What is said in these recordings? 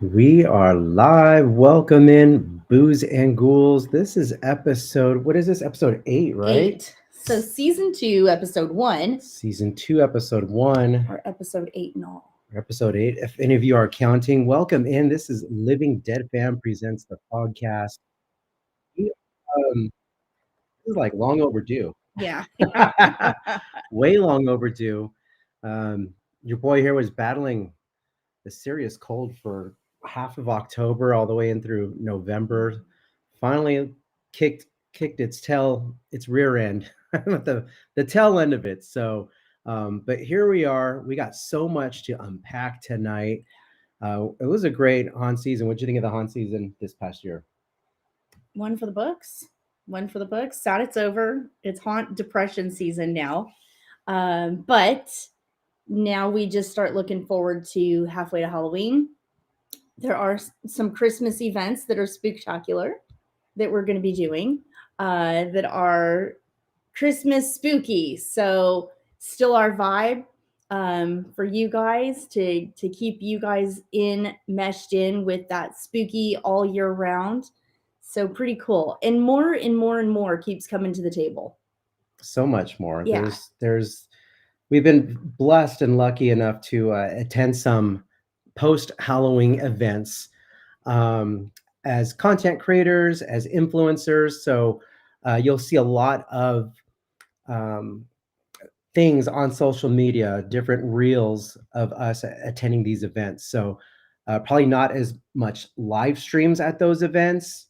We are live. Welcome in, Booze and Ghouls. This is episode, what is this? Episode 8, right? 8. So season 2, episode 1, Season 2, episode 1, or episode 8 and all. or episode 8. If any of you are counting, welcome in. This is Living Dead Fam presents the FogCast. We, this is like long overdue. Yeah. Way long overdue. Your boy here was battling a serious cold for half of October all the way in through November. Finally kicked its rear end, the tail end of it. So, but here we are. We got so much to unpack tonight. It was a great haunt season. What do you think of the haunt season this past year? One for the books. One for the books. Sad it's over. It's haunt depression season now. But now we just start looking forward to halfway to Halloween. There are some Christmas events that are spooktacular that we're going to be doing that are Christmas spooky. So still our vibe for you guys to keep you guys meshed in with that spooky all year round. So pretty cool. And more and more and more keeps coming to the table. So much more. Yeah. There's we've been blessed and lucky enough to attend some post Halloween events as content creators, as influencers. So you'll see a lot of um, things on social media, different reels of us attending these events. So probably not as much live streams at those events,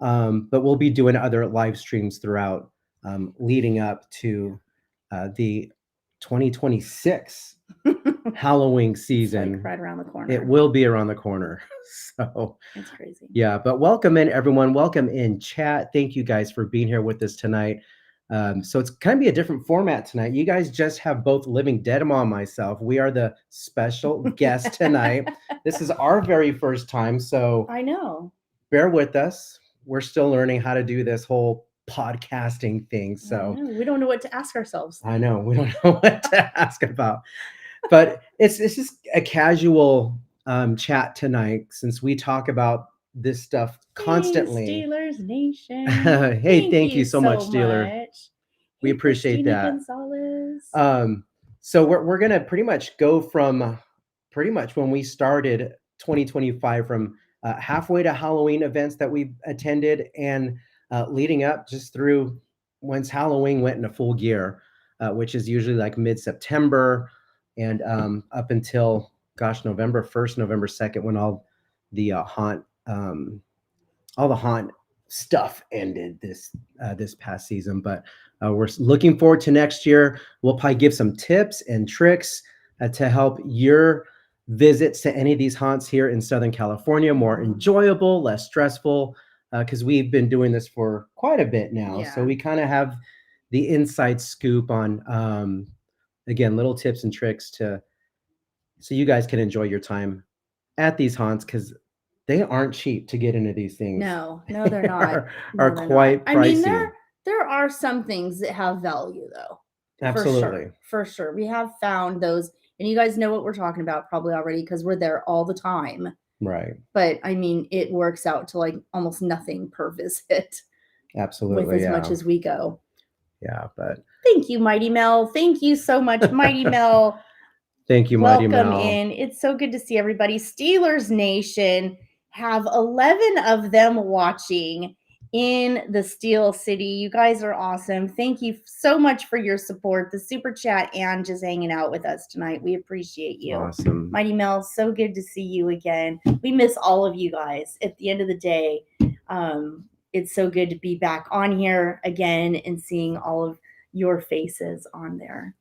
but we'll be doing other live streams throughout leading up to the 2026 Halloween season. Like right around the corner. It will be around the corner. So it's crazy. Yeah, but welcome in everyone. Welcome in chat. Thank you guys for being here with us tonight. So it's going to be a different format tonight. You guys just have both Living Dead Mom and myself. We are the special guest tonight. This is our very first time, so I know. Bear with us. We're still learning how to do this whole podcasting thing. So we don't know what to ask ourselves. I know we don't know what to ask about. But it's just a casual chat tonight since we talk about this stuff constantly. Hey, Steelers Nation. Hey, thank you so much, Steeler. We appreciate that. Gonzalez. So we're gonna pretty much go from pretty much when we started 2025 from halfway to Halloween events that we've attended and leading up just through once Halloween went into full gear, which is usually like mid-September and up until November 1st, November 2nd, when all the haunt stuff ended this past season. But we're looking forward to next year. We'll probably give some tips and tricks to help your visits to any of these haunts here in Southern California more enjoyable, less stressful, because we've been doing this for quite a bit now. Yeah. So we kind of have the inside scoop on again, little tips and tricks so you guys can enjoy your time at these haunts, because they aren't cheap to get into these things. No, they're not. are quite pricey. I mean, there are some things that have value, though. Absolutely. For sure. We have found those, and you guys know what we're talking about probably already because we're there all the time. Right. But I mean, it works out to like almost nothing per visit. Absolutely. With as much as we go. Yeah, but thank you, Mighty Mel. Thank you so much, Mighty Mel. Thank you, Mighty Mel. Welcome in. It's so good to see everybody. Steelers Nation have 11 of them watching in the Steel City. You guys are awesome. Thank you so much for your support, the super chat, and just hanging out with us tonight. We appreciate you. Awesome. Mighty Mel, so good to see you again. We miss all of you guys. At the end of the day, it's so good to be back on here again and seeing all of your faces on there.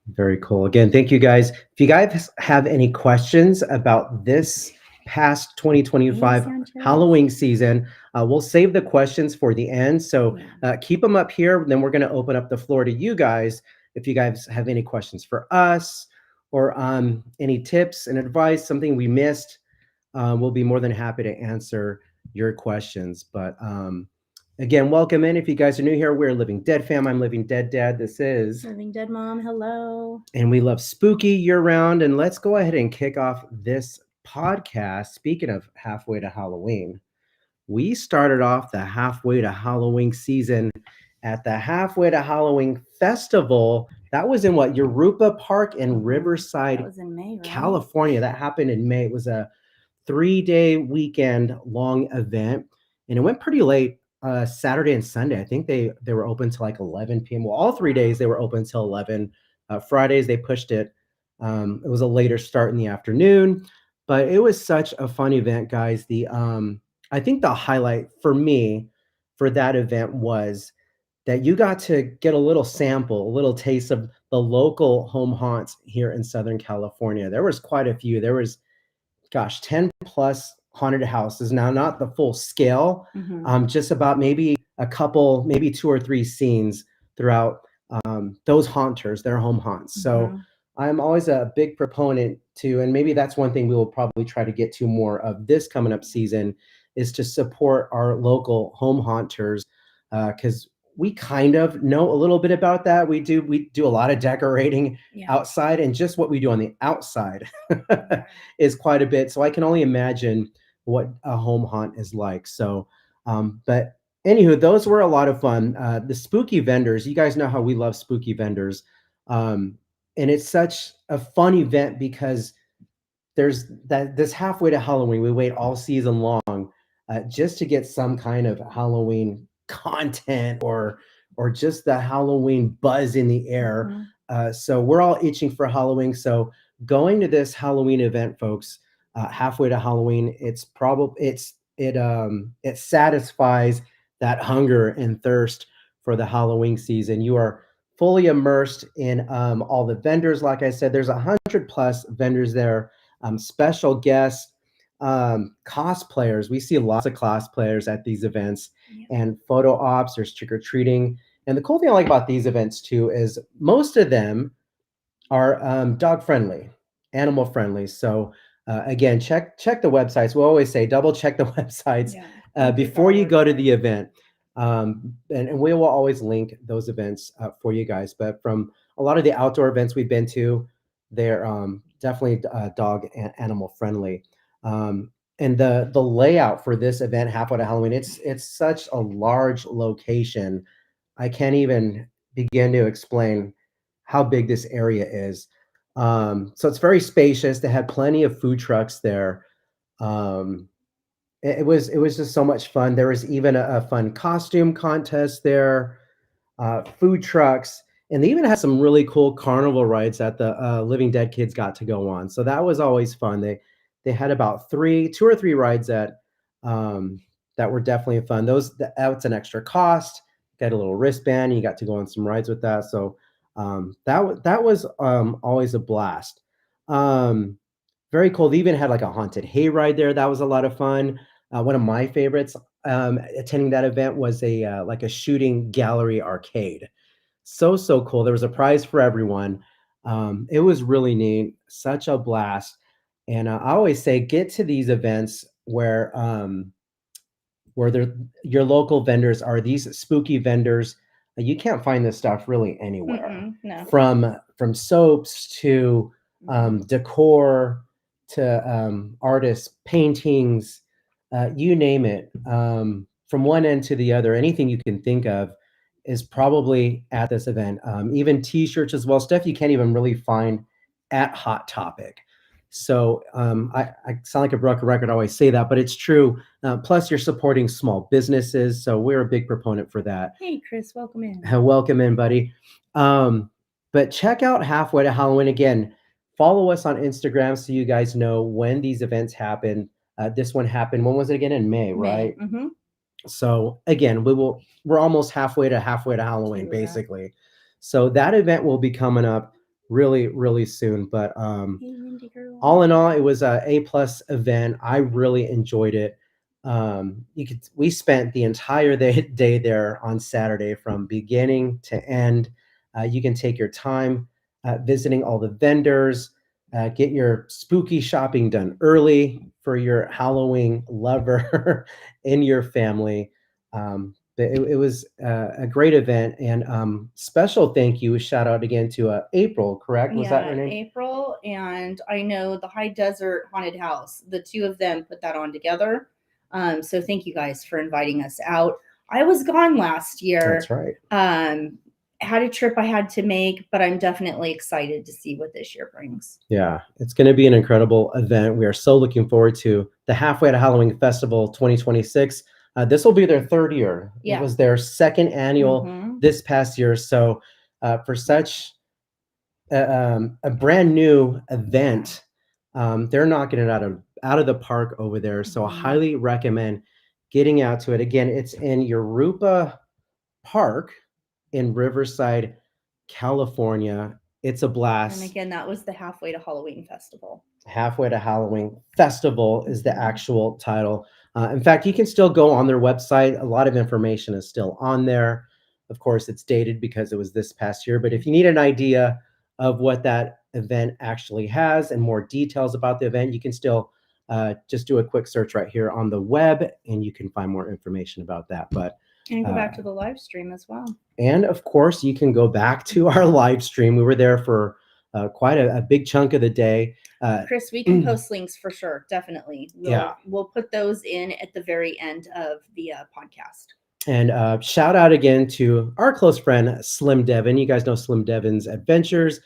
Very cool. Again, thank you guys. If you guys have any questions about this past 2025 Halloween season, we'll save the questions for the end. So keep them up here. Then we're going to open up the floor to you guys. If you guys have any questions for us or any tips and advice, something we missed, we'll be more than happy to answer your questions. But again, welcome in. If you guys are new here, we're Living Dead Fam. I'm Living Dead Dad. This is Living Dead Mom. Hello. And we love spooky year round. And let's go ahead and kick off this podcast, speaking of halfway to Halloween, we started off the halfway to Halloween season at the Halfway to Halloween Festival. That was in what, Europa Park in That Riverside, was in May, right? California. That happened in May. It was a 3-day weekend long event, and it went pretty late. Saturday and Sunday, I think they were open till like 11 p.m. Well, all 3 days they were open till 11. Fridays they pushed it. It was a later start in the afternoon, but it was such a fun event, guys. The I think the highlight for me for that event was that you got to get a little sample, a little taste of the local home haunts here in Southern California. There was quite a few. There was, gosh, 10 plus haunted houses. Now, not the full scale, just about maybe a couple, maybe 2 or 3 scenes throughout those haunters, their home haunts. So I'm always a big proponent to, and maybe that's one thing we will probably try to get to more of this coming up season, is to support our local home haunters, because we kind of know a little bit about that. We do a lot of decorating outside, and just what we do on the outside is quite a bit. So I can only imagine what a home haunt is like. So, but anywho, those were a lot of fun. The spooky vendors, you guys know how we love spooky vendors. And it's such a fun event because there's this halfway to Halloween. We wait all season long just to get some kind of Halloween content or just the Halloween buzz in the air. So we're all itching for Halloween. So going to this Halloween event, folks, halfway to Halloween, it satisfies that hunger and thirst for the Halloween season. You are fully immersed in all the vendors. Like I said, there's 100+ vendors there, special guests, cosplayers. We see lots of cosplayers at these events, and photo ops. There's trick or treating. And the cool thing I like about these events too is most of them are dog friendly, animal friendly. So again, check the websites. We always say double check the websites before you go to the event. And we will always link those events for you guys. But from a lot of the outdoor events we've been to, they're definitely dog and animal friendly. And the layout for this event, Halfway to Halloween, it's such a large location. I can't even begin to explain how big this area is. So it's very spacious. They had plenty of food trucks there. Um, it was just so much fun. There was even a fun costume contest there, food trucks, and they even had some really cool carnival rides that the Living Dead kids got to go on. So that was always fun. They had about 2 or 3 rides that were definitely fun. That's an extra cost. Got a little wristband. You got to go on some rides with that. So that was always a blast. Um, Very cool. They even had like a haunted hayride there. That was a lot of fun. One of my favorites attending that event was a like a shooting gallery arcade. So cool. There was a prize for everyone. It was really neat. Such a blast. And I always say, get to these events where your local vendors are these spooky vendors. You can't find this stuff really anywhere. No. From soaps to decor to artists, paintings, you name it. From one end to the other, anything you can think of is probably at this event. Even T-shirts as well, stuff you can't even really find at Hot Topic. So I sound like a broken record. I always say that, but it's true. Plus, you're supporting small businesses, so we're a big proponent for that. Hey, Chris, welcome in. Welcome in, buddy. But check out Halfway to Halloween again. Follow us on Instagram so you guys know when these events happen. This one happened. When was it again? In May, right? So again, we're almost halfway to Halloween, basically. So that event will be coming up really, really soon. But all in all, it was a A+ event. I really enjoyed it. We spent the entire day there on Saturday from beginning to end. You can take your time visiting all the vendors, get your spooky shopping done early for your Halloween lover in your family. It was a great event, and special thank you, shout out again to April, correct? Was that her name? April and I know the High Desert Haunted House. The two of them put that on together. So thank you guys for inviting us out. I was gone last year. That's right. Had a trip I had to make, but I'm definitely excited to see what this year brings. Yeah, it's going to be an incredible event. We are so looking forward to the Halfway to Halloween Festival 2026. This will be their third year. Yeah. It was their second annual this past year. So for such a brand new event, they're knocking it out of the park over there. So I highly recommend getting out to it. Again, it's in Yoruba Park in Riverside, California. It's a blast. And again, that was the Halfway to Halloween Festival. Halfway to Halloween Festival is the actual title. In fact, you can still go on their website. A lot of information is still on there. Of course, it's dated because it was this past year. But if you need an idea of what that event actually has and more details about the event, you can still just do a quick search right here on the web, and you can find more information about that. But and go back to the live stream as well. And of course, you can go back to our live stream. We were there for quite a big chunk of the day. Chris, we can post links for sure. Definitely. We'll put those in at the very end of the podcast. And shout out again to our close friend, Slim Devin. You guys know Slim Devin's adventures.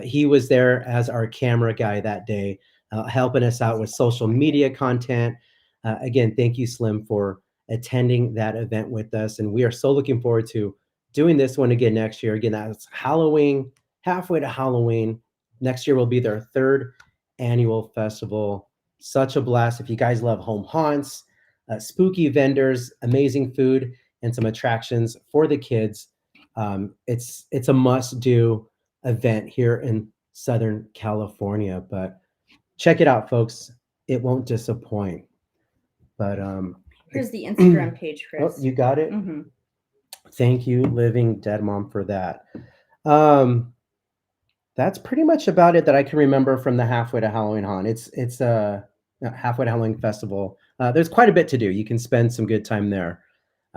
He was there as our camera guy that day, helping us out with social media content. Again, thank you, Slim, for attending that event with us. And we are so looking forward to doing this one again next year. Again, that's Halloween, Halfway to Halloween. Next year will be their third annual festival. Such a blast. If you guys love home haunts, spooky vendors, amazing food, and some attractions for the kids, it's a must-do event here in Southern California. But check it out, folks. It won't disappoint. But here's the Instagram page, Chris. Oh, you got it? Thank you, Living Dead Mom, for that. That's pretty much about it that I can remember from the Halfway to Halloween Haunt. It's a Halfway to Halloween Festival. There's quite a bit to do. You can spend some good time there.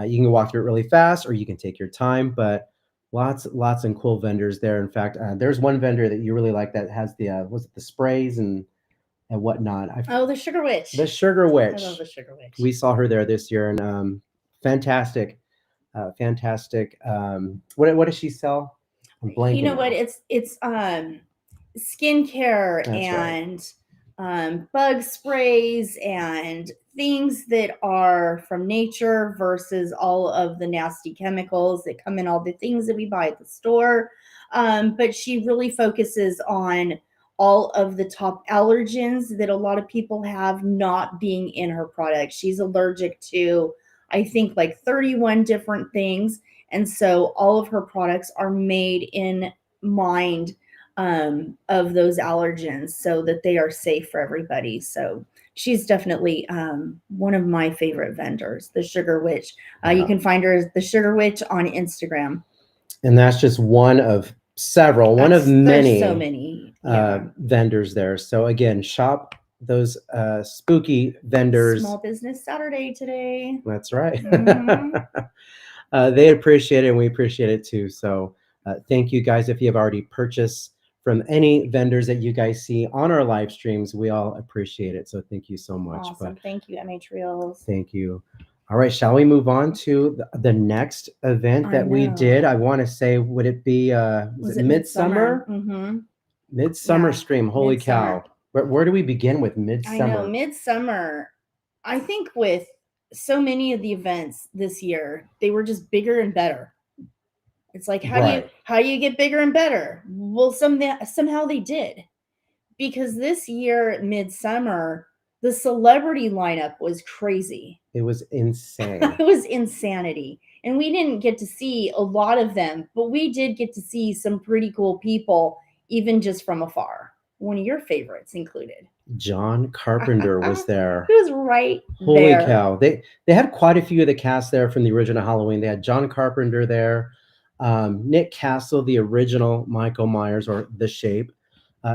You can walk through it really fast, or you can take your time. But lots and cool vendors there. In fact, there's one vendor that you really like that has the was it the sprays and whatnot. The Sugar Witch. The Sugar Witch. I love the Sugar Witch. We saw her there this year, and fantastic. What does she sell? I'm blanking. You know what? It's skincare. That's and right. Bug sprays and things that are from nature versus all of the nasty chemicals that come in all the things that we buy at the store. But she really focuses on all of the top allergens that a lot of people have not being in her product. She's allergic to, I think, like 31 different things. And so all of her products are made in mind of those allergens so that they are safe for everybody. So she's definitely one of my favorite vendors, the Sugar Witch. You can find her as the Sugar Witch on Instagram. And that's just one of several, one of many, so many vendors there. So again, shop those spooky vendors. Small Business Saturday today. That's right. They appreciate it, and we appreciate it too. So thank you guys. If you have already purchased from any vendors that you guys see on our live streams, we all appreciate it. So thank you so much. Awesome. Thank you, MH Reels. Thank you. All right, shall we move on to the next event that we did? I want to say, would it be was it Midsummer? Midsummer Stream. Holy cow. Where do we begin with Midsummer? I know, Midsummer. I think with so many of the events this year, they were just bigger and better. It's like, how do you get bigger and better? Well, somehow they did. Because this year at Midsummer, the celebrity lineup was crazy. It was insane. It was insanity. And we didn't get to see a lot of them, but we did get to see some pretty cool people, even just from afar. One of your favorites included. John Carpenter was there. He was right Holy there. Cow. They had quite a few of the cast there from the original Halloween. They had John Carpenter there. Nick Castle, the original Michael Myers, or The Shape.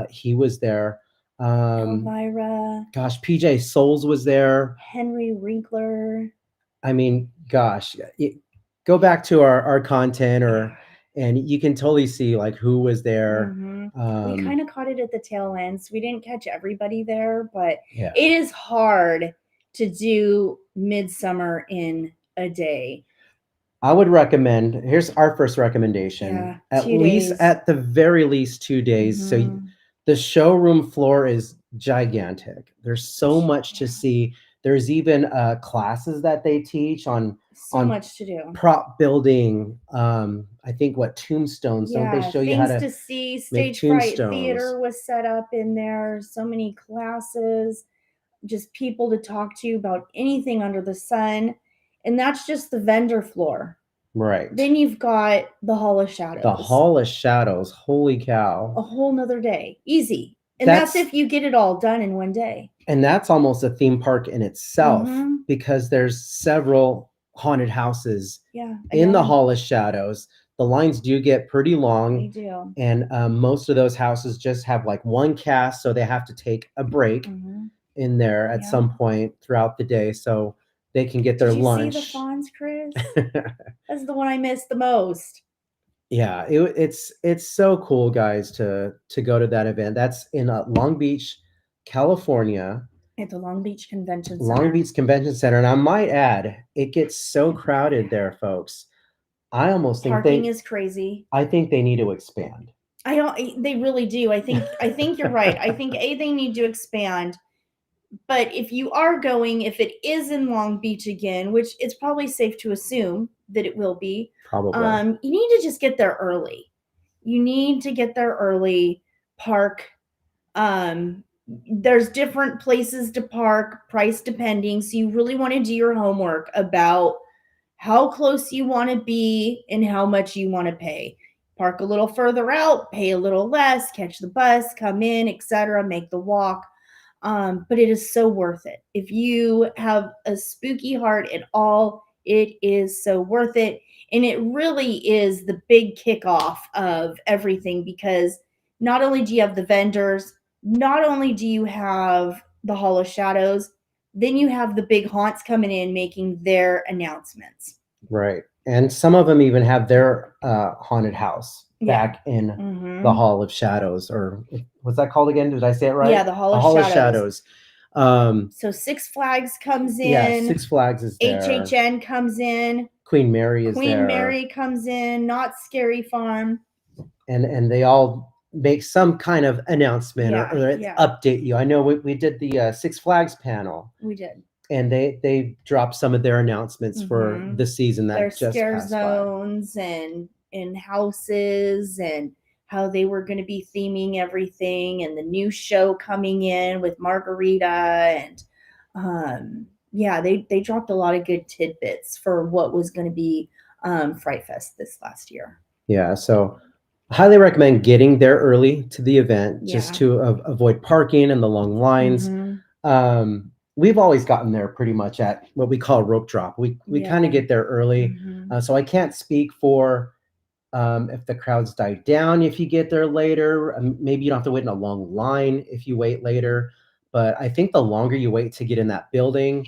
He was there. Elvira. Gosh, PJ Souls was there. Henry Winkler. I mean, gosh, go back to our content and you can totally see like who was there. We kind of caught it at the tail end, so we didn't catch everybody there, but Yeah. it is hard to do Midsummer in a day. I would recommend, here's our first recommendation, Yeah, at 2 least, days. at the very least 2 days. So Mhm. the showroom floor is gigantic. There's so much to Yeah. see. There's even classes that they teach So on much to do. prop building. I think what tombstones, don't they Yeah, show you how things to to see. make Stage Fright tombstones? Theater was set up in there. So many classes, just people to talk to about anything under the sun. And that's just the vendor floor. Right. Then you've got the Hall of The Shadows. Hall of Shadows. Holy A cow. whole nother day. Easy. And that's if you get it all done in one day. And that's almost a theme park in itself, Mhm. because there's several haunted houses Yeah. in the again, Hall of Shadows. The lines do get pretty They long, do. and most of those houses just have like one cast, so they have to take a break Mhm. in there at Yeah. some point throughout the day so they can get their Did you see the lunch. fawns, Chris? That's the one I missed the most. Yeah, it's so cool, guys, to go to that event. That's in Long Beach, California. At the Long Beach Convention Center. Long Beach Convention Center, and I might add, it gets so crowded there, folks. I almost think Parking is crazy. I think they need to expand. I don't. They really do. I think you're right. I think they need to expand. But if you are going, if it is in Long Beach again, which it's probably safe to assume that it will be, Probably. you need to just get there early. You need to get there early, park. There's different places to park, price depending. So you really want to do your homework about how close you want to be and how much you want to pay. Park a little further out, pay a little less, catch the bus, come in, etc., make the walk. But it is so worth it. If you have a spooky heart at all, it is so worth it. And it really is the big kickoff of everything, because not only do you have the vendors, not only do you have the Hall of Shadows, then you have the big haunts coming in making their announcements. Right. And some of them even have their haunted house back in the Hall of Shadows, or what's that called again? Did I say it right? Yeah, the Hall of Shadows. So Six Flags comes in. Yeah, Six Flags is there. HHN comes in. Queen Mary is there. Queen Mary comes in. Not Scary Farm. And they all make some kind of announcement or update you. I know we did the Six Flags panel. We did. And they dropped some of their announcements for the season that Their just scare passed zones and houses, and how they were going to be theming everything, and the new show coming in with Margarita, and yeah, they dropped a lot of good tidbits for what was going to be Fright Fest this last year. Yeah, so highly recommend getting there early to the event, just to avoid parking and the long lines. We've always gotten there pretty much at what we call a rope drop. We kind of get there early. So I can't speak for if the crowds die down if you get there later. Maybe you don't have to wait in a long line if you wait later. But I think the longer you wait to get in that building,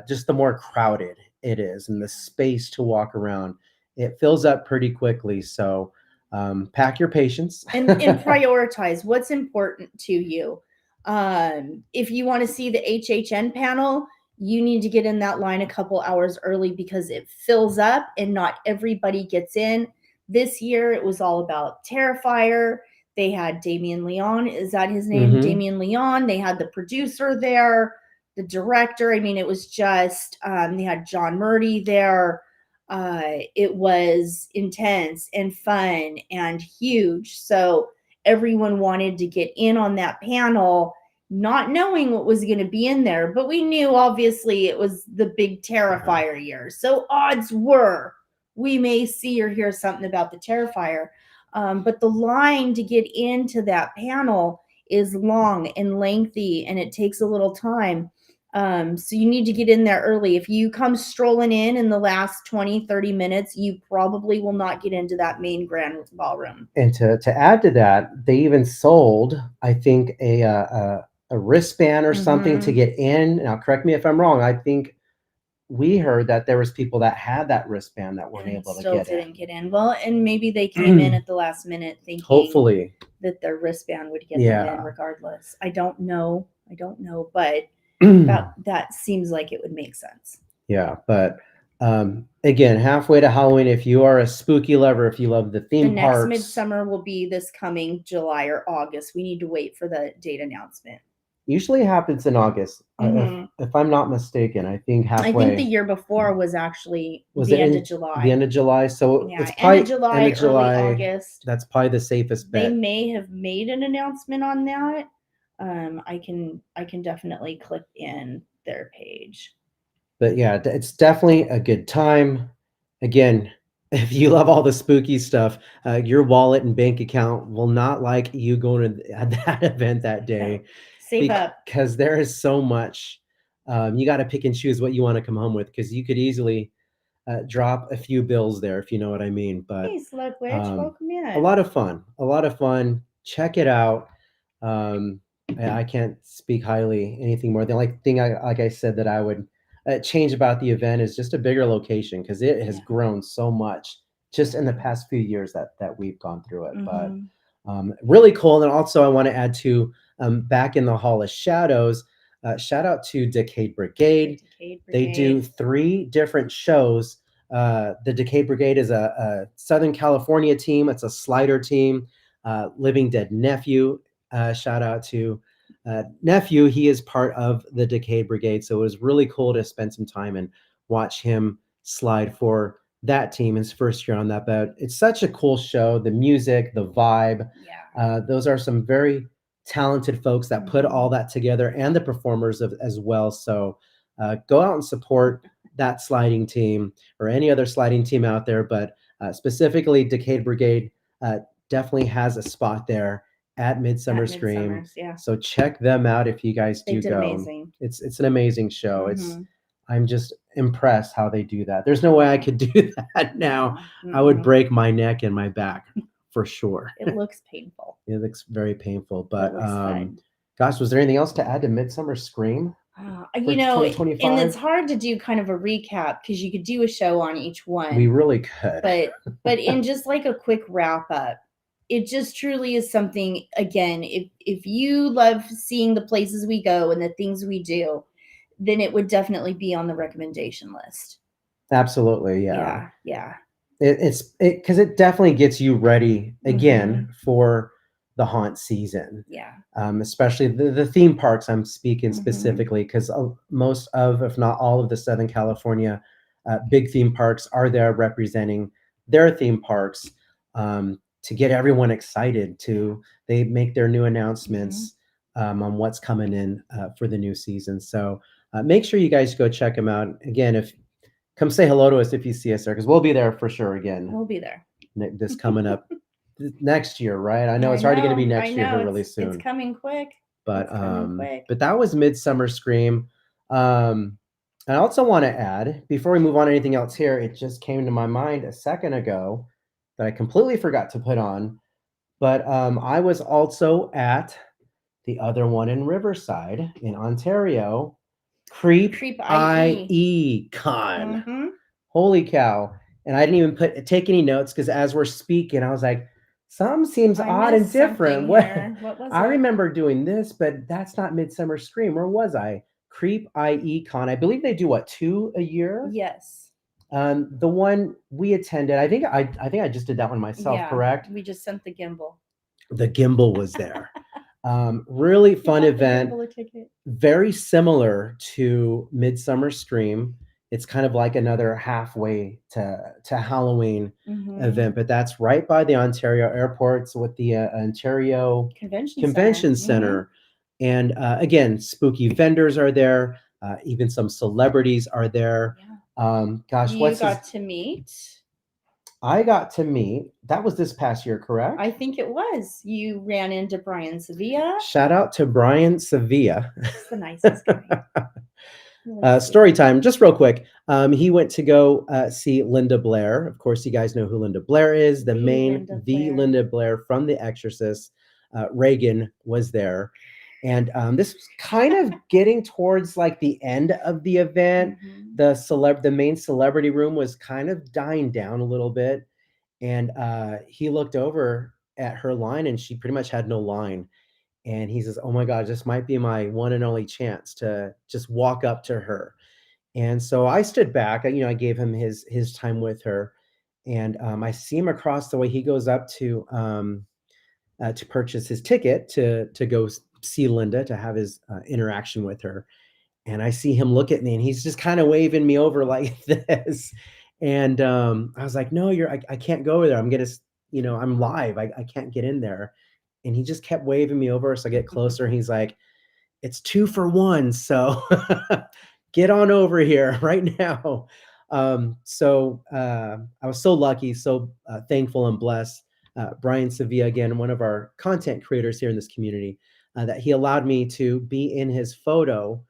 just the more crowded it is, and the space to walk around, it fills up pretty quickly. So pack your patience. and prioritize what's important to you. If you want to see the HHN panel, you need to get in that line a couple hours early, because it fills up and not everybody gets in. This year, it was all about Terrifier. They had Damien Leon. Is that his name? Damien Leon. They had the producer there, the director. I mean, it was just, they had John Murdy there. It was intense and fun and huge. So everyone wanted to get in on that panel, not knowing what was going to be in there. But we knew, obviously, it was the big Terrifier year. So odds were we may see or hear something about the Terrifier. But the line to get into that panel is long and lengthy, and it takes a little time. So you need to get in there early. If you come strolling in the last 20, 30 minutes, you probably will not get into that main grand ballroom. And to add to that, they even sold, I think, a wristband or something to get in. Now, correct me if I'm wrong. I think we heard that there was people that had that wristband that weren't and able to still get didn't in. get in. Well, and maybe they came in at the last minute thinking Hopefully, that their wristband would get them in yeah. regardless. I don't know, but that seems like it would make sense. Yeah, but again, halfway to Halloween, if you are a spooky lover, if you love the The theme next parks, midsummer will be this coming July or August. We need to wait for the date announcement. usually happens in August. Mhm. If I'm not mistaken, I think I halfway. think the year before was actually Was the it end in of July. the end of July? So Yeah, it's end probably of July, end of July. early August. That's probably the safest They bet. may have made an announcement on that. I can definitely click in their page. But yeah, it's definitely a good time. Again, if you love all the spooky stuff, your wallet and bank account will not like you going to that event that day. Save up. Because there is so much. You got to pick and choose what you want to come home with, because you could easily drop a few bills there, if you know what I mean. But Hey, Slug Witch, welcome in. a lot of fun. A lot of fun. Check it out. I can't speak highly anything more. The only thing, like I said, that I would change about the event is just a bigger location, because it has grown so much just in the past few years that we've gone through it. But really cool. And also, I want to add to back in the Hall of Shadows. Shout out to Decade Brigade. They do 3 different shows. The Decade Brigade is a Southern California team. It's a slider team. Living Dead Nephew. Shout out to Nephew. He is part of the Decade Brigade. So it was really cool to spend some time and watch him slide for that team, his first year on that. But it's such a cool show. The music, the vibe. Those are some very talented folks that put all that together, and the performers as well. So go out and support that sliding team or any other sliding team out there. But specifically, Decade Brigade definitely has a spot there at Midsummer Scream. Yeah. So check them out if you guys do did go. amazing. It's an amazing show. I'm just impressed how they do that. There's no way I could do that now. I would break my neck and my back for sure. It looks painful. It looks very painful. But fun. gosh, was there anything else to add to Midsummer Scream? You know, and it's hard to do kind of a recap because you could do a show on each one. We really could. But in just like a quick wrap up, it just truly is something. Again, if you love seeing the places we go and the things we do, then it would definitely be on the recommendation list. Absolutely, yeah. Yeah. It's because it definitely gets you ready again for the haunt season. Yeah. Especially the theme parks. I'm speaking specifically because most of, if not all of the Southern California big theme parks are there representing their theme parks to get everyone excited. They make their new announcements on what's coming in for the new season. So make sure you guys go check them out. Again, come say hello to us if you see us there, because we'll be there for sure again. We'll be there. This coming up next year, right? I know it's already going to be next year here really soon. It's coming quick. But that was Midsummer Scream. I also want to add, before we move on to anything else here, it just came to my mind a second ago that I completely forgot to put on. But I was also at the other one in Riverside in Ontario, Creep IE Con. Holy cow. And I didn't even take any notes because as we're speaking, I was like, something seems odd and different. What was I remember doing this, but that's not Midsummer Scream. Where was I? Creep IE Con. I believe they do 2 a year? Yes. The one we attended, I think I just did that one myself, correct? We just sent the gimbal. The gimbal was there. Really fun event. Very similar to Midsummer Scream. It's kind of like another halfway to Halloween event, but that's right by the Ontario airport. So with the Ontario Convention Center. And again, spooky vendors are there. Even some celebrities are there. Gosh, you got to meet? I got to meet. That was this past year, correct? I think it was. You ran into Brian Sevilla. Shout out to Brian Sevilla. He's the nicest guy. Story time, just real quick. He went to go see Linda Blair. Of course, you guys know who Linda Blair is. Linda Blair from The Exorcist. Reagan was there. And this was kind of getting towards like the end of the event. Mhm. The main celebrity room was kind of dying down a little bit, and he looked over at her line, and she pretty much had no line. And he says, "Oh my God, this might be my one and only chance to just walk up to her." And so I stood back. I gave him his time with her, and I see him across the way. He goes up to purchase his ticket to go see Linda, to have his interaction with her. And I see him look at me, and he's just kind of waving me over like this. And I was like, "No, I can't go there. I'm gonna, I'm live. I can't get in there." And he just kept waving me over. So I get closer, and he's like, "It's 2 for 1. So get on over here right now." So I was so lucky, so thankful and blessed. Brian Sevilla, again, one of our content creators here in this community, that he allowed me to be in his photo.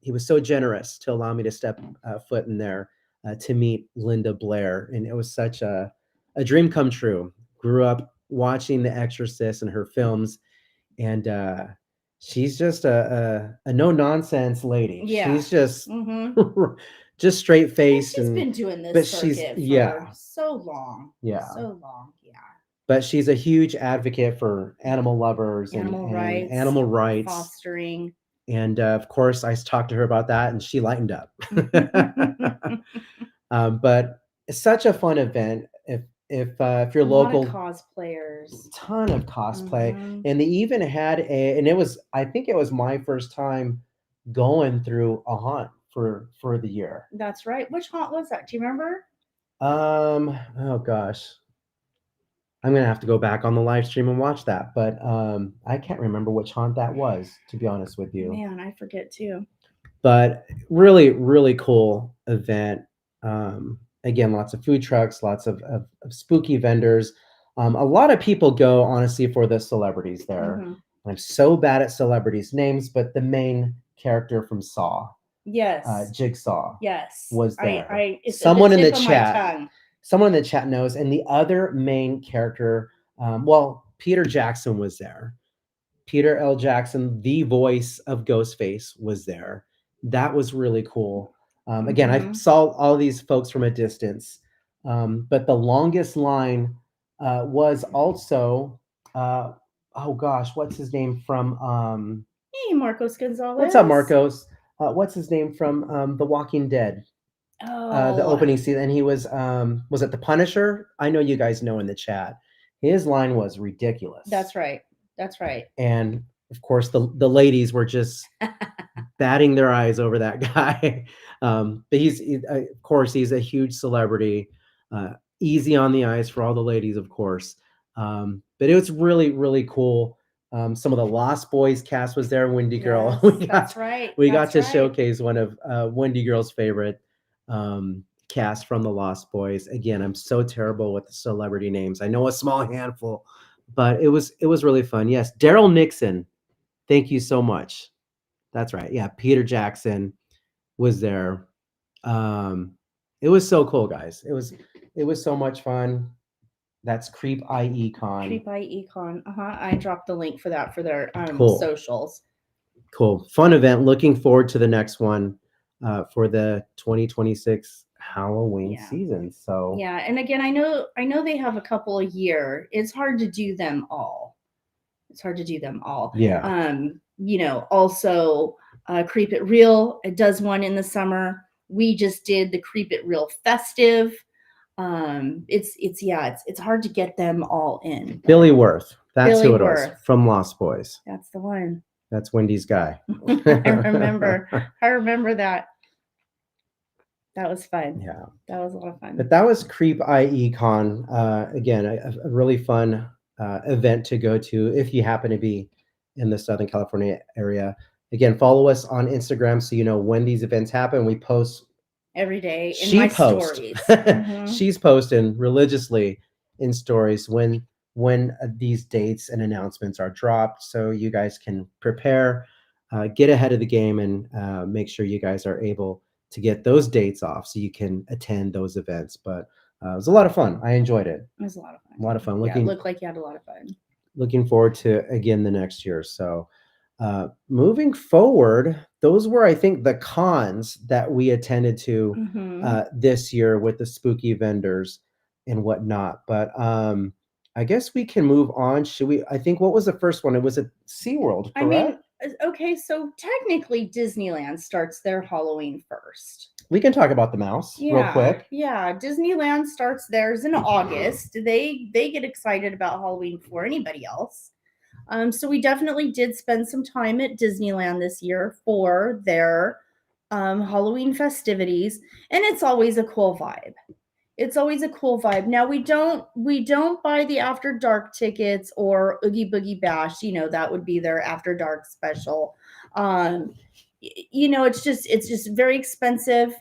He was so generous to allow me to step foot in there to meet Linda Blair. And it was such a dream come true. Grew up watching The Exorcist and her films, and she's just a no nonsense lady. Yeah. She's just Mhm. just straight And faced, she's and been doing but this she's circuit yeah, for so long. yeah. So long. Yeah. But she's a huge advocate for animal lovers Animal and rights, animal rights. fostering. And of course, I talked to her about that, and she lightened up. But it's such a fun event. If you're A lot of local, cosplayers. ton of cosplay. Mhm. And they even had and I think it was my first time going through a haunt for the year. That's right. Which haunt was that? Do you remember? Oh gosh, I'm gonna have to go back on the live stream and watch that, but I can't remember which haunt that was, to be honest with you. Man, I forget too. But really, really cool event. Again, lots of food trucks, lots of spooky vendors. A lot of people go, honestly, for the celebrities there. Mhm. I'm so bad at celebrities' names, but the main character from Saw, Yes. Jigsaw, Yes. was there. It's at Someone in the tip of my chat, tongue. someone in the chat knows. And the other main character, well, Peter Jackson was there. Peter L. Jackson, the voice of Ghostface, was there. That was really cool. Again, I Mhm. saw all these folks from a distance, but the longest line was also, oh gosh, what's his name from? Hey, Marcos Gonzalez. What's up, Marcos? What's his name from The Walking Dead? The Oh, opening season, and he was it the Punisher? I know you guys know in the chat. His line was ridiculous. that's right. That's right. And of course, the ladies were just batting their eyes over that guy. But of course, he's a huge celebrity. Easy on the eyes for all the ladies, of course. But it was really, really cool. Some of the Lost Boys cast was there. Wendy Girl. Yes, that's right. We got That's to right. showcase one of Wendy Girl's favorite cast from the Lost Boys. Again, I'm so terrible with the celebrity names. I know a small handful, but it was really fun. Yes, Daryl Nixon. Thank you so much. That's right. Yeah, Peter Jackson was there. It was so cool, guys. It was so much fun. That's Creep IE Con. Creep by Econ. I dropped the link for that for their Cool. socials. Cool. Fun event. Looking forward to the next one for the 2026 Halloween Yeah. season. So Yeah, and again, I know they have a couple a year. It's hard to do them all. It's hard to do them all. yeah. Also Creep It Real. It does one in the summer. We just did the Creep It Real festive. It's hard to get them all in. Billy Worth. That's Billy who it was Worth. from Lost Boys. That's the one. That's Wendy's guy. I remember that. That was fun. Yeah. That was a lot of fun. But that was Creep IE Con. Again, a really fun event to go to if you happen to be in the Southern California area. Again, follow us on Instagram so you know when these events happen. We post every day in my stories. She's posting religiously in stories when these dates and announcements are dropped, so you guys can prepare, get ahead of the game, and make sure you guys are able to get those dates off so you can attend those events. But it was a lot of fun. I enjoyed it. It was a lot of fun. A lot of fun. It looked like you had a lot of fun. Looking forward to again the next year. So Moving forward, those were, I think, the cons that we attended to Mm-hmm. this year with the spooky vendors and whatnot. But I guess we can move on. Should we? I think what was the first one? It was at SeaWorld, I mean, correct? okay, so technically Disneyland starts their Halloween first. We can talk about the mouse real Yeah, quick. yeah. Disneyland starts theirs in August. They get excited about Halloween before anybody else. So we definitely did spend some time at Disneyland this year for their Halloween festivities, and it's always a cool vibe. It's always a cool vibe. Now we don't buy the after dark tickets or Oogie Boogie Bash. That would be their after dark special. Um, it's just very expensive.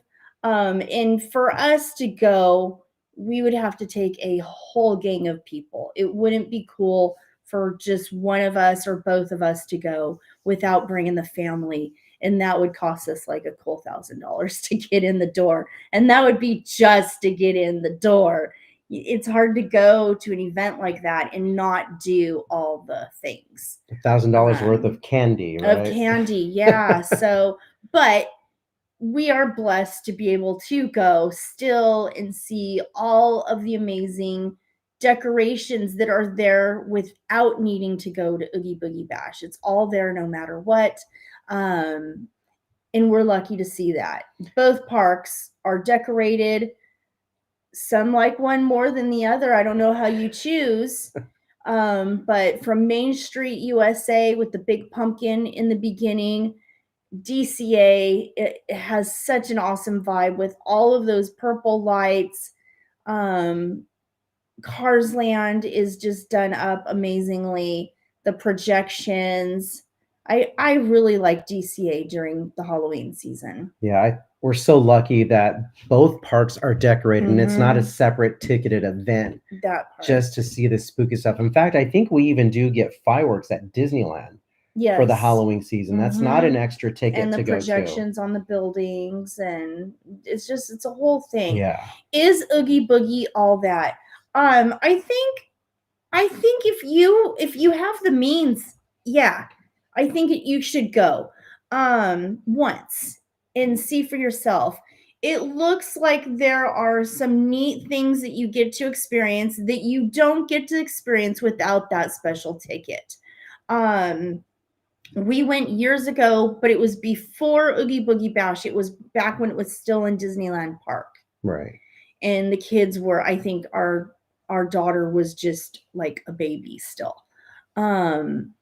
And for us to go, we would have to take a whole gang of people. It wouldn't be cool for just one of us or both of us to go without bringing the family, and that would cost us like a cool $1,000 to get in the door, and that would be just to get in the door. It's hard to go to an event like that and not do all the things $1,000 worth of candy, of right? candy. Yeah. So, but we are blessed to be able to go still and see all of the amazing decorations that are there without needing to go to Oogie Boogie Bash. It's all there no matter what. Um, and we're lucky to see that. Both parks are decorated. Some like one more than the other. I don't know how you choose. But from Main Street USA with the big pumpkin in the beginning, DCA, it has such an awesome vibe with all of those purple lights. Um, Cars Land is just done up amazingly. The projections. I really like DCA during the Halloween season. Yeah, we're so lucky that both parks are decorated and it's not a Mhm. separate ticketed event That part. just to see the spooky stuff. In fact, I think we even do get fireworks at Disneyland for the Yes. Halloween season. That's not an Mhm. extra ticket And the to go to. projections on the buildings, and it's a whole thing. Yeah. Is Oogie Boogie all that? I think if you have the means, yeah, I think you should go once and see for yourself. It looks like there are some neat things that you get to experience that you don't get to experience without that special ticket. Um we went years ago, but it was before Oogie Boogie Bash. It was back when it was still in Disneyland Park, Right. and the kids were, I think our daughter was just like a baby still. um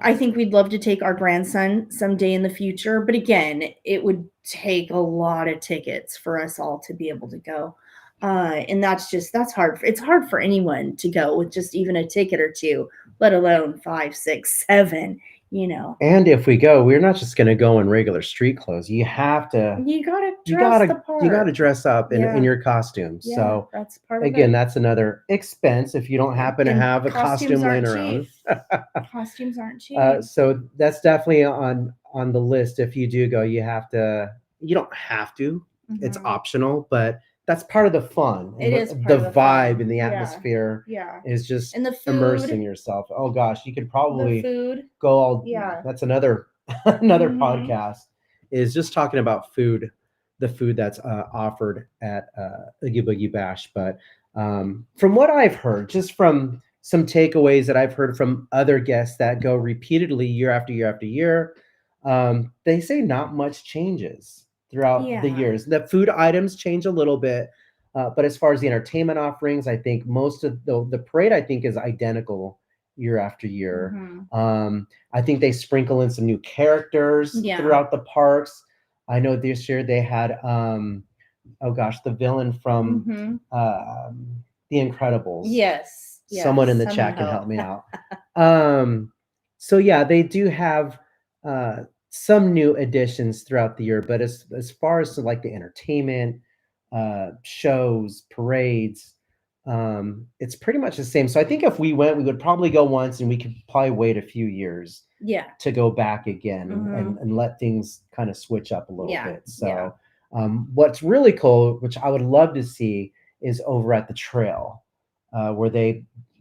I think we'd love to take our grandson someday in the future, but again, it would take a lot of tickets for us all to be able to go. And that's hard. It's hard for anyone to go with just even a ticket or two, let alone five, six, seven. You know, And if we go, we're not just going to go in regular street clothes. You have to you gotta you dress got the to you got to part. dress up in Yeah, your costume. yeah, So that's part of again, it. that's another expense if you don't happen to And have a costumes costume laying aren't cheap. around. Costumes aren't cheap. So that's definitely on the list. If you do go, you don't have to. It's Mhm. optional, but that's part of the fun It and is the part of the vibe fun. and the Yeah, atmosphere yeah. is just And the immersing food, yourself. Oh gosh, you could the probably food. go all Yeah. that's another another Mhm. podcast is just talking about food, the food that's offered at Oogie Boogie Bash. But from what I've heard, just from some takeaways that I've heard from other guests that go repeatedly year after year after year, they say not much changes throughout the Yeah. years. The food items change a little bit, but as far as the entertainment offerings, I think most of the parade I think is identical year after year. Mhm. I think they sprinkle in some new characters Yeah. throughout the parks. I know this year they had oh gosh, the villain from Mhm. The Incredibles. Yes. Someone in Yes. the chat can Somehow. help me out. Um, so yeah, they do have some new additions throughout the year, but as far as like the entertainment, shows, parades, it's pretty much the same. So I think if we went, we would probably go once, and we could probably wait a few years Yeah. to go back again Mhm. and let things kind of switch up a little Yeah. bit. Yeah. So what's really cool, which I would love to see, is over at the trail where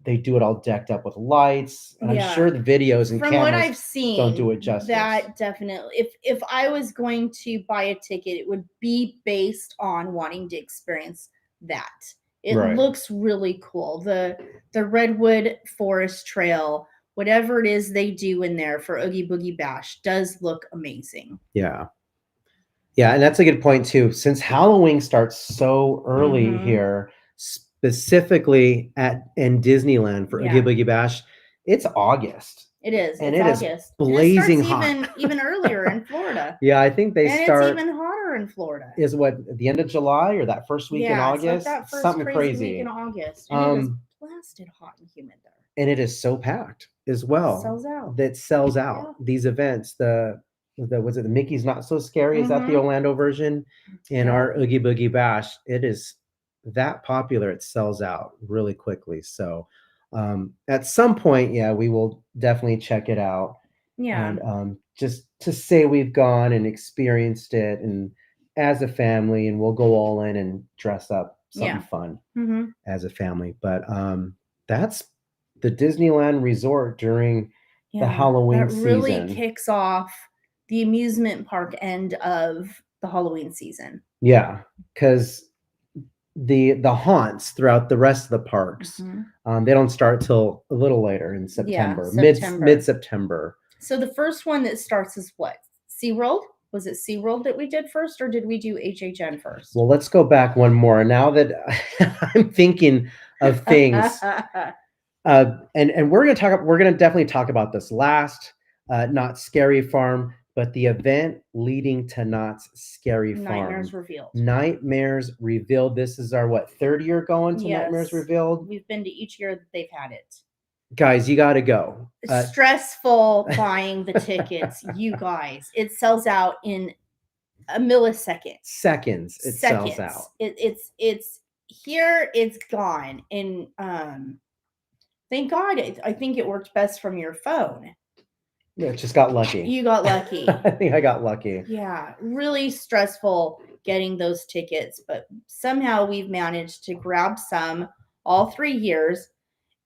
they do it all decked up with lights, and I'm Yeah. sure the videos and From what I've cameras seen, don't do it justice. that definitely, if I was going to buy a ticket, it would be based on wanting to experience that. It Right. looks really cool. The Redwood Forest Trail, whatever it is they do in there for Oogie Boogie Bash, does look amazing. Yeah. Yeah, and that's a good point too. Since Halloween starts so early Mhm. here, specifically in Disneyland for Oogie Yeah. Boogie Bash, it's August. It is. And It's it is August. blazing and it starts hot. even earlier in Florida. Yeah, I think they And start it's even hotter in Florida. is what the end of July or that first week in Yeah, it's like August. that first Something crazy week crazy. in August. And it is blasted hot and humid there. And it is so packed as well. Sells out. That sells out. Yeah. These events. The was it the Mickey's Not So Scary? Is that the Mhm. Orlando version? In Yeah. our Oogie Boogie Bash, it is that popular. It sells out really quickly. So at some point, yeah, we will definitely check it out. Yeah. And just to say we've gone and experienced it, and as a family, and we'll go all in and dress up something Yeah. fun Mhm. as a family. But that's the Disneyland Resort during the Yeah. Halloween That really season. kicks off the amusement park end of the Halloween season. Yeah, because the haunts throughout the rest of the parks, Mhm. they don't start till a little later in September, September. mid-September. So the first one that starts is what? SeaWorld? Was it SeaWorld that we did first, or did we do HHN first? Well, let's go back one more. Now that I'm thinking of things, and we're gonna definitely talk about this last, Not Scary Farm, but the event leading to Not Scary Farm. Nightmares Revealed. Nightmares Revealed. This is our what, third year going to Nightmares Yes. Revealed? We've been to each year that they've had it. Guys, you got to go. Stressful buying the tickets, you guys. It sells out in a millisecond. Seconds. It sells out. It's here. It's gone. And thank God. I think it worked best from your phone. Yeah, just got lucky. You got lucky. I think I got lucky. Yeah, really stressful getting those tickets, but somehow we've managed to grab some all 3 years,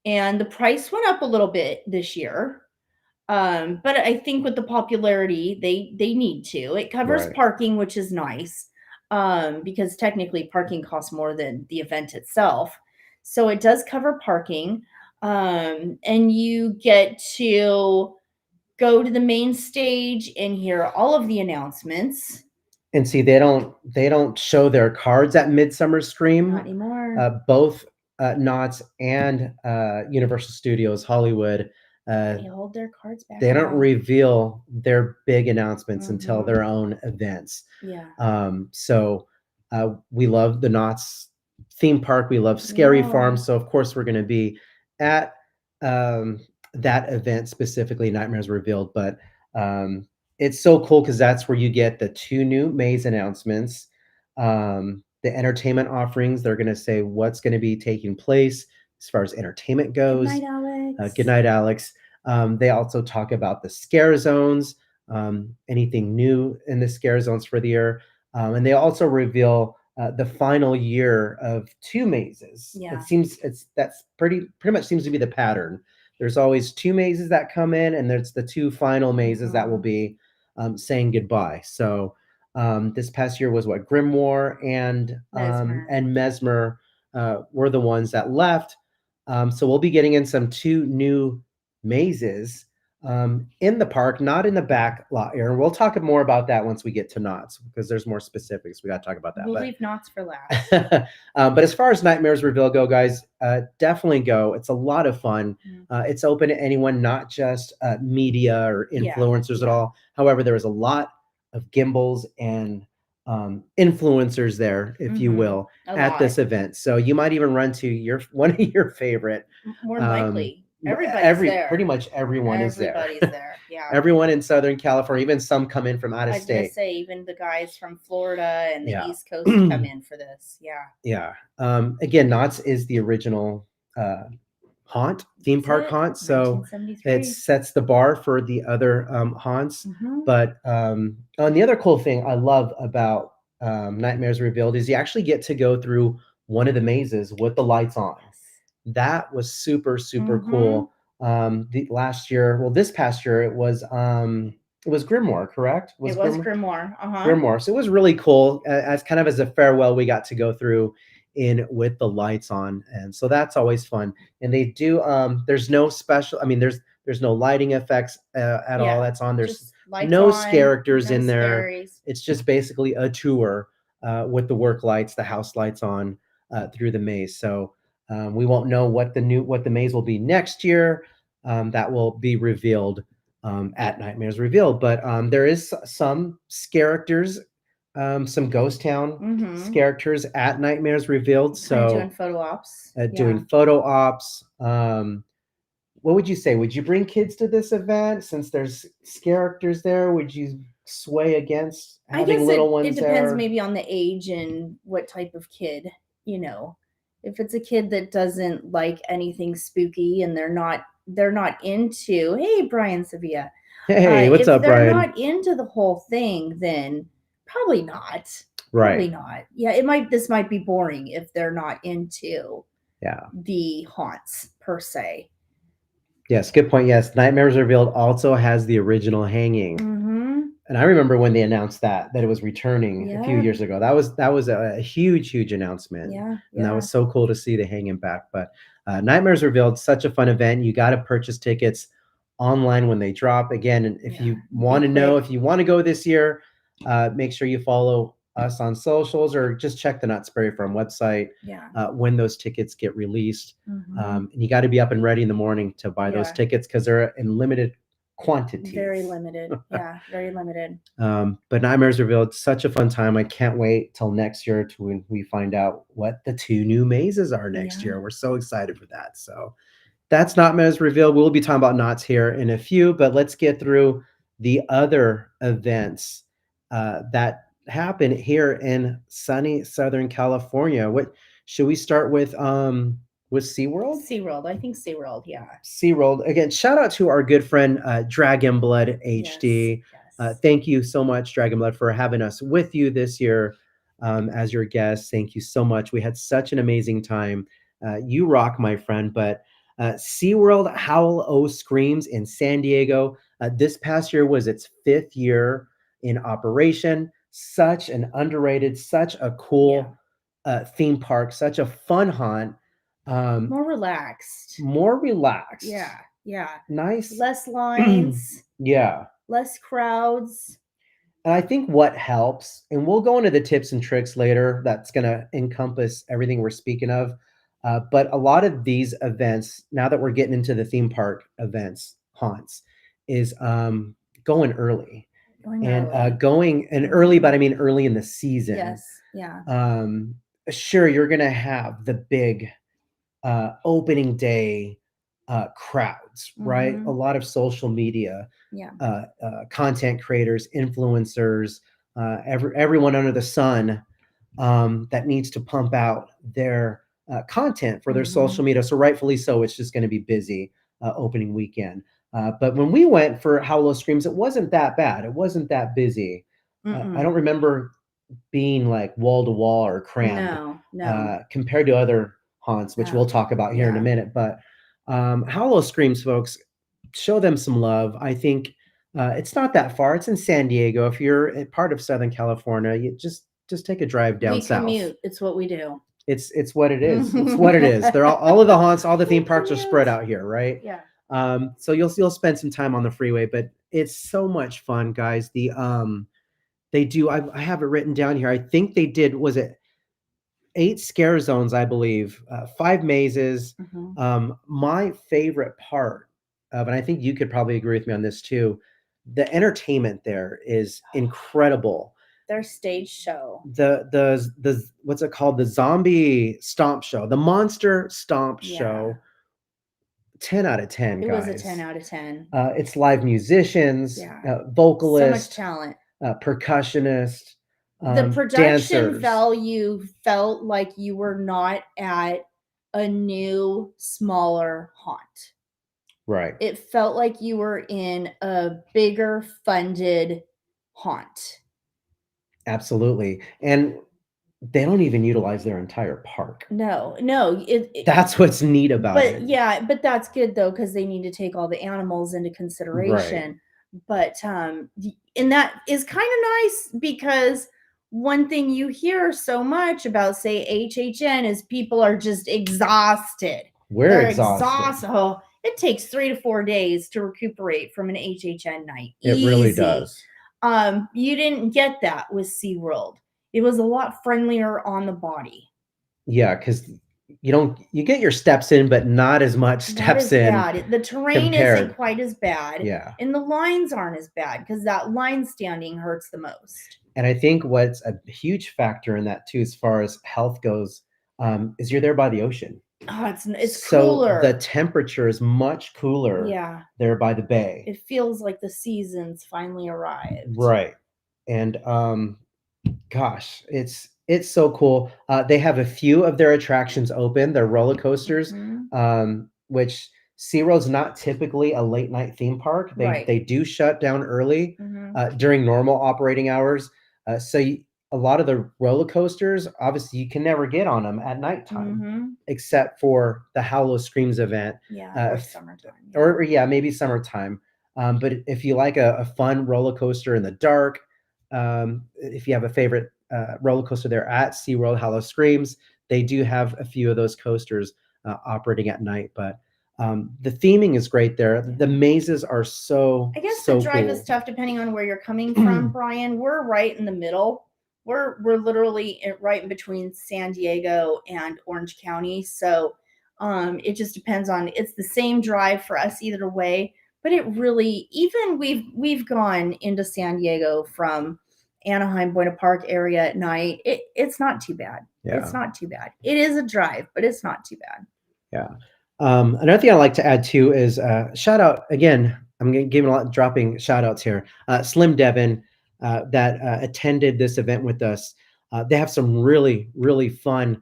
and the price went up a little bit this year. But I think with the popularity, they need to. It covers Right. parking, which is nice, because technically parking costs more than the event itself. So it does cover parking, and you get to go to the main stage and hear all of the announcements. And see, they don't show their cards at Midsummer Scream. Not anymore. Both Knott's and Universal Studios Hollywood, They hold their cards back. they don't now. reveal their big announcements until Mhm. their own events. Yeah. So we love the Knott's theme park. We love Scary Yeah. Farm. So of course we're going to be at that event, specifically Nightmares Revealed. But it's so cool because that's where you get the 2 new maze announcements, the entertainment offerings. They're going to say what's going to be taking place as far as entertainment goes. Good night, Alex. Good night, Alex. They also talk about the scare zones, anything new in the scare zones for the year. And they also reveal the final year of 2 mazes. Yeah. That's pretty much seems to be the pattern. There's always 2 mazes that come in, and there's the 2 final mazes that will be saying goodbye. So this past year was what, Grimoire and Mesmer were the ones that left. So we'll be getting in some 2 new mazes in the park, not in the back lot area. We'll talk more about that once we get to Knott's, because there's more specifics. We got to talk about that. We'll leave Knott's for last. But as far as Nightmares Reveal go, guys, definitely go. It's a lot of fun. It's open to anyone, not just media or influencers at all. However, there is a lot of gimbals and influencers there, if you will, at this event. So you might even run to one of your favorite. More likely. Everybody's there. Pretty much everyone is there. Everybody's there. Yeah. Everyone in Southern California, even some come in from out of state. I was gonna say, even the guys from Florida and the East Coast come in for this. Yeah. Yeah. Again, Knott's is the original haunt, theme park haunt. So it sets the bar for the other haunts. But and the other cool thing I love about Nightmares Revealed is you actually get to go through one of the mazes with the lights on. That was super super Mm-hmm. cool. The last year, well, this past year, it was Grimoire, correct? It Was was Grimoire? Grimoire. Uh-huh. Grimoire. So it was really cool. As kind of as a farewell, we got to go through in with the lights on, and so that's always fun. And they do. There's no special. I mean, there's no lighting effects at all. Yeah. That's on. There's Just lights no on, characters no in there. scaries. It's just basically a tour with the work lights, the house lights on through the maze. So we won't know what the maze will be next year. That will be revealed at Nightmares Revealed. But there is some characters, some Ghost Town Mm-hmm. characters at Nightmares Revealed. Kind of doing So photo ops. doing Yeah. photo ops. What would you say? Would you bring kids to this event since there's characters there? Would you sway against I having guess little it ones depends there? maybe on the age and what type of kid, you know. If it's a kid that doesn't like anything spooky and they're not into, hey, Brian Sevilla. Hey, what's If up, they're Brian? not into the whole thing, then probably not. Right. Probably not. Yeah, this might be boring if they're not into Yeah. the haunts per se. Yes, good point. Yes, Nightmares Revealed also has the original hanging. Mm-hmm. And I remember when they announced that it was returning a few Yeah. years ago. That was a huge announcement, Yeah. and that Yeah. was so cool to see the hanging back. But Nightmares Revealed, such a fun event. You got to purchase tickets online when they drop. Again, and if Yeah. you want Be to know quick. if you want to go this year, make sure you follow us on socials or just check the Not Scary Farm website Yeah. when those tickets get released. Mm-hmm. And you got to be up and ready in the morning to buy those Yeah. tickets because they're in limited quantities. Very limited. Yeah, very limited. But Nightmares Revealed, such a fun time. I can't wait till next year to when we find out what the two new mazes are next Yeah. year. We're so excited for that. So that's Nightmares Revealed. We'll be talking about knots here in a few, but let's get through the other events that happen here in sunny Southern California. What should we start with SeaWorld? SeaWorld. I think SeaWorld, yeah. SeaWorld. Again, shout out to our good friend Dragon Blood Yes. HD. Yes. Thank you so much, Dragon Blood, for having us with you this year as your guest. Thank you so much. We had such an amazing time. You rock, my friend. But SeaWorld Howl O Screams in San Diego. This past year was its 5th year in operation. Such an underrated, such a cool theme park, such a fun haunt. More relaxed. More relaxed. Yeah. Yeah. Nice. Less lines, Yeah. less crowds. And I think what helps, and we'll go into the tips and tricks later, that's going to encompass everything we're speaking of. But a lot of these events, now that we're getting into the theme park events, haunts, is going early. Going And early. going and early, but I mean early in the season. Yes. Yeah. Sure, you're going to have the big opening day crowds, right? Mhm. A lot of social media, Yeah. content creators, influencers, everyone under the sun that needs to pump out their content for their social media. So rightfully so, it's just going to be busy opening weekend. But when we went for Howl O Screams, it wasn't that bad. It wasn't that busy. I don't remember being like wall to wall or crammed No. compared to other haunts, which we'll Oh, talk about here in a yeah. minute. But Howl O Screams, folks, show them some love. I think it's not that far. It's in San Diego. If you're a part of Southern California, you just take a drive down We south. commute. It's what we do. It's what it is. It's what it is. They're all of the haunts, all the theme We parks are spread commute. out here, right? Yeah. So you'll spend some time on the freeway, but it's so much fun, guys. They do. I have it written down here. I think they did. Was it 8 scare zones? I believe 5 mazes. Mhm. My favorite part of, and I think you could probably agree with me on this too. The entertainment there is incredible. Their stage show. The what's it called? The zombie stomp show, the monster stomp Yeah. show. 10 out of 10, It guys. was a 10 out of 10. It's live musicians, Yeah. So much vocalists, talent. percussionist, The production dancers. value felt like you were not at a new, smaller haunt. Right. It felt like you were in a bigger funded haunt. Absolutely. And they don't even utilize their entire park. No, That's what's neat about but it. yeah, but that's good though, because they need to take all the animals into consideration. But and that is kind of nice, because one thing you hear so much about, say, HHN, is people are just exhausted. We're They're exhausted. Oh, it takes 3 to 4 days to recuperate from an HHN night. It really does. You didn't get that with SeaWorld. It was a lot friendlier on the body. Yeah, because you get your steps in, but not as much steps in. Bad. The terrain compared. isn't quite as bad. Yeah. And the lines aren't as bad, because that line standing hurts the most. And I think what's a huge factor in that too, as far as health goes, is you're there by the ocean. Oh, it's So cooler. the temperature is much cooler. Yeah. There by the bay. It feels like the season's finally arrived. Right. And gosh, it's so cool. They have a few of their attractions open, their roller coasters, which SeaWorld's not typically a late night theme park. They do shut down early during normal operating hours. A lot of the roller coasters, obviously, you can never get on them at nighttime, except for the Hollow Screams event. Yeah, or summertime. Yeah. Or yeah, maybe summertime. But if you like a fun roller coaster in the dark, if you have a favorite roller coaster there at SeaWorld, Hollow Screams, they do have a few of those coasters operating at night. But the theming is great there. Yeah. The mazes are so, I guess so the drive cool. is tough depending on where you're coming from, Brian. We're right in the middle. We're literally right in between San Diego and Orange County. So it just depends on, it's the same drive for us either way. But it really, even we've gone into San Diego from Anaheim, Buena Park area at night. It's not too bad. Yeah. It's not too bad. It is a drive, but it's not too bad. Yeah. Another thing I like to add too is shout out again. I'm giving a lot, dropping shout outs here. Slim Devin that attended this event with us. They have some really, really fun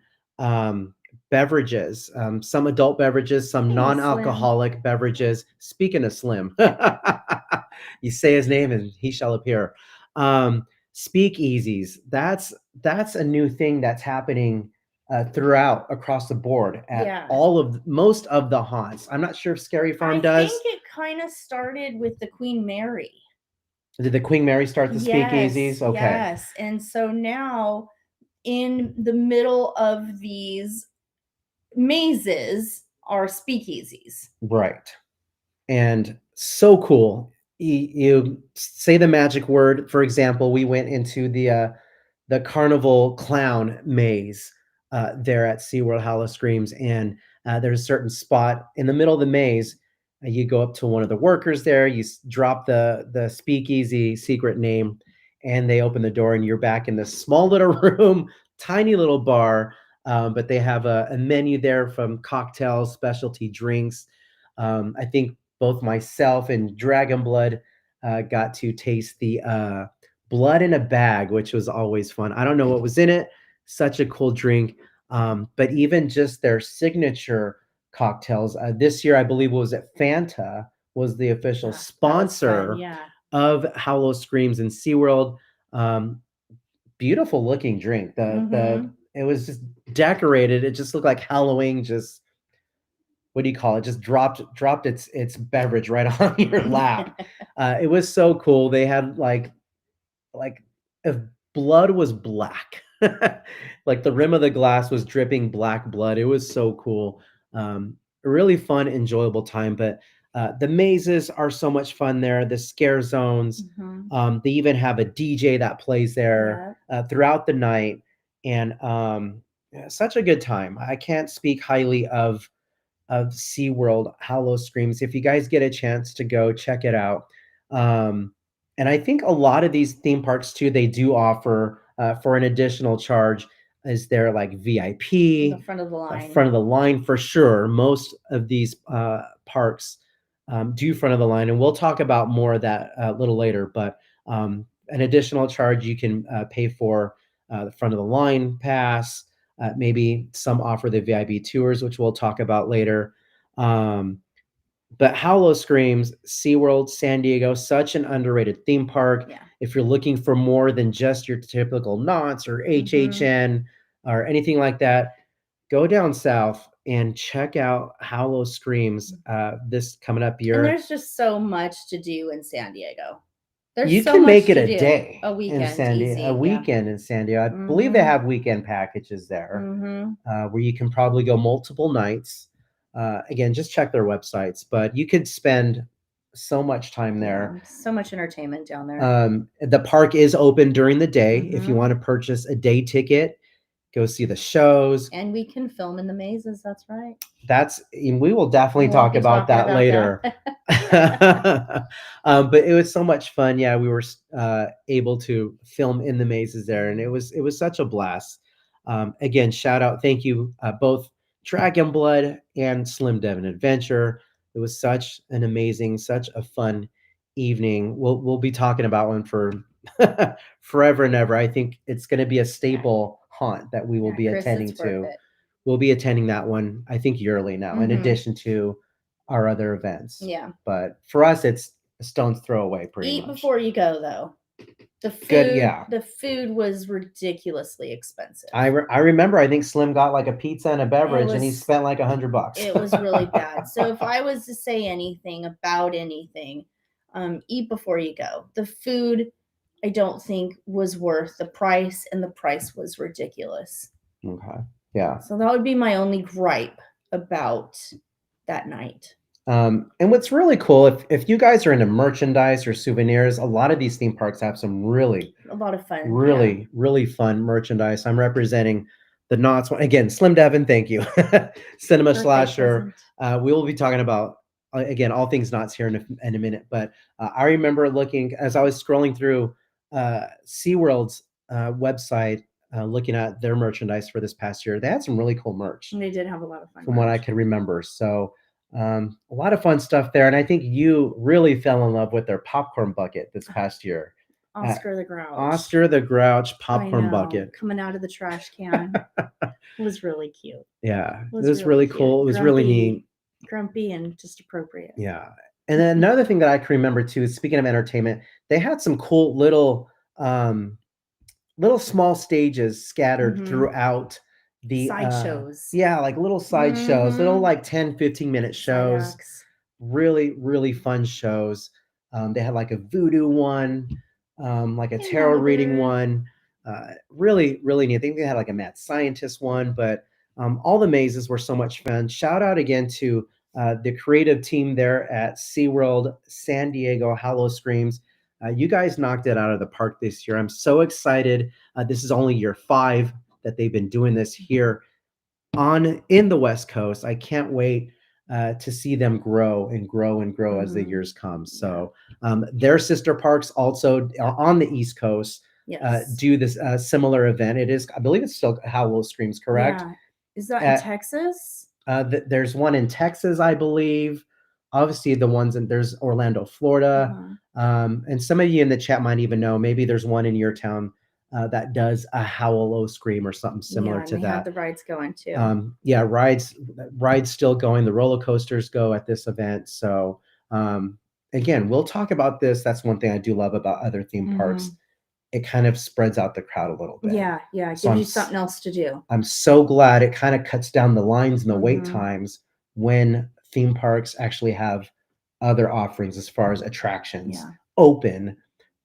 beverages, some adult beverages, some non-alcoholic beverages. Speaking of Slim, you say his name and he shall appear. Speakeasies. That's a new thing that's happening throughout across the board at most of the haunts. I'm not sure if Scary Farm does. I think it kind of started with the Queen Mary. Did the Queen Mary start the speakeasies? Okay. Yes. And so now in the middle of these mazes are speakeasies. Right. And so cool. You say the magic word. For example, we went into the Carnival Clown maze there at SeaWorld Hollow Screams, and there's a certain spot in the middle of the maze. You go up to one of the workers there, you drop the speakeasy secret name, and they open the door, and you're back in this small little room, tiny little bar, but they have a menu there from cocktails, specialty drinks. I think both myself and Dragon Blood got to taste the blood in a bag, which was always fun. I don't know what was in it. Such a cool drink. But even just their signature cocktails. This year, I believe, was it Fanta was the official sponsor of Hollow Screams in SeaWorld. Beautiful looking drink. It was just decorated. It just looked like Halloween. Just, what do you call it? Just dropped its beverage right on your lap. It was so cool. They had like if blood was black, like the rim of the glass was dripping black blood. It was so cool. A really fun, enjoyable time. But the mazes are so much fun there. The scare zones. They even have a DJ that plays there throughout the night, and such a good time. I can't speak highly of SeaWorld Hollow Screams. If you guys get a chance to go, check it out. And I think a lot of these theme parks too, they do offer for an additional charge, is there like VIP, the front of the line. Front of the line for sure. Most of these parks do front of the line, and we'll talk about more of that a little later. But an additional charge you can pay for the front of the line pass. Maybe some offer the VIP tours, which we'll talk about later. But Howlow Screams, SeaWorld, San Diego, such an underrated theme park. Yeah. If you're looking for more than just your typical Knott's or Mhm. HHN or anything like that, go down south and check out Howlow Screams this coming up And year. there's just so much to do in San Diego. There's You so can make much it to a do. day A in weekend, San Diego, a easy. Yeah. weekend in San Diego. I believe they Mhm. have weekend packages there Mhm. where you can probably go multiple nights. Again, just check their websites, but you could spend so much time there. Yeah. So much entertainment down there. The park is open during the day. If you Mhm. want to purchase a day ticket, go see the shows. And we can film in the mazes. That's right. We will definitely We'll talk be about talking that about later. that. But it was so much fun. Yeah, we were able to film in the mazes there, and it was such a blast. Again, shout out, thank you, both Dragon Blood and Slim Devin Adventure. It was such an amazing, such a fun evening. We'll be talking about one for forever and ever. I think it's going to be a staple haunt that we will Yeah, be Chris, attending it's worth to. it. We'll be attending that one, I think, yearly now, in Mhm. addition to our other events. Yeah. But for us, it's a stone's throw away, pretty Eat much. before you go, though. The food, Good, yeah. The food was ridiculously expensive. I remember, I think Slim got like a pizza and a beverage, and he was- spent like $100. It was really bad. So if I was to say anything about anything, eat before you go. The food, I don't think was worth the price, and the price was ridiculous. Okay, yeah. So that would be my only gripe about that night. And what's really cool, if you guys are into merchandise or souvenirs, a lot of these theme parks have some really A lot of fun. really, really fun merchandise. I'm representing the Knott's one again. Slim Devin, thank you. Cinema Birthday Slasher. present. We will be talking about again all things Knott's here in a minute. But I remember looking as I was scrolling through SeaWorld's website, looking at their merchandise for this past year. They had some really cool merch They did have a lot of fun. from what I could remember. So a lot of fun stuff there. And I think you really fell in love with their popcorn bucket this past year. Oscar the Grouch. Oscar the Grouch I popcorn know, bucket. coming out of the trash can. It was really cute. Yeah, It it was really cute. cool. It was really neat. Grumpy and just appropriate. Yeah. And then another thing that I can remember too is, speaking of entertainment, they had some cool little small stages scattered Mhm. throughout the Sideshows. Yeah, like little side shows, little Mhm. like 10, 15-minute Side shows. acts. Really, really fun shows. They had like a voodoo one, like a In tarot reading Malibu. one. Really, really neat. I think they had like a mad scientist one, but all the mazes were so much fun. Shout out again to the creative team there at SeaWorld San Diego, Hallow Screams. You guys knocked it out of the park this year. I'm so excited. This is only year 5 that they've been doing this here in the West Coast. I can't wait to see them grow and grow and grow as the Mhm. years come. So their sister parks also are on the East Coast. Yes. Do this similar event. It is, I believe, it's still Howell Screams, correct? Yeah. Is that in Texas? There's one in Texas, I believe. Obviously, there's Orlando, Florida, and some of you in the chat might even know. Maybe there's one in your town that does a Howl Scream or something similar and to they that. have the rides going too. Yeah, rides still going. The roller coasters go at this event. So again, we'll talk about this. That's one thing I do love about other theme parks. It kind of spreads out the crowd a little bit. Yeah, it gives you something else to do. I'm so glad it kind of cuts down the lines and the wait Mhm. times when theme parks actually have other offerings as far as attractions open.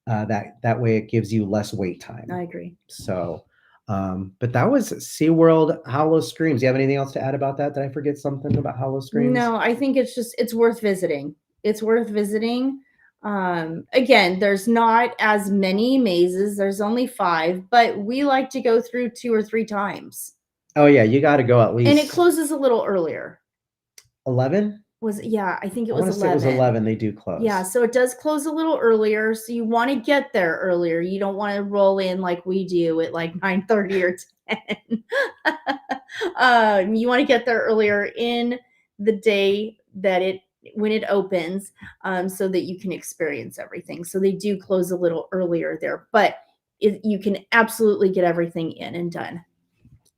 That way it gives you less wait time. I agree. So, but that was SeaWorld Hollow Screams. You have anything else to add about that? Did I forget something about Hollow Screams? No, I think it's worth visiting. It's worth visiting. Again, there's not as many mazes. There's only 5, but we like to go through 2 or 3 times. Oh yeah, you got to go at least. And it closes a little earlier. 11? I think it I was wanna say 11. it was 11. They do close. Yeah, so it does close a little earlier. So you want to get there earlier. You don't want to roll in like we do at like 9:30 or 10. You want to get there earlier in the day when it opens, so that you can experience everything. So they do close a little earlier there, but you can absolutely get everything in and done.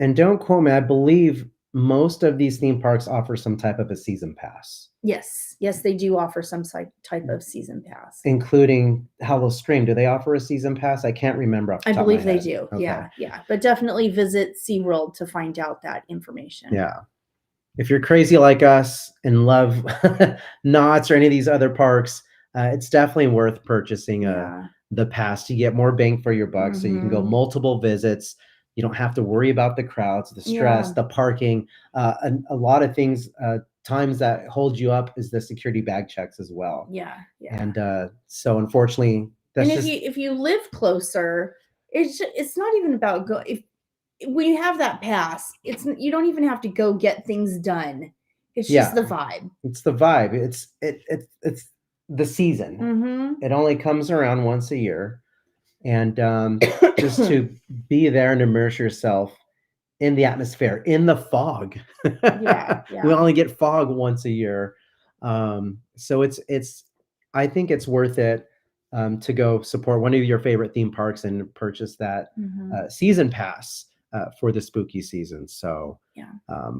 And don't quote me, I believe most of these theme parks offer some type of a season pass, Yes, yes, they do offer some type of season pass. including Hollow Stream. Do they offer a season pass? I can't remember off the I top believe of my they head. do. Okay. Yeah, yeah. But definitely visit SeaWorld to find out that information. Yeah. If you're crazy like us and love Knott's or any of these other parks, it's definitely worth purchasing Yeah. the pass to get more bang for your buck. So you can go Mhm. multiple visits. You don't have to worry about the crowds, the stress, Yeah. the parking. A lot of things, times that hold you up is the security bag checks as well. Yeah, yeah. And so unfortunately, that's And just if you live closer, it's not even about go if when you have that pass, you don't even have to go get things done. It's just yeah, the vibe. it's the vibe. It's the season. Mhm. It only comes around once a year. And just to be there and immerse yourself in the atmosphere, in the fog. Yeah, We yeah. only get fog once a year, so it's. I think it's worth it to go support one of your favorite theme parks and purchase that Mhm. season pass for the spooky season. So, Yeah.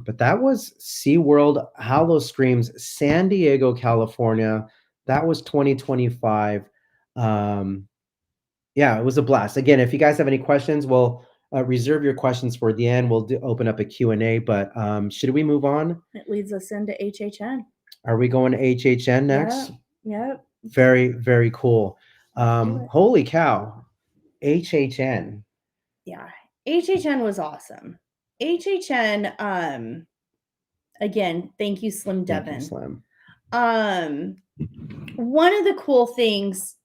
but that was SeaWorld Hollow Screams, San Diego, California. That was 2025. Um, yeah, it was a blast. Again, if you guys have any questions, we'll reserve your questions for the end. We'll open up a Q&A, but should we move on? It leads us into HHN. Are we going to HHN next? Yep. Yep. Very, very cool. Let's do it. Holy cow. HHN. Yeah. HHN was awesome. HHN, again, thank you, Slim Thank you, Devin. Slim. One of the cool things,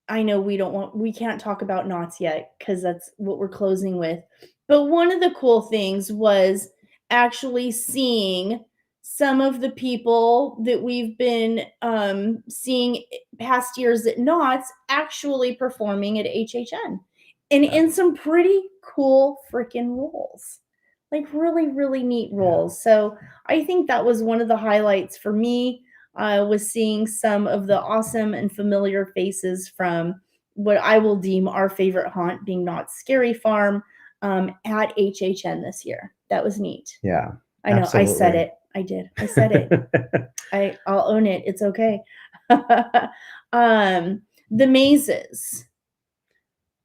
I know we can't talk about Knott's yet because that's what we're closing with. But one of the cool things was actually seeing some of the people that we've been seeing past years at Knott's actually performing at HHN and in some pretty cool freaking roles. Like really, really neat roles. So I think that was one of the highlights for me. Was seeing some of the awesome and familiar faces from what I will deem our favorite haunt, being Knott's Scary Farm, at HHN this year. That was neat. Yeah. I know. Absolutely. I said it. I did. I said it. I'll own it. It's okay. The mazes.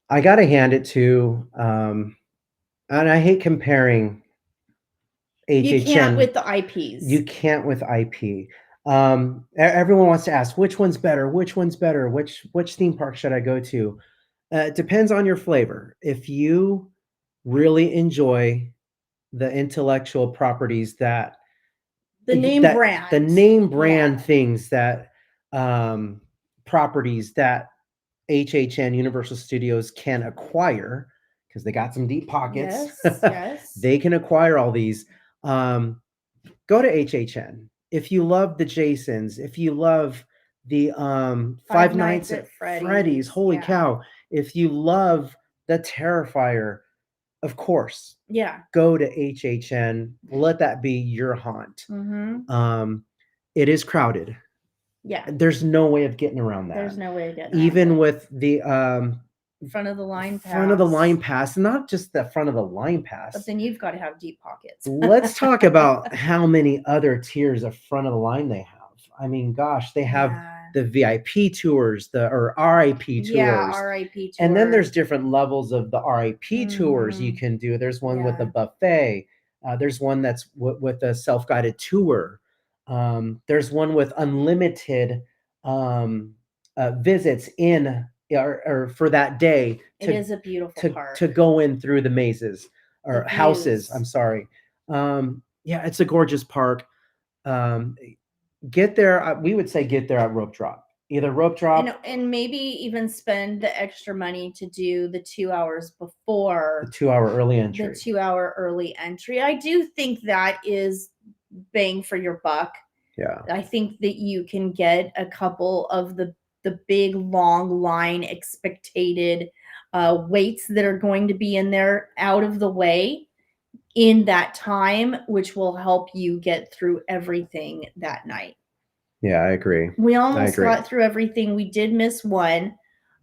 I got to hand it to, and I hate comparing HHN. You can't with the IPs. You can't with IP. Everyone wants to ask which one's better, which one's better, which theme park should I go to? It depends on your flavor. If you really enjoy the intellectual properties that the name brand things that properties that HHN Universal Studios can acquire because they got some deep pockets. Yes, yes. They can acquire all these. Go to HHN. If you love the Jasons, if you love the Five Nights at Freddy's, holy cow. If you love the Terrifier, of course. Yeah. Go to HHN. Let that be your haunt. Mm-hmm. It is crowded. Yeah. There's no way of getting around that. There's no way of getting around even it. With the front of the line pass. Front of the line pass, not just the front of the line pass. But then you've got to have deep pockets. Let's talk about how many other tiers of front of the line they have. I mean, gosh, they have the VIP tours, or RIP tours. Yeah, RIP tours. And then there's different levels of the RIP tours you can do. There's one with a buffet. There's one that's with a self-guided tour. There's one with unlimited visits in or for that day. It is a beautiful park. To go in through the mazes or houses. I'm sorry. Yeah, it's a gorgeous park. Get there. We would say get there at rope drop. Either rope drop and maybe even spend the extra money to do the 2 hours before the 2 hour early entry. The 2 hour early entry. I do think that is bang for your buck. Yeah. I think that you can get a couple of the big long line expected waits that are going to be in there out of the way in that time, which will help you get through everything that night. Yeah, I agree. We almost got through everything. We did miss one,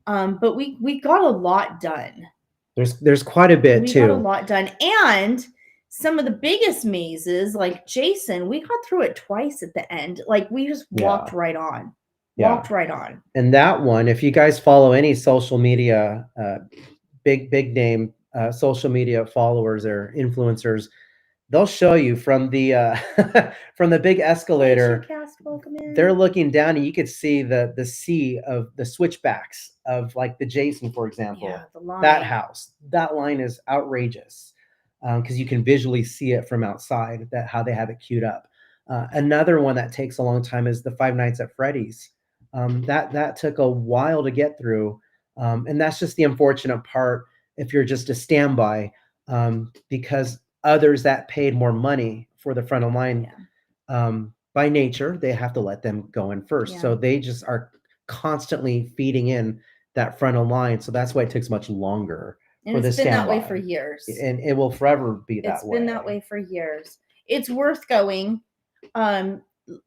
but we got a lot done. There's quite a bit too. We got a lot done, and some of the biggest mazes, like Jason, we got through it twice at the end. Like we just Yeah. walked right on. Yeah. Walked right on. And that one, if you guys follow any social media, big name social media followers or influencers, they'll show you from the from the big escalator. Cast, welcome in. They're looking down, and you could see the sea of the switchbacks of like the Jason, for example. Yeah, the line. That house, that line is outrageous because you can visually see it from outside. That how they have it queued up. Another one that takes a long time is the Five Nights at Freddy's. That took a while to get through, and that's just the unfortunate part if you're just a standby, because others that paid more money for the front of line, by nature, they have to let them go in first. Yeah. So they just are constantly feeding in that front of line. So that's why it takes much longer And for the it's been that way standby. for years. And it will forever be that It's way. been that way for years. It's worth going.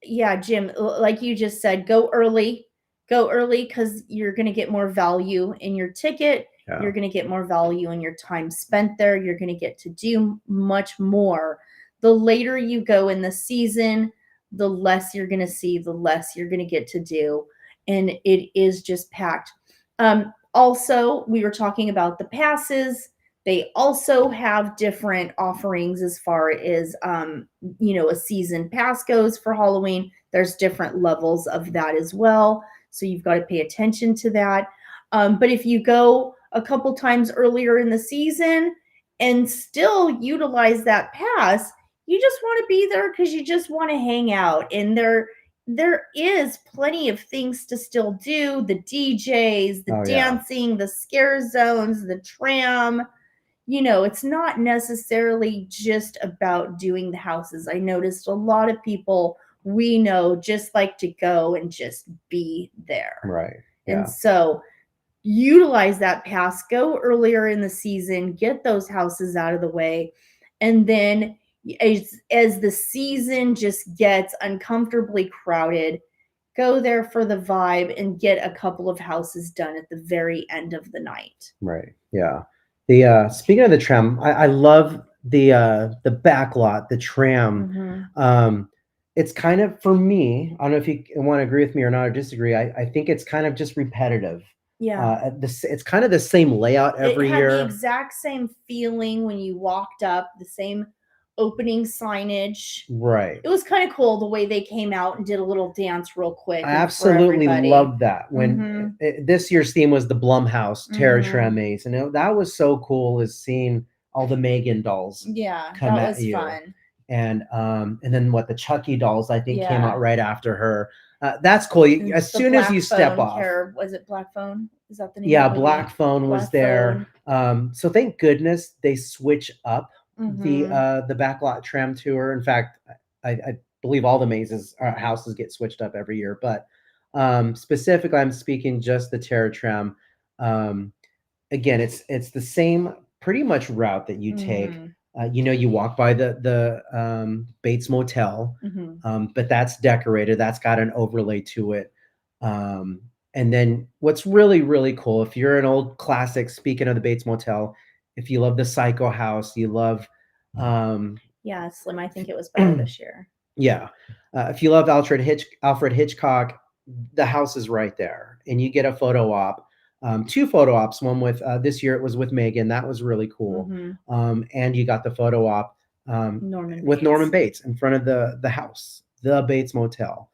Yeah, Jim, like you just said, go early because you're going to get more value in your ticket. Yeah. You're going to get more value in your time spent there. You're going to get to do much more. The later you go in the season, the less you're going to see, the less you're going to get to do. And it is just packed. Also, we were talking about the passes. They also have different offerings as far as, a season pass goes for Halloween. There's different levels of that as well. So you've got to pay attention to that. But if you go a couple times earlier in the season and still utilize that pass, you just want to be there because you just want to hang out. And there is plenty of things to still do. The DJs, the dancing, the scare zones, the tram. It's not necessarily just about doing the houses. I noticed a lot of people we know just like to go and just be there. Right. Yeah. And so utilize that pass, go earlier in the season, get those houses out of the way. And then as the season just gets uncomfortably crowded, go there for the vibe and get a couple of houses done at the very end of the night. Right. Yeah. The speaking of the tram, I love the back lot, the tram. Mm-hmm. It's kind of, for me, I don't know if you want to agree with me or not or disagree. I think it's kind of just repetitive. Yeah. It's kind of the same layout every year. It had the exact same feeling when you walked up, the same opening signage. Right. It was kind of cool the way they came out and did a little dance real quick. I absolutely loved that. When this year's theme was the Blumhouse Terror Tram Maze, and that was so cool, is seeing all the Megan dolls. Yeah, come that at was you. fun. And then the Chucky dolls, I think, came out right after her. That's cool. As soon as you step off. Was it Black Phone? Is that the name? Yeah, Black Phone was there. So thank goodness they switch up the backlot tram tour. In fact, I believe all the mazes houses get switched up every year, but specifically, I'm speaking just the Terror Tram. Again, it's the same pretty much route that you take. You walk by the Bates Motel, but that's decorated. That's got an overlay to it. And then what's really, really cool, if you're an old classic, speaking of the Bates Motel, if you love the Psycho House, you love... yeah, Slim, I think it was better this year. Yeah. If you love Alfred Hitchcock, the house is right there. And you get a photo op. 2 photo ops, one with this year it was with Megan. That was really cool. And you got the photo op Norman Bates in front of the house, the Bates Motel.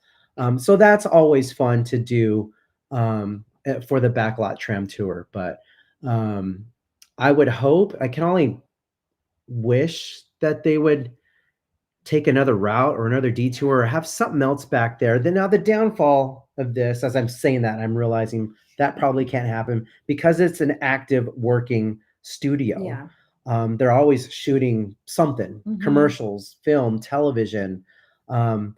So that's always fun to do for the backlot tram tour. But I would hope, I can only wish that they would take another route or another detour or have something else back there. Then now the downfall of this, as I'm saying that, I'm realizing that probably can't happen because it's an active working studio. Yeah. They're always shooting something, commercials, film, television. I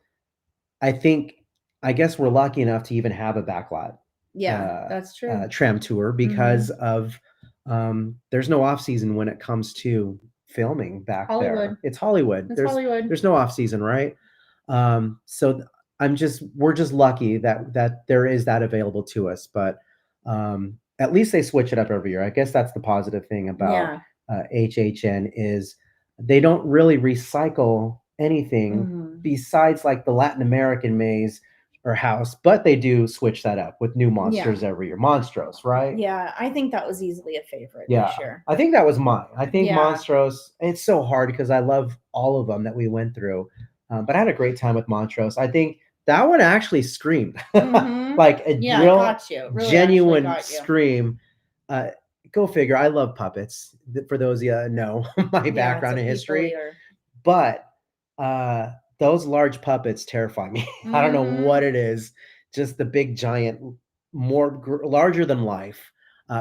guess we're lucky enough to even have a backlot. Yeah, that's true. Tram tour because of there's no off season when it comes to filming back there. It's Hollywood. There's no off season, right? So we're just lucky that there is that available to us. But at least they switch it up every year. I guess that's the positive thing about HHN is they don't really recycle anything Mhm. besides like the Latin American maze or house, but they do switch that up with new Yeah. monsters every year. Monstros, right? Yeah, I think that was easily a favorite Yeah. this year. I think that was mine. I think Yeah. Monstros, it's so hard because I love all of them that we went through. But I had a great time with Monstros. I think that one actually screamed Mhm. like a Yeah, it real, got you. Really actually genuine got you. scream. Uh, Go figure. I love puppets. For those of you that know my Yeah, it's a background and people history, eater. but uh, those large puppets terrify me. I don't know what Mhm. it is. Just the big giant, larger than life,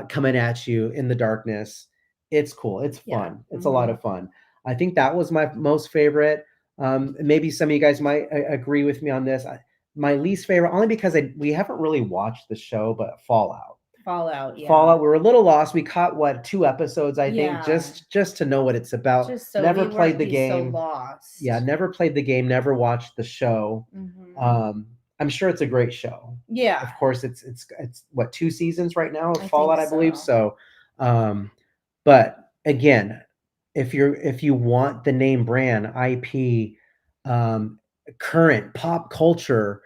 coming at you in the darkness. It's cool. It's Yeah. fun. It's a lot Mhm. of fun. I think that was my most favorite. Maybe some of you guys might agree with me on this. My least favorite, only because we haven't really watched the show, but Fallout. Fallout, yeah. Fallout. We were a little lost. We caught what, 2 episodes, I think, Yeah. just to know what it's about. Just so Never we played weren't the be so game. Yeah, lost. never played the game. Never watched the show. Mhm. I'm sure it's a great show. Yeah, Of course, it's what, 2 seasons right now of I Fallout, think I believe. so. So, um, but again, if you want the name brand IP, um, current pop culture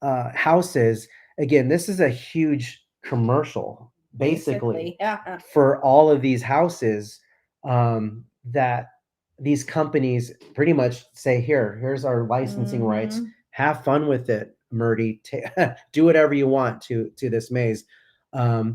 houses, again, this is a huge commercial, basically, Basically, yeah. for all of these houses, that these companies pretty much say, here's our licensing rights. Mhm. Have fun with it, Murdy. Do whatever you want to this maze.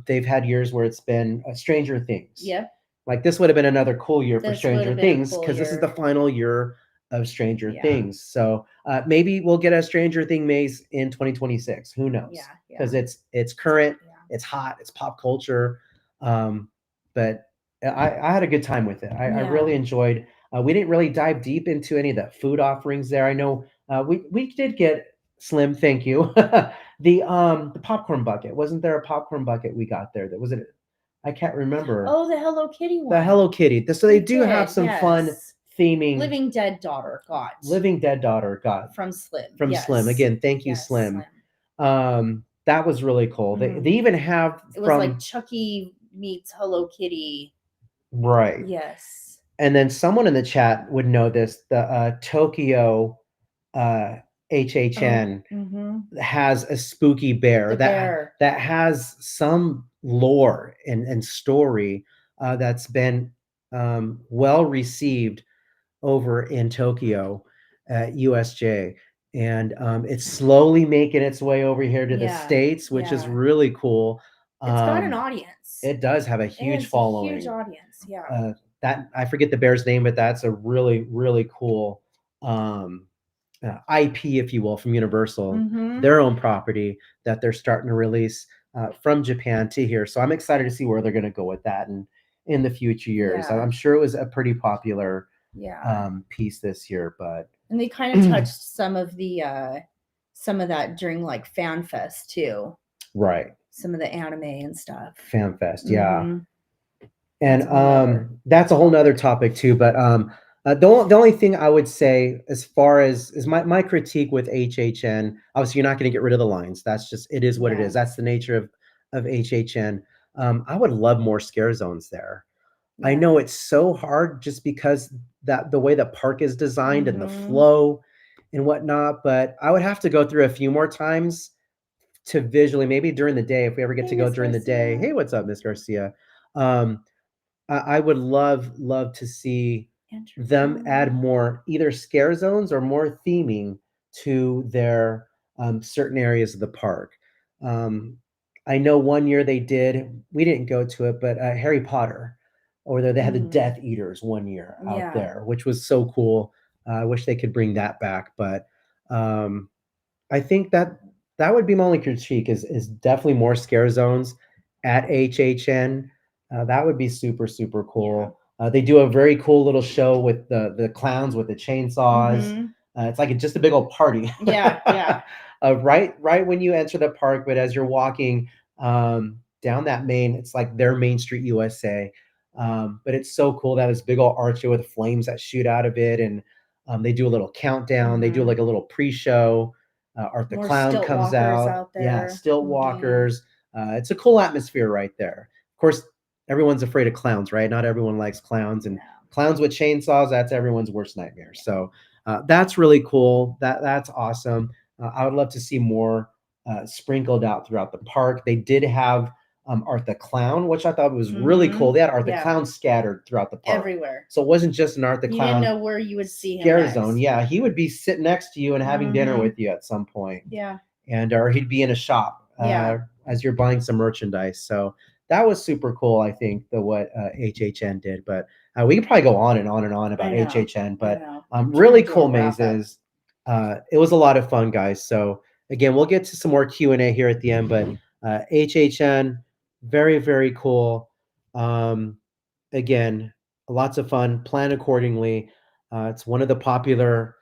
They've had years where it's been Stranger Things. Yep. Like this would have been another cool year for This would Stranger have been a Things cool because this is the year. final year of Stranger Yeah. Things. So maybe we'll get a Stranger Thing maze in 2026. Who Yeah. knows? Yeah. Because it's current, Yeah. it's hot, it's pop culture. But I had a good time with it. I really Yeah. enjoyed. We didn't really dive deep into any of the food offerings there. I know we did get Slim. Thank you. The popcorn bucket. Wasn't there a popcorn bucket we got there? That was it. I can't remember. Oh, the Hello Kitty The one. Hello Kitty. So they We do have did, some fun yes. theming. Living Dead daughter got Living Dead daughter got from Slim. from Slim. Yes. Again, thank you, Yes, Slim. Slim. That was really cool. They Mhm. even have It was like from Chucky meets Hello Kitty. right. Yes. And then someone in the chat would know this. The Tokyo uh, Oh, HHN mm-hmm. has a spooky bear The bear. that has some lore and story that's been well received over in Tokyo at USJ. And it's slowly making its way over here to the Yeah. States, which is Yeah. really cool. It's got an audience. It does have a It huge has a huge following. audience. Yeah. That I forget the bear's name, but that's a really, really cool um, IP, if you will, from Universal, Mm-hmm. their own property that they're starting to release from Japan to here. So I'm excited to see where they're going to go with that and in the future years. Yeah. I'm sure it was a pretty popular Yeah. piece this year, but And they kind of touched some of that during like Fan Fest too. right, Some of the anime and stuff. FanFest, yeah. Mm-hmm. And That's a whole other that's a whole nother topic. topic too. But the only thing I would say, as far as is my critique with HHN, obviously you're not going to get rid of the lines. That's just, it is what it Yeah. is. That's the nature of HHN. I would love more scare zones there. I Yeah. know it's so hard just because that the way the park is designed and the Mhm. flow and whatnot. But I would have to go through a few more times to visually, maybe during the day, if we ever get Hey, to go Miss during the day. Garcia. Hey, what's up, Miss Garcia? Um, I would love to see them add more either scare zones or more theming to their certain areas of the park. Um, I know one year they did, we didn't go to it, but Harry Potter, or they had the Mm. Death Eaters one year out Yeah. there, which was so cool. I wish they could bring that back, but um, I think that would be my only critique is definitely more scare zones at HHN. That would be super, super cool. They do a very cool little show with the clowns with the chainsaws. Mhm. It's like just a big old party. Yeah. Yeah. Right when you enter the park, but as you're walking down that main, it's like their Main Street USA. But it's so cool that this big old archway with flames that shoot out of it, and they do a little countdown. They do Mhm. like a little pre-show. Art the More Clown stilt comes walkers out. out Yeah, there. stilt Mhm. walkers. It's a cool atmosphere right there. Of course, everyone's afraid of clowns, right? Not everyone likes clowns, and No. clowns with chainsaws, that's everyone's worst nightmare. So that's really cool. That's awesome. I would love to see more sprinkled out throughout the park. They did have Art the Clown, which I thought was really cool. They had Art the Yeah. Clown scattered throughout the park. Everywhere. So it wasn't just an Art the You Clown didn't know where you would see him scare next. zone. Yeah, he would be sitting next to you and having dinner with you at some point. Yeah. And or he'd be in a shop as you're buying some merchandise. So that was super cool, I think, what HHN did. But we could probably go on and on and on about HHN. But really cool mazes. It was a lot of fun, guys. So again, we'll get to some more Q&A here at the end. But HHN, very, very cool. Again, lots of fun. Plan accordingly. It's one of the popular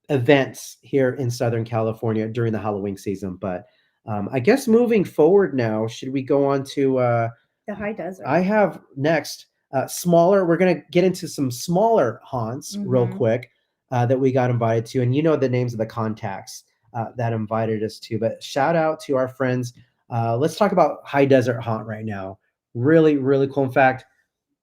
events here in Southern California during the Halloween season. But I guess moving forward now, should we go on to the high desert? I have next smaller. We're going to get into some smaller haunts real quick that we got invited to. And you know the names of the contacts that invited us to. But shout out to our friends. Let's talk about High Desert Haunt right now. Really, really cool. In fact,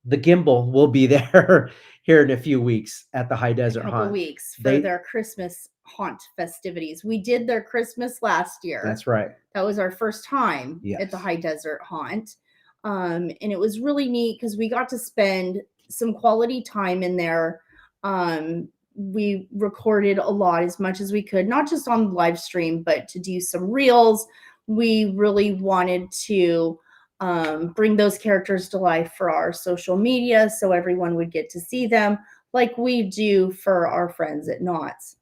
the gimbal will be there here in a few weeks at the High Desert Haunt. Weeks for their Christmas haunt festivities. We did their Christmas last year. That's right. That was our first time at the High Desert Haunt. And it was really neat because we got to spend some quality time in there. We recorded a lot, as much as we could, not just on live stream, but to do some reels. We really wanted to bring those characters to life for our social media so everyone would get to see them like we do for our friends at Knott's.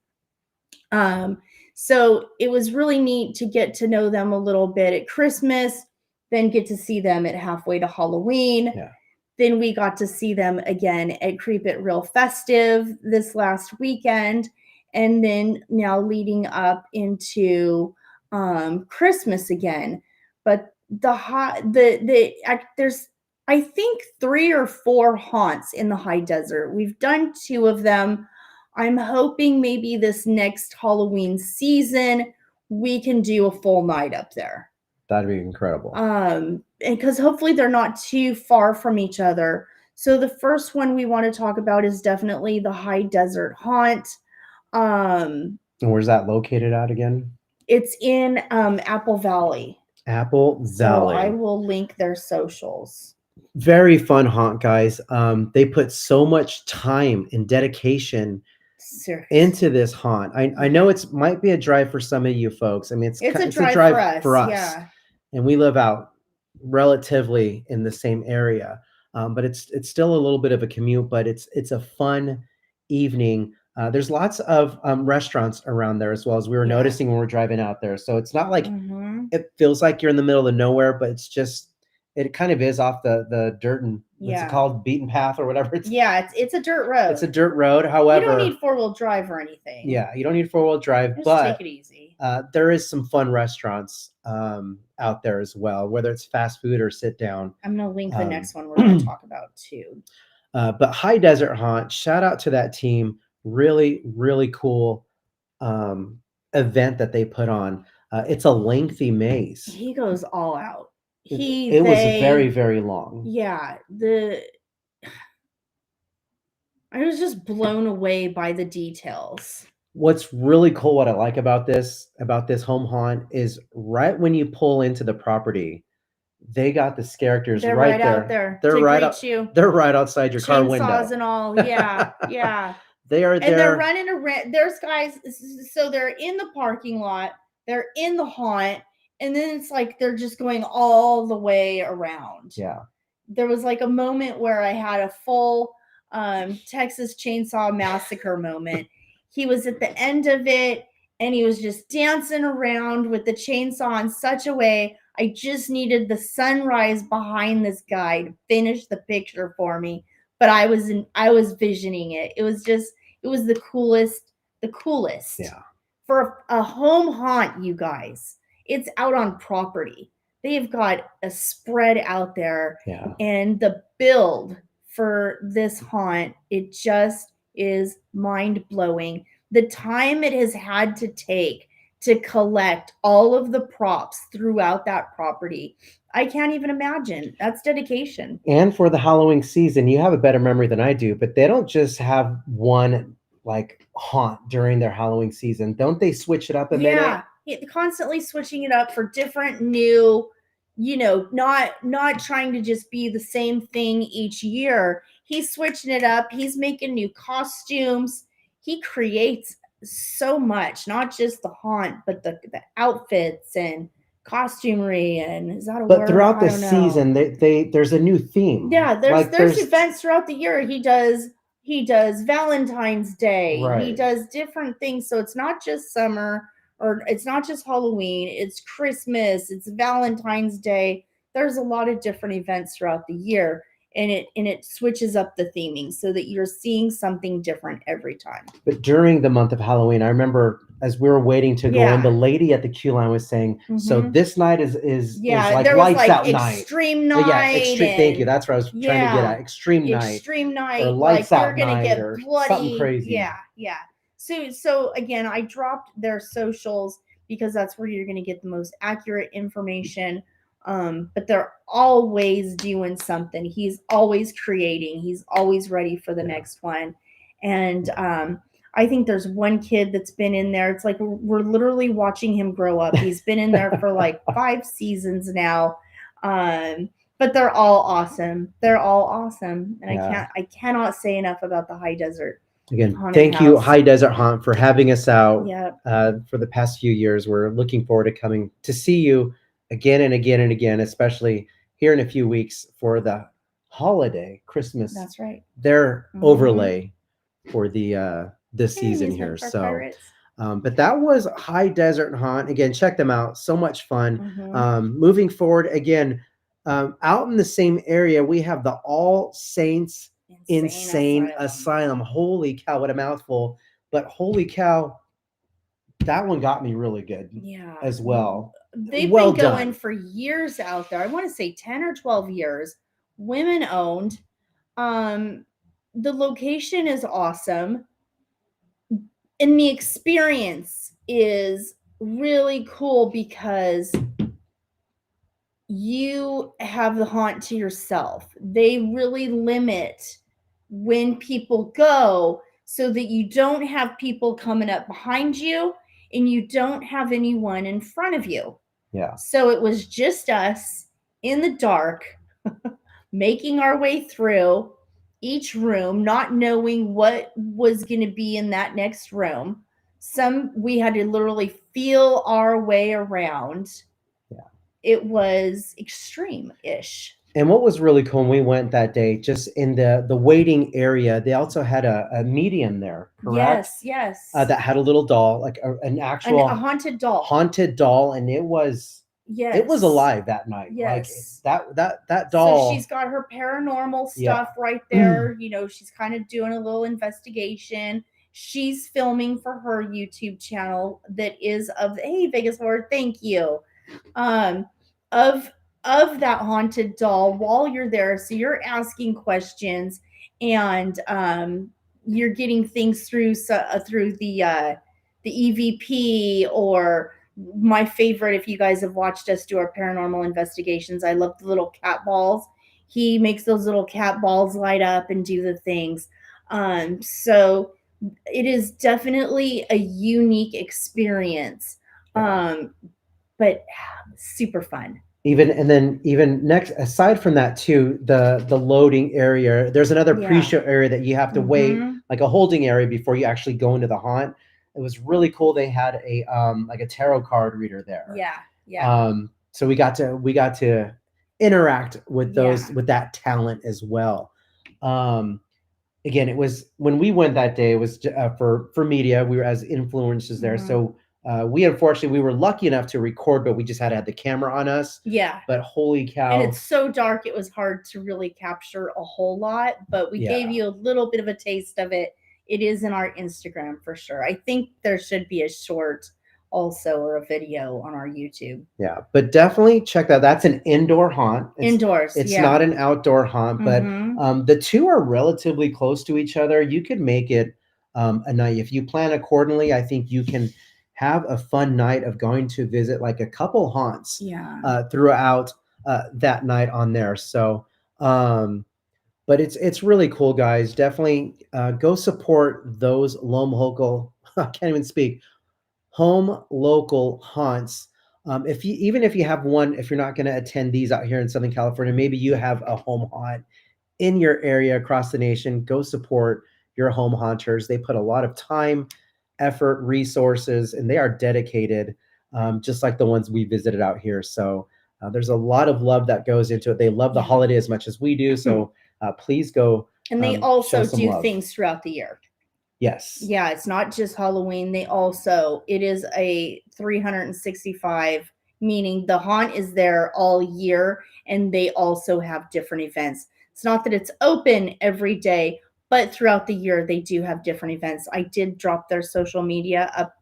So it was really neat to get to know them a little bit at Christmas, then get to see them at halfway to Halloween. Yeah. Then we got to see them again at Creep It Real Festive this last weekend. And then now leading up into Christmas again. But there's I think 3 or 4 haunts in the High Desert. We've done 2 of them. I'm hoping maybe this next Halloween season we can do a full night up there. That'd be incredible. And because hopefully they're not too far from each other. So the first one we want to talk about is definitely the High Desert Haunt. And where's that located at again? It's in Apple Valley. Apple Valley. So I will link their socials. Very fun haunt, guys. They put so much time and dedication into this haunt. I know it might be a drive for some of you folks. I mean, it's a drive for us. Yeah. And we live out relatively in the same area, but it's still a little bit of a commute. But it's a fun evening. There's lots of restaurants around there as well, as we were noticing when we're driving out there. So it's not like it feels like you're in the middle of nowhere, but it's just it kind of is off the dirt and what's it called, beaten path or whatever. It's a dirt road. It's a dirt road. However, you don't need 4-wheel drive or anything. Yeah, you don't need 4-wheel drive, just but take it easy. There is some fun restaurants out there as well, whether it's fast food or sit down. I'm going to link the next one we're going to talk about too. But High Desert Haunt, shout out to that team. Really, really cool event that they put on. It's a lengthy maze. He goes all out. It was very, very long. Yeah. I was just blown away by the details. What's really cool, what I like about this home haunt is right when you pull into the property, they got the characters right there. Out there. They're right out. They're right outside your car window. Chainsaws and all. Yeah, yeah. They are there. And they're running around. There's guys. So they're in the parking lot. They're in the haunt, and then it's like they're just going all the way around. Yeah. There was like a moment where I had a full Texas Chainsaw Massacre moment. He was at the end of it, and he was just dancing around with the chainsaw in such a way. I just needed the sunrise behind this guy to finish the picture for me. But I was visioning it. It was the coolest. Yeah. For a home haunt, you guys. It's out on property. They've got a spread out there. Yeah. And the build for this haunt, it just is mind-blowing. The time it has had to take to collect all of the props throughout that property. I can't even imagine. That's dedication. And for the Halloween season, you have a better memory than I do, but they don't just have one like haunt during their Halloween season. Don't they switch it up a minute? Constantly switching it up for different new, not trying to just be the same thing each year. He's switching it up. He's making new costumes. He creates so much, not just the haunt, but the outfits and costumery. And is that a But word? throughout I the don't know. season, there's a new theme. Yeah, there's Like, events throughout the year. He does Valentine's Day. He Right. does different things. So it's not just summer, or it's not just Halloween. It's Christmas. It's Valentine's Day. There's a lot of different events throughout the year, and it switches up the theming so that you're seeing something different every time. But during the month of Halloween, I remember as we were waiting to go in, the lady at the queue line was saying, "So this night is like there was lights like out night." extreme night. Yeah, extreme. Thank you. That's what I was trying to get at. Extreme night. Extreme night. Or lights like out you're gonna night get or bloody. something crazy. Yeah. So again, I dropped their socials because that's where you're gonna get the most accurate information. But they're always doing something. He's always creating. He's always ready for the next one. And I think there's one kid that's been in there. It's like we're literally watching him grow up. He's been in there for like 5 seasons now. But they're all awesome. They're all awesome. And I cannot say enough about the High Desert. Again, thank you, High Desert Haunt, for having us out for the past few years. We're looking forward to coming to see you again and again and again, especially here in a few weeks for the holiday, Christmas. That's right. Their overlay for the this season here. So, but that was High Desert Haunt. Again, check them out. So much fun. Moving forward, again, out in the same area, we have the All Saints Insane Asylum. Holy cow, what a mouthful! But holy cow, that one got me really good. As well. They've been going for years out there. I want to say 10 or 12 years. Women owned. The location is awesome. And the experience is really cool because you have the haunt to yourself. They really limit when people go so that you don't have people coming up behind you and you don't have anyone in front of you. Yeah. So it was just us in the dark making our way through each room, not knowing what was going to be in that next room. We had to literally feel our way around. Yeah. It was extreme-ish. And what was really cool when we went that day, just in the waiting area, they also had a medium there, correct? Yes. That had a little doll, like an actual a haunted doll. Haunted doll, and it was alive that night. Yes. Like that doll. So she's got her paranormal stuff right there. She's kind of doing a little investigation. She's filming for her YouTube channel that is of Vegas Horror. Thank you. Of that haunted doll while you're there. So you're asking questions and you're getting things through the EVP, or my favorite, if you guys have watched us do our paranormal investigations, I love the little cat balls. He makes those little cat balls light up and do the things. So it is definitely a unique experience, but super fun. Even next, aside from that too, the loading area, there's another pre-show area that you have to wait, like a holding area before you actually go into the haunt. It was really cool. They had a like a tarot card reader there. Yeah. So we got to interact with those with that talent as well. Again, it was when we went that day. It was for media. We were as influencers there, so we were lucky enough to record, but we just had to have the camera on us. Yeah. But holy cow! And it's so dark; it was hard to really capture a whole lot. But we gave you a little bit of a taste of it. It is in our Instagram for sure. I think there should be a short also, or a video on our YouTube. Yeah, but definitely check that. That's an indoor haunt. Indoors. It's not an outdoor haunt, but the two are relatively close to each other. You could make it a night if you plan accordingly. I think you can have a fun night of going to visit like a couple haunts Yeah. throughout that night on there. So, but it's really cool, guys. Definitely go support those local. I can't even speak. Home local haunts. If you even if you have one, if you're not going to attend these out here in Southern California, maybe you have a home haunt in your area across the nation. Go support your home haunters. They put a lot of time, effort, resources, and they are dedicated, just like the ones we visited out here. So there's a lot of love that goes into it. They love the Yeah. holiday as much as we do. So please go. And they show also some do love. things throughout the year. Yes. Yeah, it's not just Halloween. It is a 365, meaning the haunt is there all year, and they also have different events. It's not that it's open every day, but throughout the year they do have different events. I did drop their social media up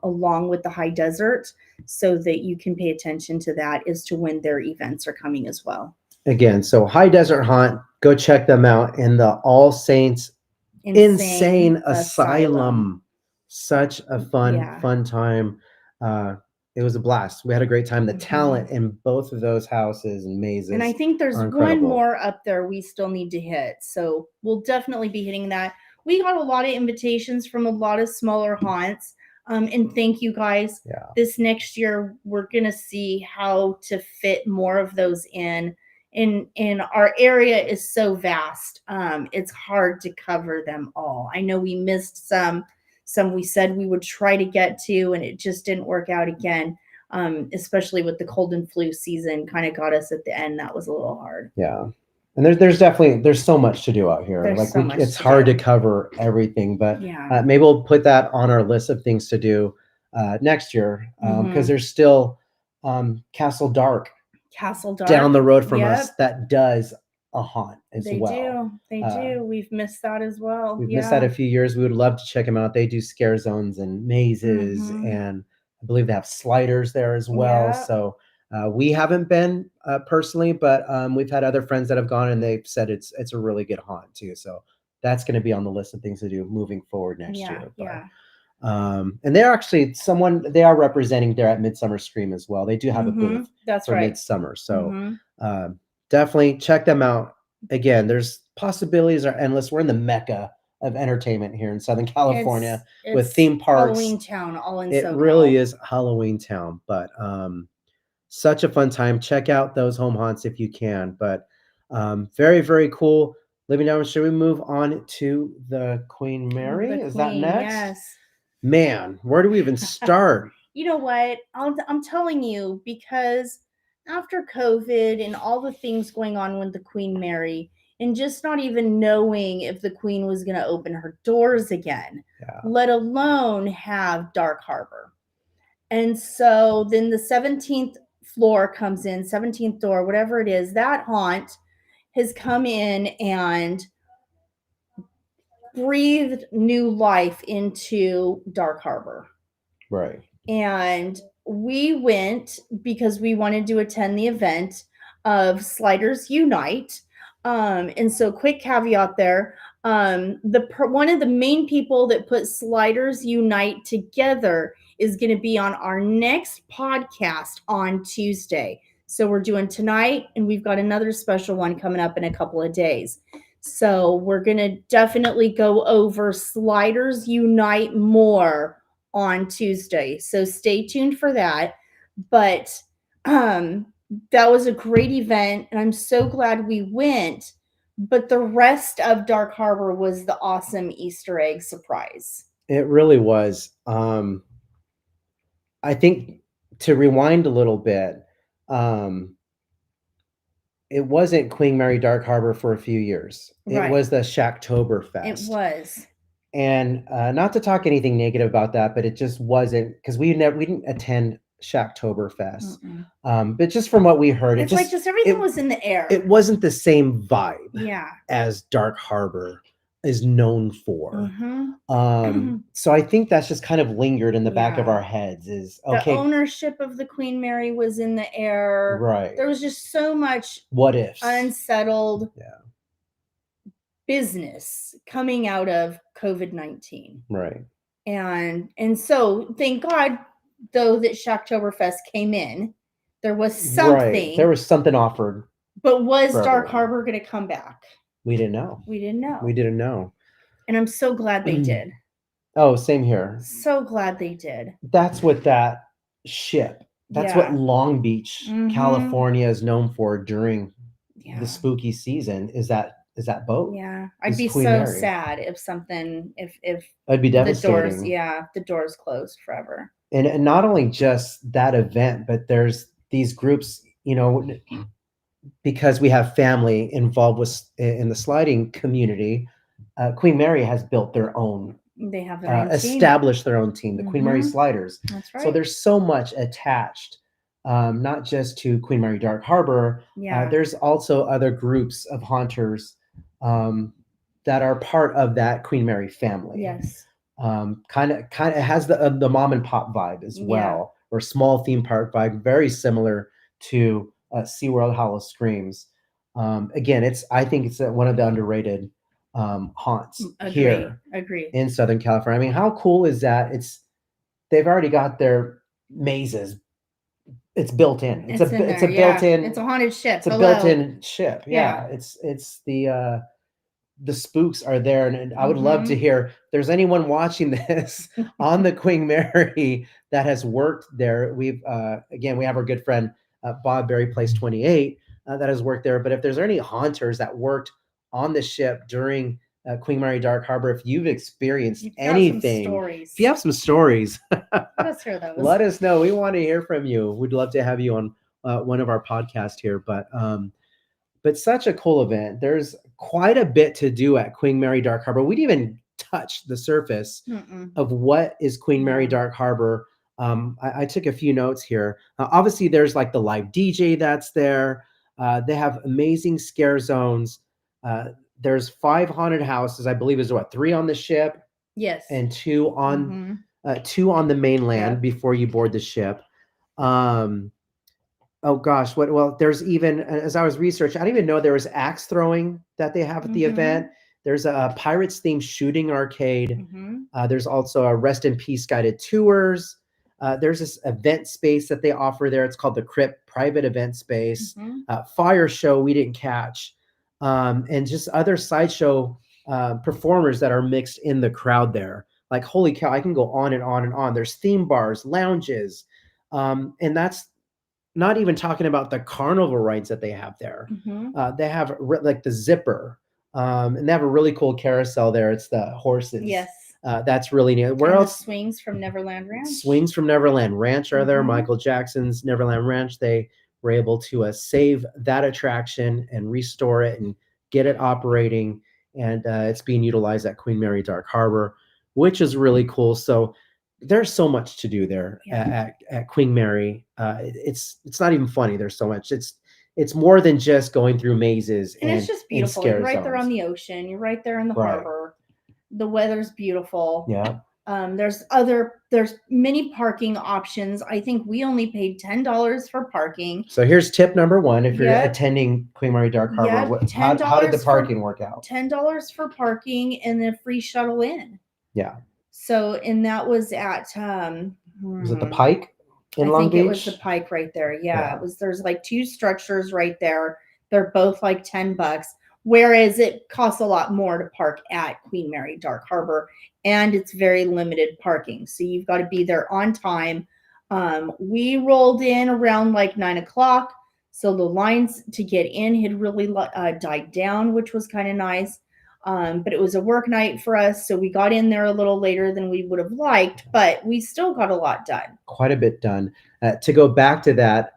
along with the high desert so that you can pay attention to that as to when their events are coming as well. Again, so High Desert Haunt, go check them out in the All Saints Insane Asylum. Such a fun time. It was a blast. We had a great time. The talent in both of those houses and mazes. And I think there's are one incredible. more up there we still need to hit. So we'll definitely be hitting that. We got a lot of invitations from a lot of smaller haunts. And thank you guys. Yeah. This next year, we're going to see how to fit more of those in. And our area is so vast. It's hard to cover them all. I know we missed some we said we would try to get to, and it just didn't work out again. Especially with the cold and flu season kind of got us at the end. That was a little hard. Yeah. And there's so much to do out here. It's hard to cover everything, but maybe we'll put that on our list of things to do next year, because there's still Castle Dark down the road from us that does a haunt as well. They do. We've missed that as well. We've missed that a few years. We would love to check them out. They do scare zones and mazes, and I believe they have sliders there as well. So we haven't been personally, but we've had other friends that have gone, and they've said it's a really good haunt too. So that's going to be on the list of things to do moving forward next year. And they're actually they are representing there at Midsummer Scream as well. They do have a booth for Midsummer. So definitely check them out. Again, there's possibilities are endless. We're in the mecca of entertainment here in Southern California with theme parks. Halloween town, all in it SoCal. really is Halloween town, but such a fun time. Check out those home haunts if you can. But very, very cool. Living down, should we move on to the Queen Mary? Is that next? Yes. Man, where do we even start? You know what? I'm telling you, because after COVID and all the things going on with the Queen Mary, and just not even knowing if the Queen was going to open her doors again, let alone have Dark Harbor. And so then the 17th floor comes in, 17th door, whatever it is, that haunt has come in and breathed new life into Dark Harbor. Right. And we went because we wanted to attend the event of Sliders Unite. And so quick caveat there. One of the main people that put Sliders Unite together is going to be on our next podcast on Tuesday. So we're doing tonight, and we've got another special one coming up in a couple of days. So we're going to definitely go over Sliders Unite more on Tuesday. So stay tuned for that. But that was a great event, and I'm so glad we went. But the rest of Dark Harbor was the awesome Easter egg surprise. It really was. I think to rewind a little bit, it wasn't Queen Mary Dark Harbor for a few years. It was the Shacktoberfest. It was. And not to talk anything negative about that, but it just wasn't, because we didn't attend Shacktoberfest. But just from what we heard, it's like just everything was in the air. It wasn't the same vibe as Dark Harbor is known for. So I think that's just kind of lingered in the back of our heads. Is okay. The ownership of the Queen Mary was in the air. Right. There was just so much what ifs, unsettled business coming out of COVID-19. Right. And so thank God though that Shocktoberfest came in. There was Right. There something, was something offered but was for Dark everyone. Harbor going to come back? We didn't know. We didn't know. We didn't know. And I'm so glad they did. Oh, same here. So glad they did. That's what that ship, that's what Yeah. Long Beach, Mhm. California is known for during Yeah. the spooky season is that boat. Yeah. I'd Is be Queen so Mary. sad if something if It'd be the doors, devastating. yeah, the doors closed forever. And not only just that event, but there's these groups, you know, because we have family involved with in the sliding community. Queen Mary has built their own, They have their own team. established their own team, the Queen Mary Mhm. Sliders. That's right. So there's so much attached, not just to Queen Mary Dark Harbor. Yeah. There's also other groups of haunters that are part of that Queen Mary family. Yes. Kind of it has the mom and pop vibe as Yeah. well, or small theme park vibe, very similar to SeaWorld Hollow Screams. Again, I think it's one of the underrated haunts here Agree. in Southern California. I mean, how cool is that? They've already got their mazes. It's built in. It's in a there, built-in. It's a haunted ship. It's a Hello. built-in ship. Yeah. Yeah. It's the spooks are there, and I would love to Mhm. hear if there's anyone watching this on the Queen Mary that has worked there. We've again, we have our good friend Bob Berry Place 28 that has worked there. But if there's any haunters that worked on the ship during Queen Mary Dark Harbor, if you've experienced You've got some anything, stories. if you have some stories, Let us hear those. let us know. We want to hear from you. We'd love to have you on one of our podcasts here. But such a cool event. There's quite a bit to do at Queen Mary Dark Harbor. We didn't even touch the surface of what is Queen Mary Dark Harbor. I took a few notes here. Obviously, there's like the live DJ that's there. They have amazing scare zones. There's 5 haunted houses. I believe is what, 3 on the ship? Yes. And 2 on 2 on the mainland before you board the ship. Oh gosh, well, there's even, as I was researching, I didn't even know there was axe throwing that they have at the event. There's a Pirates themed shooting arcade. There's also a rest in peace guided tours. There's this event space that they offer there. It's called the Crypt private event space. Fire show we didn't catch, and just other sideshow performers that are mixed in the crowd there. Like, holy cow, I can go on and on and on. There's theme bars, lounges, and that's not even talking about the carnival rides that they have there. They have like the zipper, and they have a really cool carousel there. It's the horses. Yes. That's really neat. Where and else? The swings from Neverland Ranch. Swings from Neverland Ranch are there. Michael Jackson's Neverland Ranch. They were able to save that attraction and restore it and get it operating. And it's being utilized at Queen Mary Dark Harbor, which is really cool. So there's so much to do there at Queen Mary. It's not even funny. There's so much. It's more than just going through mazes. And it's just beautiful. You're right there on the ocean. You're right there in the harbor. The weather's beautiful. Yeah. There's many parking options. I think we only paid $10 for parking. So here's tip number 1 if you're attending Queen Mary Dark Harbor. How did the parking work out? $10 for parking and a free shuttle in. Yeah. So, and that was at was it the Pike in Long Beach? I think it was the Pike right there. Yeah. It was. There's like 2 structures right there. They're both like $10, whereas it costs a lot more to park at Queen Mary Dark Harbor, and it's very limited parking. So you've got to be there on time. We rolled in around like 9 o'clock. So the lines to get in had really died down, which was kind of nice. But it was a work night for us. So we got in there a little later than we would have liked, but we still got a lot done. Quite a bit done. To go back to that,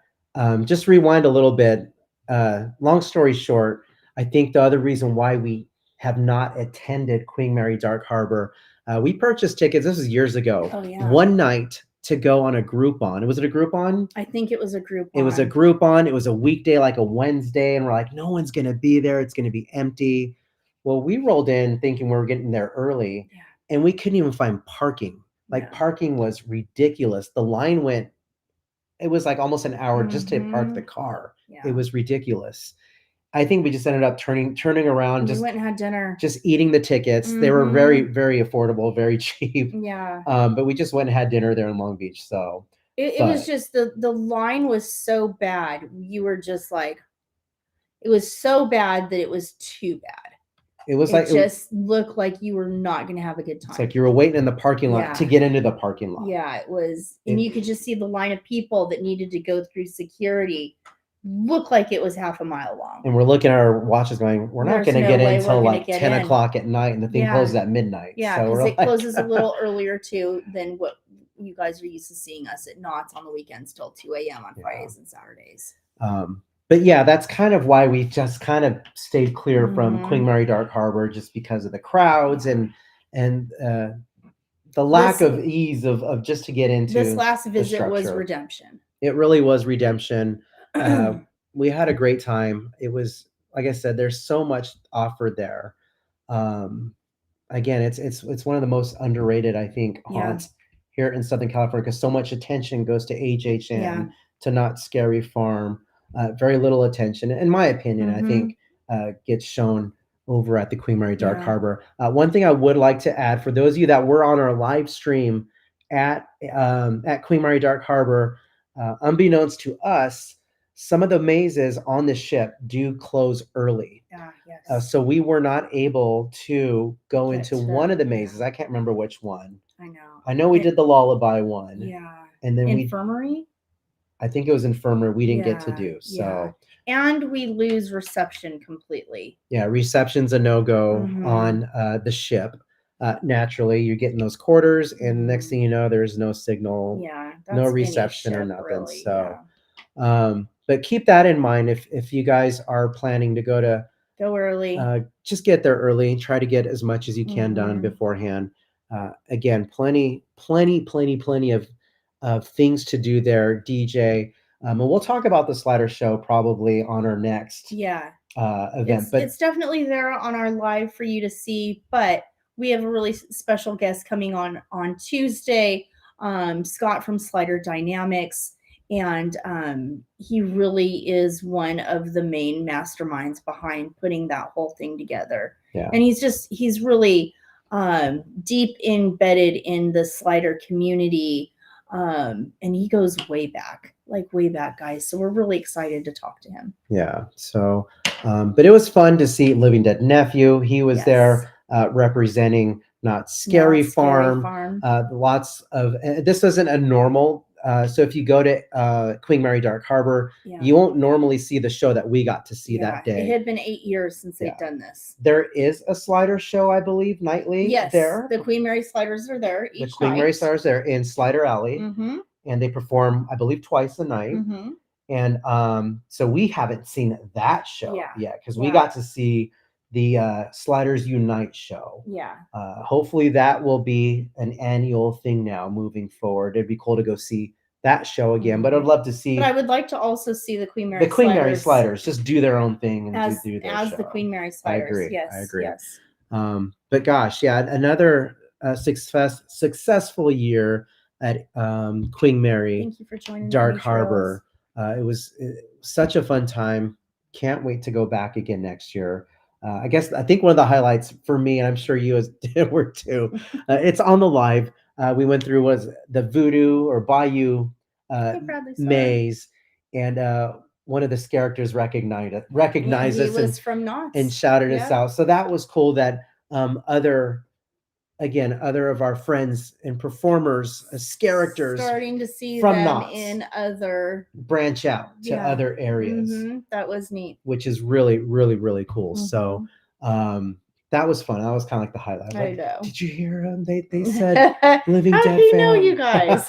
just rewind a little bit. Long story short, I think the other reason why we have not attended Queen Mary Dark Harbor, we purchased tickets. This was years ago. Oh, yeah. One night to go on a Groupon. Was it a Groupon? I think it was a Groupon. It was a Groupon. It was a weekday, like a Wednesday, and we're like, no one's going to be there. It's going to be empty. Well, we rolled in thinking we were getting there early, and we couldn't even find parking. Like, parking was ridiculous. The line went, it was like almost an hour just to park the car. It was ridiculous. I think we just ended up turning around, We went and had dinner. just eating the tickets. They were very, very affordable, very cheap. Yeah. But we just went and had dinner there in Long Beach. So it was just the line was so bad. You were just like, it was so bad that it was too bad. it was It just looked like you were not going to have a good time. It's like you were waiting in the parking lot to get into the parking lot. Yeah, it was. And you could just see the line of people that needed to go through security. Looked like it was half a mile long. And we're looking at our watches going, we're not going to get in until like 10 o'clock at night, and the thing closes at midnight. Yeah, because it closes a little earlier too than what you guys are used to seeing us at Knott's on the weekends till 2 a.m. on Fridays and Saturdays. But yeah, that's kind of why we just kind of stayed clear from Queen Mary Dark Harbor, just because of the crowds and the lack of ease of just to get into. This last visit was redemption. It really was redemption. We had a great time. It was, like I said, there's so much offered there. Again, it's one of the most underrated, I think, haunts here in Southern California, because so much attention goes to HHN, to Knott's Scary Farm. Very little attention, in my opinion, I think, gets shown over at the Queen Mary Dark Harbor. One thing I would like to add, for those of you that were on our live stream at Queen Mary Dark Harbor, unbeknownst to us, some of the mazes on the ship do close early. So we were not able to go into one of the mazes. I can't remember which one. I know we did the lullaby one. And then Infirmary? I think it was Infirmary we didn't get to do. So and we lose reception completely. Yeah, reception's a no-go on the ship. Naturally, you're getting those quarters, and next thing you know, there's no signal, no reception or nothing. Really, so but keep that in mind if you guys are planning to go early. Just get there early and try to get as much as you can done beforehand. Again, plenty of things to do there, DJ. And we'll talk about the Slider Show probably on our next event. But it's definitely there on our live for you to see. But we have a really special guest coming on Tuesday, Scott from Slider Dynamics. And he really is one of the main masterminds behind putting that whole thing together. And he's really deep embedded in the Slider community. And he goes way back, guys. So we're really excited to talk to him. Yeah. So, but it was fun to see Living Dead Nephew. He was there representing Knott's Scary Farm. Lots of, this isn't a normal. So if you go to Queen Mary Dark Harbor, you won't normally see the show that we got to see that day. It had been 8 years since they've done this. There is a Slider show, I believe, nightly. Yes, there. The Queen Mary Sliders are there each night. The Queen Mary Sliders there in Slider Alley. And they perform, I believe, twice a night. And so we haven't seen that show yet, because we got to see the Sliders Unite show. Hopefully that will be an annual thing now moving forward. It'd be cool to go see that show again, but I'd love to see. But I would like to also see the Queen Mary. Mary Sliders just do their own thing and do their show. The Queen Mary Sliders. I agree. Yes. But gosh, another successful year at Queen Mary. Thank you for joining Dark Harbor. It was such a fun time. Can't wait to go back again next year. I think one of the highlights for me, and I'm sure you were too, it's on the live. We went through was the Voodoo or Bayou maze, and one of the characters recognized us was from Knott's and shouted us out. So that was cool that other of our friends and performers as characters starting to see from them Knott's in other branch out to other areas. That was neat, which is really, really, really cool. So that was fun. That was kind of like the highlight. I know. Did you hear them? They said Living Dead. How do you know you guys?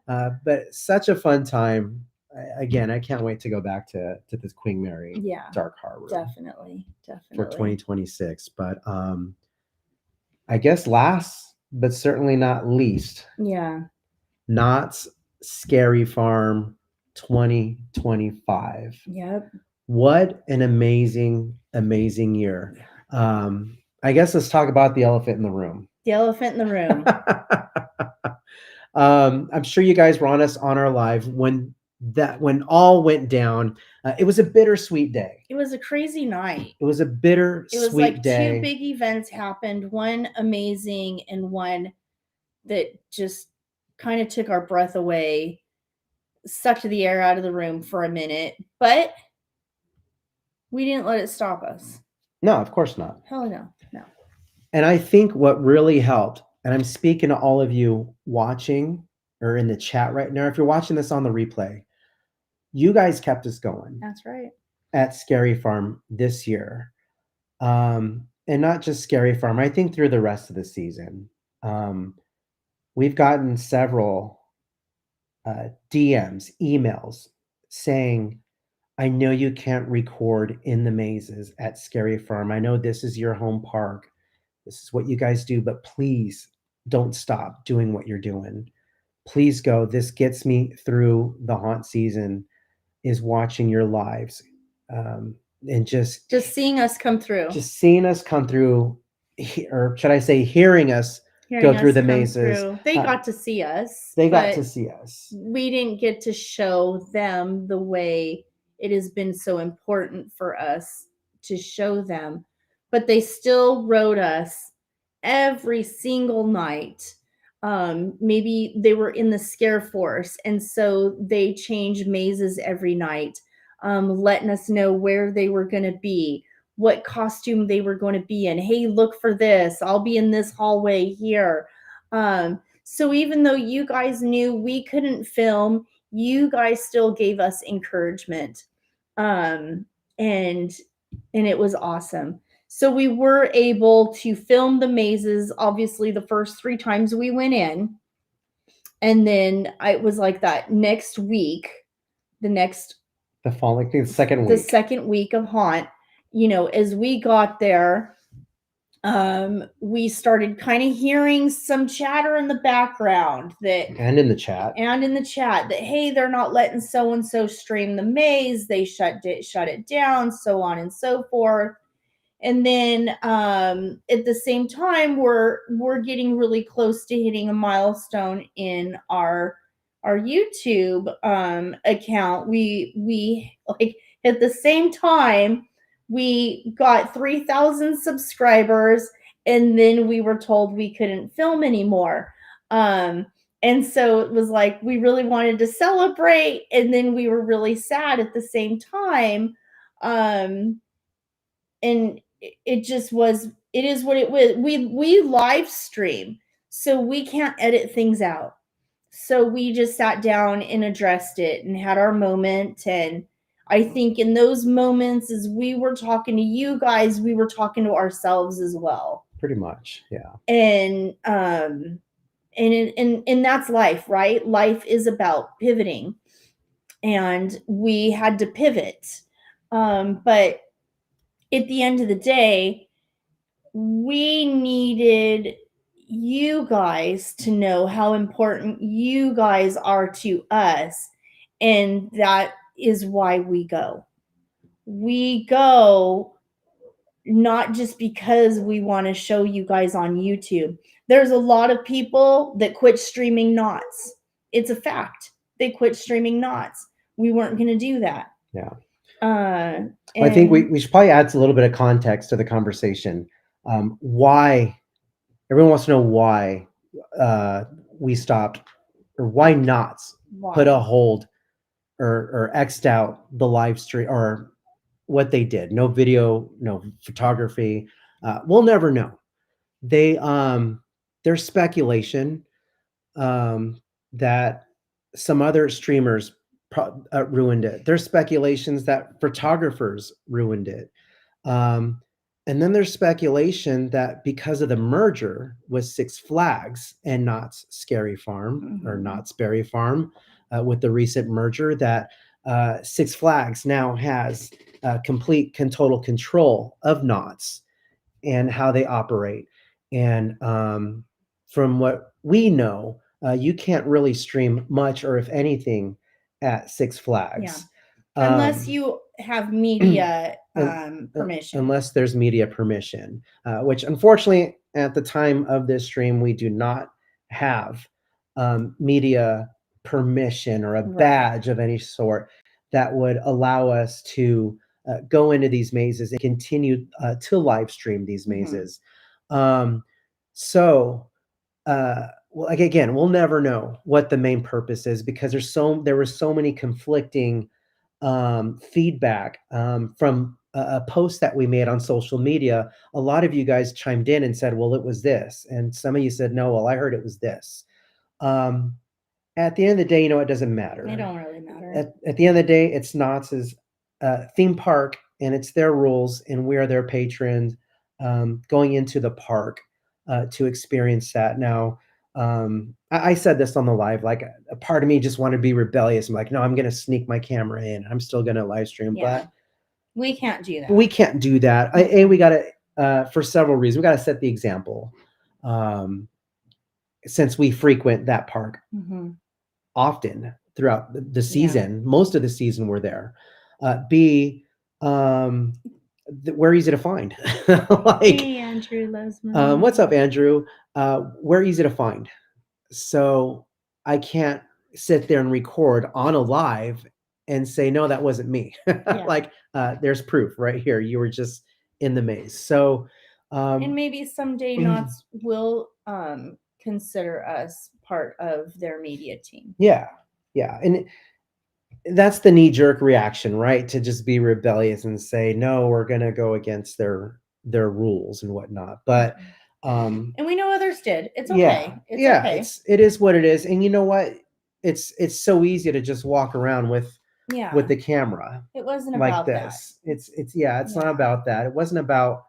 But such a fun time. Again, I can't wait to go back to this Queen Mary Dark Harbor. Definitely for 2026. But I guess last but certainly not least, Knott's Scary Farm 2025. Yep. What an amazing year. I guess let's talk about the elephant in the room. The elephant in the room. I'm sure you guys were on our live when all went down. It was a bittersweet day. It was a crazy night. It was a It bittersweet was like day. two big events happened, one amazing and one that just kind of took our breath away, sucked the air out of the room for a minute, but we didn't let it stop us. No, of course not. Hell no, no. And I think what really helped, and I'm speaking to all of you watching or in the chat right now, if you're watching this on the replay, you guys kept us going That's right. at Scary Farm this year. And not just Scary Farm, I think through the rest of the season. We've gotten several DMs, emails saying, I know you can't record in the mazes at Scary Farm. I know this is your home park. This is what you guys do, but please don't stop doing what you're doing. Please go. This gets me through the haunt season, is watching your lives. And just seeing us come through. Just seeing us come through, or should I say, hearing us go through the mazes. They got to see us. They got to see us. We didn't get to show them the way it has been so important for us to show them. But they still wrote us every single night. Maybe they were in the scare force, and so they changed mazes every night, letting us know where they were going to be, what costume they were going to be in. Hey, look for this. I'll be in this hallway here. So even though you guys knew we couldn't film, you guys still gave us encouragement. And it was awesome. So we were able to film the mazes, obviously the first 3 times we went in. And then it was like that next week, the second week of haunt, as we got there, we started kind of hearing some chatter in the background and in the chat that, hey, they're not letting so and so stream the maze, they shut it down, so on and so forth. And then at the same time, we're getting really close to hitting a milestone in our YouTube account. We like at the same time we got 3,000 subscribers, and then we were told we couldn't film anymore. And so it was like we really wanted to celebrate, and then we were really sad at the same time. And it just was, it is what it was. We live stream, so we can't edit things out. So we just sat down and addressed it and had our moment. And I think in those moments, as we were talking to you guys, we were talking to ourselves as well. Pretty much, yeah. And that's life, right? Life is about pivoting, and we had to pivot. But at the end of the day, we needed you guys to know how important you guys are to us. And that is why we go. We go not just because we want to show you guys on YouTube. There's a lot of people that quit streaming knots. It's a fact. They quit streaming knots. We weren't going to do that. Yeah. I think we should probably add a little bit of context to the conversation. Why everyone wants to know why we stopped, or why Knots put a hold or X'd out the live stream, or what they did. No video, no photography. We'll never know. There's speculation that some other streamers ruined it. There's speculations that photographers ruined it. And then there's speculation that because of the merger with Six Flags and Knott's Scary Farm, or Knott's Berry Farm, with the recent merger, that Six Flags now has complete and total control of Knott's and how they operate. And from what we know, you can't really stream much, or if anything, at Six Flags. Yeah. Unless you have media permission. Unless there's media permission, which unfortunately at the time of this stream, we do not have media permission or a badge of any sort. that would allow us to go into these mazes and continue to live stream these mazes. Um, so well, like again, we'll never know what the main purpose is because there were so many conflicting feedback from a post that we made on social media. A lot of you guys chimed in and said, well, it was this. And some of you said, no, well, I heard it was this. Um, at the end of the day, it doesn't matter. It don't really matter. At the end of the day, it's Knott's theme park and it's their rules, and we are their patrons going into the park to experience that. Now, I said this on the live, like a part of me just wanted to be rebellious. I'm like, no, I'm going to sneak my camera in. I'm still going to live stream, Yeah. We can't do that. we can't do that. We got to, for several reasons, we got to set the example. Since we frequent that park often throughout the season, most of the season we're there. B, we're easy to find. Like, hey, Andrew loves me. What's up, Andrew? We're easy to find. So I can't sit there and record on a live and say, no, that wasn't me. Like, there's proof right here. You were just in the maze. So, and maybe someday Knott's will consider us part of their media team. Yeah. And that's the knee-jerk reaction, right? To just be rebellious and say, no, we're going to go against their rules and whatnot. But and we know others did. It's okay. Okay. It is what it is. And you know what? It's so easy to just walk around with the camera. It wasn't like about this. That. It's not about that. It wasn't about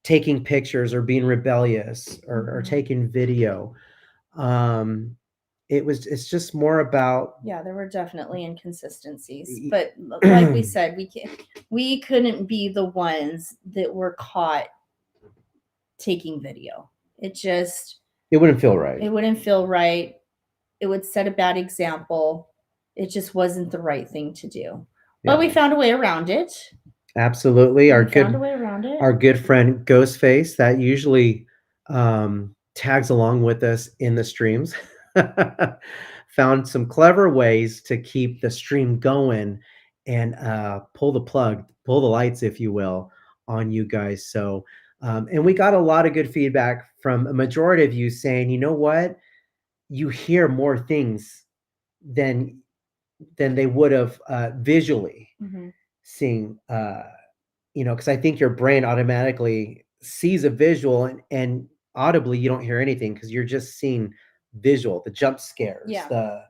taking pictures or being rebellious or taking video. It's just more about, there were definitely inconsistencies, but like we said, we couldn't be the ones that were caught taking video. It wouldn't feel right. It wouldn't feel right. It would set a bad example. It just wasn't the right thing to do. But we found a way around it. Absolutely. Our good friend Ghostface, that usually tags along with us in the streams, found some clever ways to keep the stream going and pull the lights, if you will, on you guys. So, and we got a lot of good feedback from a majority of you saying, you know what, you hear more things than they would have visually seeing, because I think your brain automatically sees a visual and audibly you don't hear anything because you're just seeing visual, the jump scares, the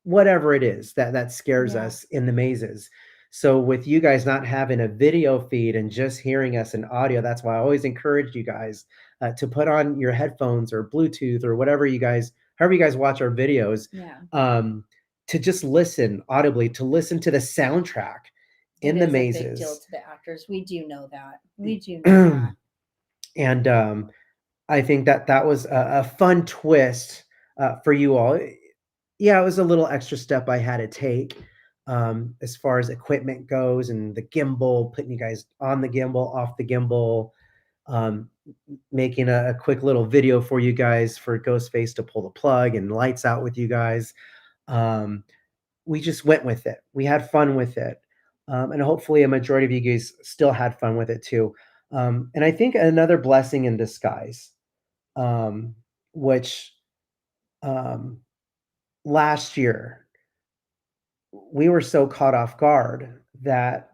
whatever it is that scares us in the mazes. So with you guys not having a video feed and just hearing us in audio, that's why I always encourage you guys to put on your headphones or Bluetooth or whatever however you guys watch our videos, to just listen audibly, to listen to the soundtrack in the mazes. A big deal to the actors. We do know that. And I think that was a fun twist for you all. Yeah, it was a little extra step I had to take as far as equipment goes, and the gimbal, putting you guys on the gimbal, off the gimbal, making a quick little video for you guys for Ghostface to pull the plug and lights out with you guys. We just went with it. We had fun with it. And hopefully a majority of you guys still had fun with it too. And I think another blessing in disguise, which last year we were so caught off guard that,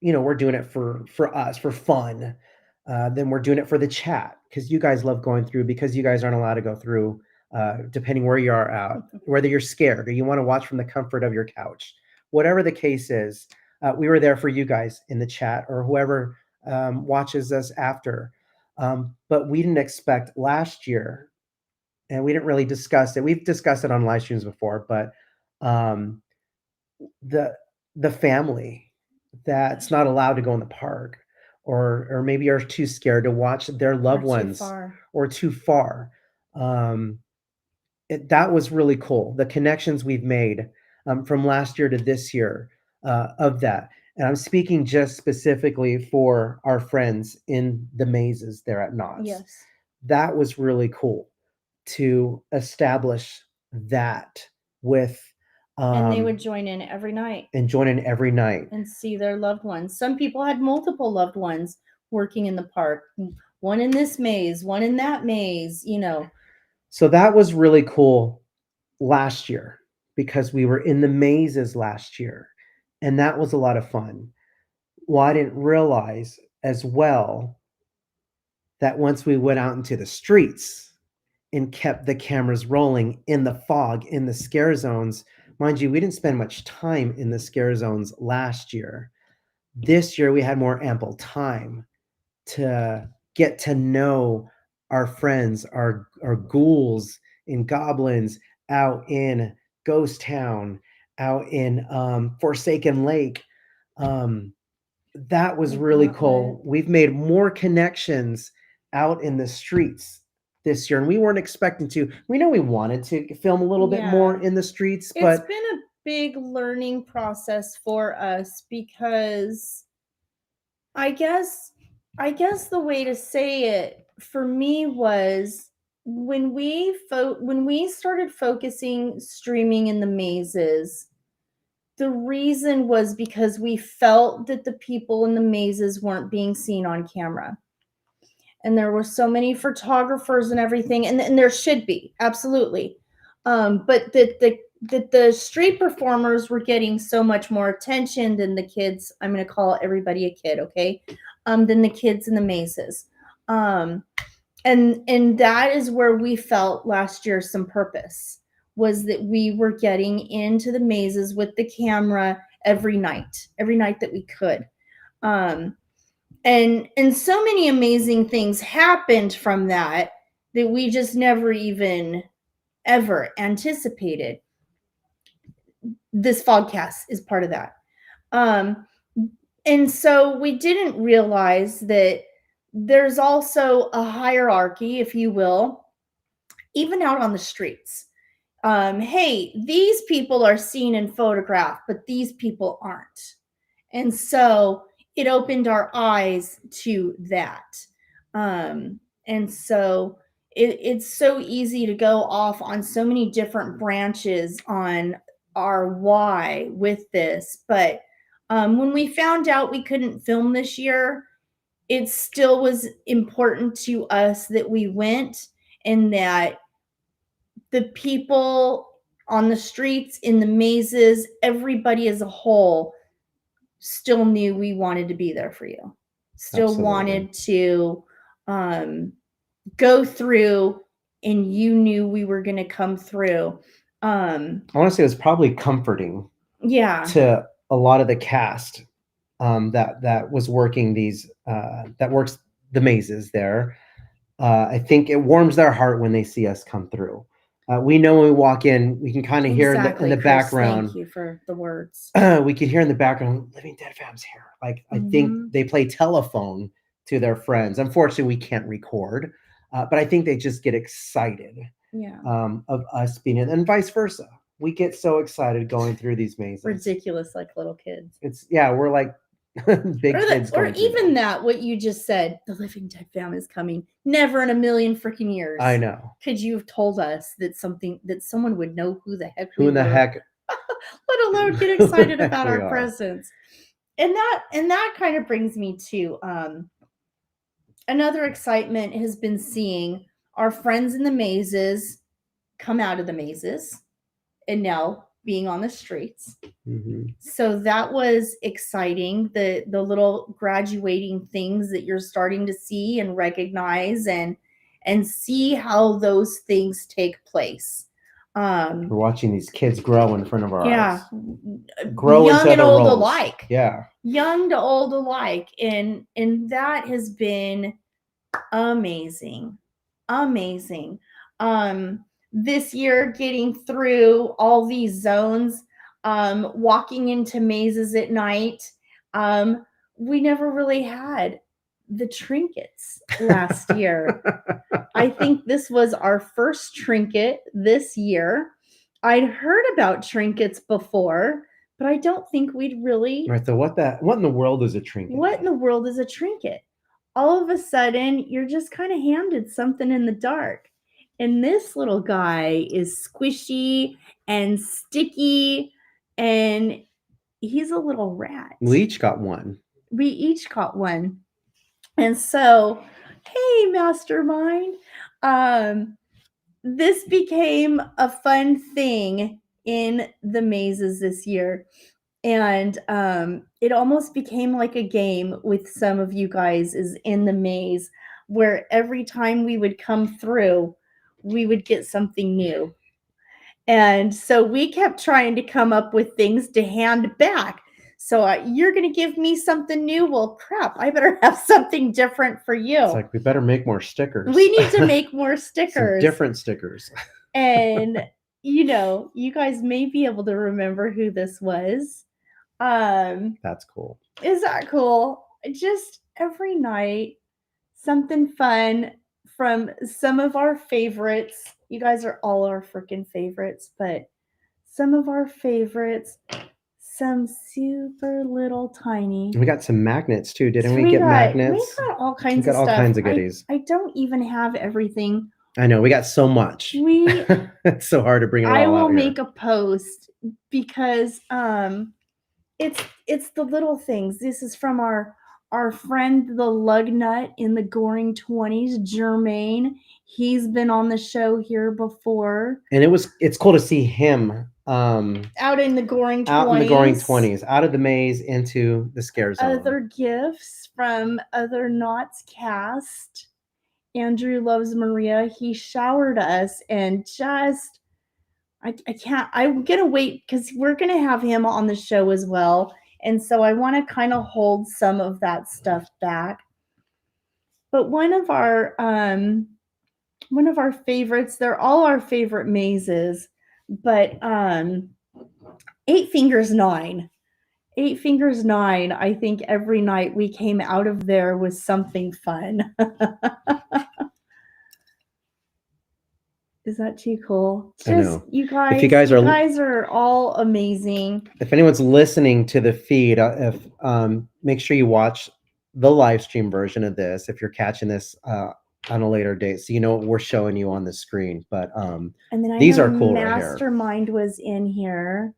we're doing it for us, for fun. Then we're doing it for the chat because you guys love going through, because you guys aren't allowed to go through, depending where you are out, whether you're scared or you want to watch from the comfort of your couch, whatever the case is. We were there for you guys in the chat or whoever watches us after. But we didn't expect last year, and we didn't really discuss it. We've discussed it on live streams before, but the family that's not allowed to go in the park, or maybe are too scared to watch their loved ones or too far. That was really cool. The connections we've made from last year to this year of that. And I'm speaking just specifically for our friends in the mazes there at Knott's. Yes. That was really cool to establish that with And they would join in every night and join in every night. and see their loved ones. Some people had multiple loved ones working in the park, one in this maze, one in that maze, you know. So that was really cool last year because we were in the mazes last year, and that was a lot of fun. Well, I didn't realize as well that once we went out into the streets and kept the cameras rolling in the fog, in the scare zones, mind you, we didn't spend much time in the scare zones last year. This year, we had more ample time to get to know our friends, our ghouls and goblins out in Ghost Town, out in Forsaken Lake. That was really cool. We've made more connections out in the streets this year, and we weren't expecting to. We know we wanted to film a little bit more in the streets, but it's been a big learning process for us because I guess the way to say it for me was when we started focusing streaming in the mazes, the reason was because we felt that the people in the mazes weren't being seen on camera. And there were so many photographers and everything, and there should be, absolutely. But the street performers were getting so much more attention than the kids. I'm going to call everybody a kid, okay? Than the kids in the mazes. And that is where we felt last year some purpose, was that we were getting into the mazes with the camera every night that we could. And so many amazing things happened from that we just never even ever anticipated. This FogCast is part of that. And so we didn't realize that there's also a hierarchy, if you will, even out on the streets. Hey, these people are seen and photographed, but these people aren't. And so it opened our eyes to that. And so it's so easy to go off on so many different branches on our why with this. But when we found out we couldn't film this year, it still was important to us that we went, and that the people on the streets, in the mazes, everybody as a whole still knew we wanted to be there for you. Still Absolutely. wanted to go through, and you knew we were going to come through. Honestly, it was probably comforting Yeah. to a lot of the cast that was working these that works the mazes there. I think it warms their heart when they see us come through. We know when we walk in, we can kind of hear in the Chris, background. Thank you for the words. We can hear in the background, Living Dead fam's here. Like, I think they play telephone to their friends. Unfortunately, we can't record, but I think they just get excited of us being in, and vice versa. We get so excited going through these mazes. Ridiculous, like little kids. We're like big kids. Or even that, what you just said, the Living Dead fam is coming. Never in a million freaking years. I know. Could you have told us that someone would know who the heck we were, let alone get excited about our presence. And that kind of brings me to another excitement has been seeing our friends in the mazes come out of the mazes and now being on the streets. So that was exciting. The little graduating things that you're starting to see and recognize and see how those things take place. We're watching these kids grow in front of our eyes. Grow young and old alike. Yeah. Young to old alike. And that has been amazing. Amazing. This year, getting through all these zones, walking into mazes at night. We never really had the trinkets last year. I think this was our first trinket this year. I'd heard about trinkets before, but I don't think we'd really. Right. So what in the world is a trinket? What in the world is a trinket? All of a sudden, you're just kind of handed something in the dark. And this little guy is squishy and sticky, and he's a little rat. We each got one. We each got one. And so, hey, mastermind, this became a fun thing in the mazes this year. And it almost became like a game with some of you guys is in the maze, where every time we would come through, we would get something new. And so we kept trying to come up with things to hand back. So you're going to give me something new? Well, crap, I better have something different for you. It's like, we better make more stickers. We need to make more stickers. Some different stickers. And, you guys may be able to remember who this was. That's cool. Is that cool? Just every night, something fun from some of our favorites. You guys are all our freaking favorites, but some of our favorites, some super little tiny. We got some magnets too, didn't So we get magnets? We got all kinds We got of all stuff. kinds of goodies. I don't even have everything. I know, we got so much. It's so hard to bring it all out. I will here. make a post because it's the little things. This is from our friend the lug nut in the Goring 20s, Jermaine. He's been on the show here before. And it's cool to see him out in the Goring 20s. Out in the Goring 20s, out of the maze into the scare zone. Other gifts from other Knots cast. Andrew Loves Maria. He showered us and just I can't. I'm gonna wait because we're gonna have him on the show as well. And so I want to kind of hold some of that stuff back. But one of our favorites, they're all our favorite mazes, but 8 Fingers 9. 8 Fingers 9, I think every night we came out of there with something fun. Is that too cool? I know. You guys, if you guys are all amazing. If anyone's listening to the feed, make sure you watch the live stream version of this if you're catching this on a later date, so you know what we're showing you on the screen. But and then these are cool. Mastermind right here was in here.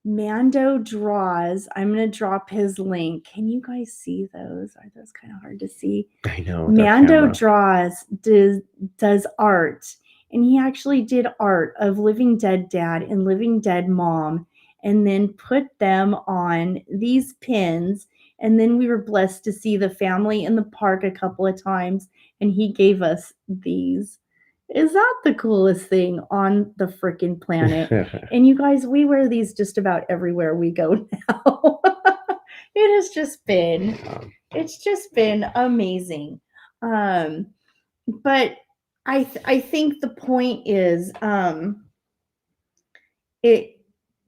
Mando draws. I'm gonna drop his link. Can you guys see those? Are those kind of hard to see? I know. Mando draws, does art. And he actually did art of Living Dead Dad and Living Dead Mom, and then put them on these pins. And then we were blessed to see the family in the park a couple of times, and he gave us these. Is that the coolest thing on the freaking planet? And you guys, we wear these just about everywhere we go now. It's just been amazing. But I think the point is it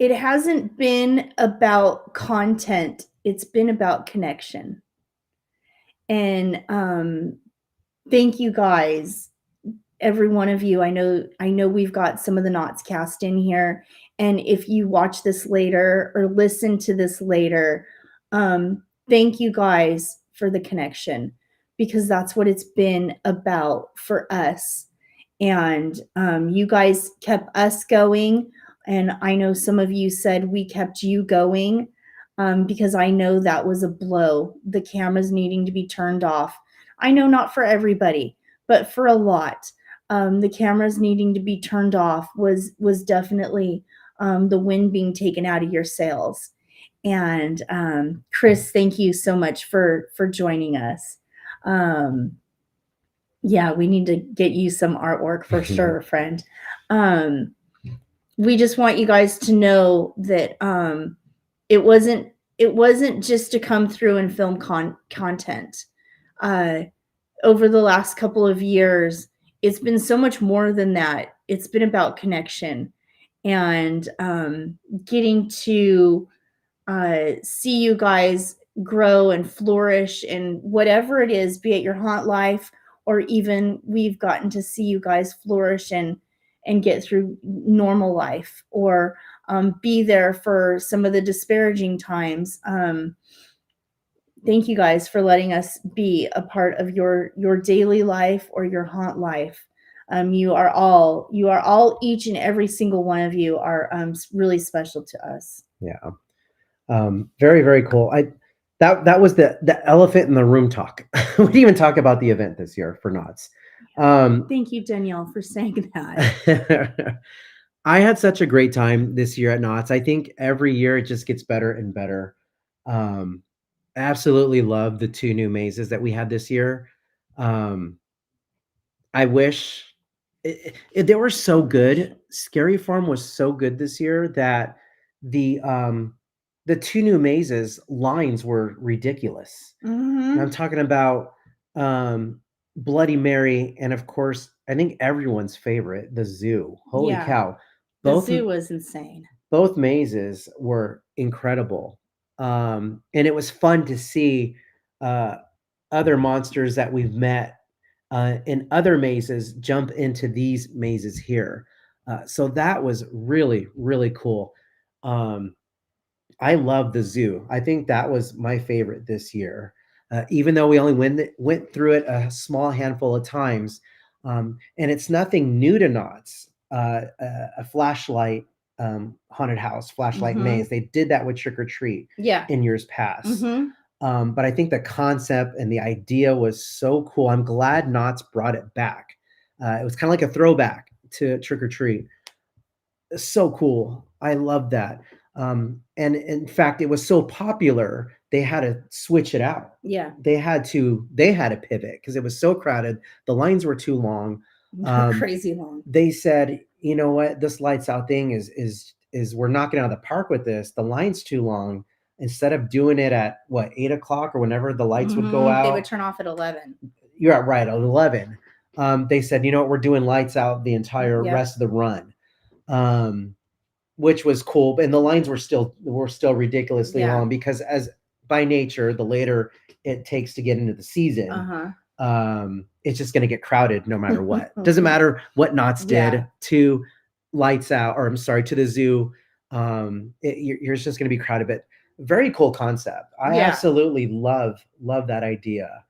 hasn't been about content. It's been about connection. And thank you guys, every one of you. I know we've got some of the Knots cast in here, and if you watch this later or listen to this later, thank you guys for the connection, because that's what it's been about for us. And you guys kept us going, and I know some of you said we kept you going, because I know that was a blow, the cameras needing to be turned off. I know not for everybody, but for a lot, the cameras needing to be turned off was definitely the wind being taken out of your sails. And Chris, thank you so much for joining us. Yeah, we need to get you some artwork for sure, friend. We just want you guys to know that it wasn't just to come through and film content. Over the last couple of years, it's been so much more than that. It's been about connection and getting to see you guys grow and flourish in whatever it is, be it your haunt life, or even we've gotten to see you guys flourish and get through normal life, or be there for some of the disparaging times. Thank you guys for letting us be a part of your daily life or your haunt life. You are all each and every single one of you are really special to us. Yeah. Very, very cool. That was the elephant in the room talk. We didn't even talk about the event this year for Knots. Thank you, Danielle, for saying that. I had such a great time this year at Knots. I think every year it just gets better and better. Um, Absolutely love the two new mazes that we had this year. Um, I wish they were so good. Scary Farm was so good this year that the um, the two new mazes lines were ridiculous. And I'm Mm-hmm. talking about um, Bloody Mary, and of course, I think everyone's favorite, the zoo. Holy Yeah, cow! the Both zoo was insane. both mazes were incredible, and it was fun to see uh, other monsters that we've met in other mazes jump into these mazes here. So that was really, really cool. Um, I love the zoo. I think that was my favorite this year. Even though we only went through it a small handful of times, and it's nothing new to Knott's. A flashlight haunted house, flashlight Mm-hmm. maze. They did that with Trick or Treat Yeah. in years past. Mm-hmm. But I think the concept and the idea was so cool. I'm glad Knott's brought it back. It was kind of like a throwback to Trick or Treat. So cool. I love that. And in fact, it was so popular, they had to switch it out. Yeah. They had to pivot because it was so crowded. The lines were too long. Crazy long. They said, you know what, this lights out thing is we're knocking out of the park with this. The line's too long. Instead of doing it at what 8 o'clock or whenever the lights would go They would out, turn off at 11. you're right at 11. They said, you know what, we're doing lights out the entire Yep. rest of the run. Um, which was cool, and the lines were still ridiculously Yeah. long because as by nature, the later it takes to get into the season, it's just going to get crowded no matter what. Doesn't matter what Knott's did Yeah. to lights out, or I'm sorry, to the zoo. You're just going to be crowded, but very cool concept. I Yeah. absolutely love that idea.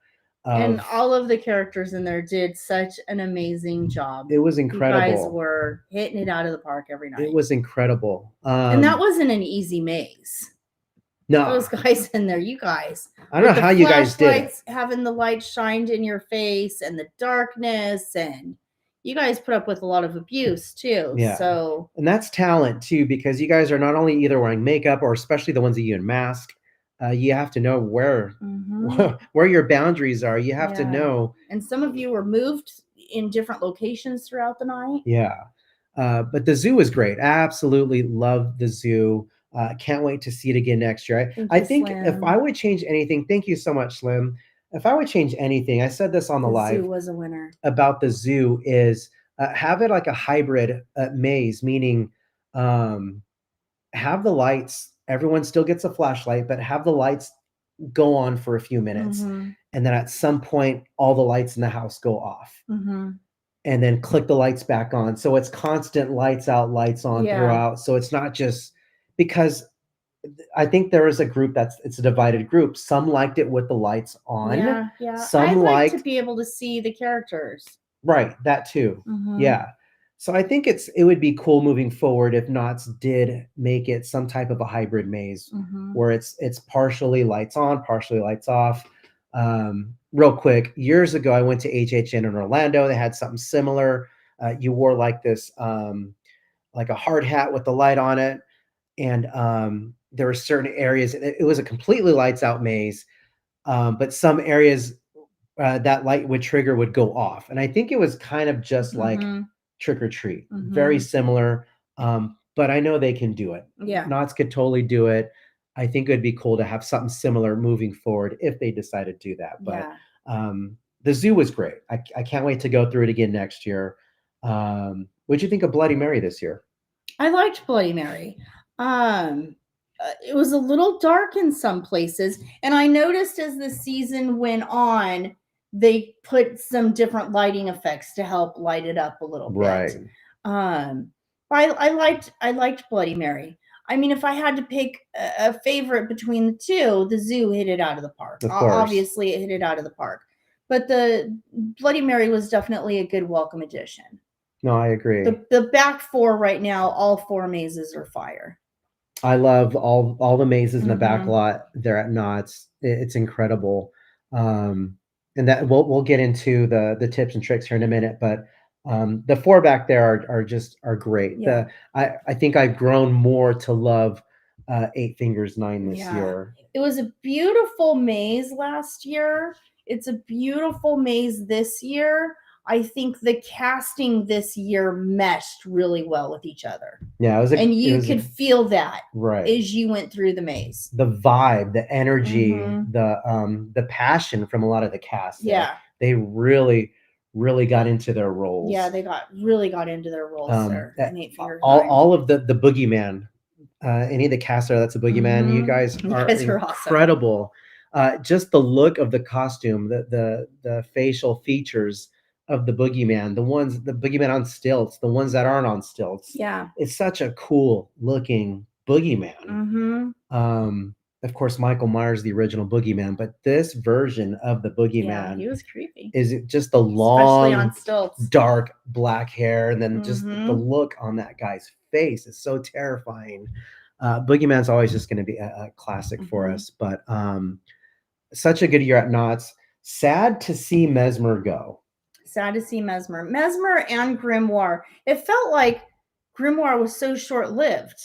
And all of the characters in there did such an amazing job. It was You guys incredible. were hitting it out of the park every night. It was incredible. And that wasn't an easy maze. No, Those guys in there, you guys. I don't know with how the you guys did it. flashlights, having the light shined in your face and the darkness, and you guys put up with a lot of abuse too. Yeah. So And that's talent too, because you guys are not only either wearing makeup or especially the ones that you in mask. You have to know where where your boundaries are. You have to Yeah. know. And some of you were moved in different locations throughout the night. Yeah. But the zoo was great. Absolutely love the zoo. Can't wait to see it again next year. Thank I you, think if Slim. I would change anything, thank you so much, Slim. If I would change anything, I said this on the The live zoo was a winner. about the zoo is have it like a hybrid maze, meaning have the lights, everyone still gets a flashlight, but have the lights go on for a few minutes. Mhm. And then at some point, all the lights in the house go off. Mhm. And then click the lights back on. So it's constant lights out, lights on Yeah. throughout. So it's not just because I think there is a group it's a divided group. Some liked it with the lights on. Yeah, yeah. Some I'd like to liked be able to see the characters. right, that too. Mhm. Yeah. So I think it would be cool moving forward if Knott's did make it some type of a hybrid maze Mhm. where it's partially lights on, partially lights off. Real quick, years ago I went to HHN in Orlando. They had something similar. You wore like this like a hard hat with the light on it, and there were certain areas. It was a completely lights out maze, but some areas that light would go off, and I think it was kind of just like Mhm. Trick or Treat, very Mhm. similar. But I know they can do it. Yeah. Knott's could totally do it. I think it would be cool to have something similar moving forward if they decide to do that. But Yeah. the zoo was great. I can't wait to go through it again next year. What'd you think of Bloody Mary this year? I liked Bloody Mary. It was a little dark in some places, and I noticed as the season went on, they put some different lighting effects to help light it up a little Right. bit. I liked Bloody Mary. I mean, if I had to pick a favorite between the two, the zoo hit it out of the park. Of course. Obviously, it hit it out of the park. But the Bloody Mary was definitely a good welcome addition. No, I agree. The back four right now, all four mazes are fire. I love all the mazes in the back Mhm. lot. They're at Knott's. It's incredible. And that we'll get into the tips and tricks here in a minute, but the four back there are great. Yeah. I think I've grown more to love Eight Fingers 9 this Yeah. year. It was a beautiful maze last year. It's a beautiful maze this year. I think the casting this year meshed really well with each other. Yeah, and you could feel that right as you went through the maze. The vibe, the energy, Mhm. the passion from a lot of the cast. Yeah. They really got into their roles. Yeah, they really got into their roles there. All of the boogeyman, any of the cast there that's a boogeyman, you guys are incredible. Awesome. Just the look of the costume, the facial features of the boogeyman, the boogeyman on stilts, the ones that aren't on stilts. Yeah. It's such a cool looking boogeyman. Mm-hmm. Of course, Michael Myers, the original boogeyman, but this version of the boogeyman, he was creepy. Is just the long, especially on stilts, dark black hair, and then just the look on that guy's face is so terrifying. Boogeyman's always just going to be a classic for us, but such a good year at Knott's. Sad to see Mesmer go. Sad to see Mesmer and Grimoire. It felt like Grimoire was so short-lived.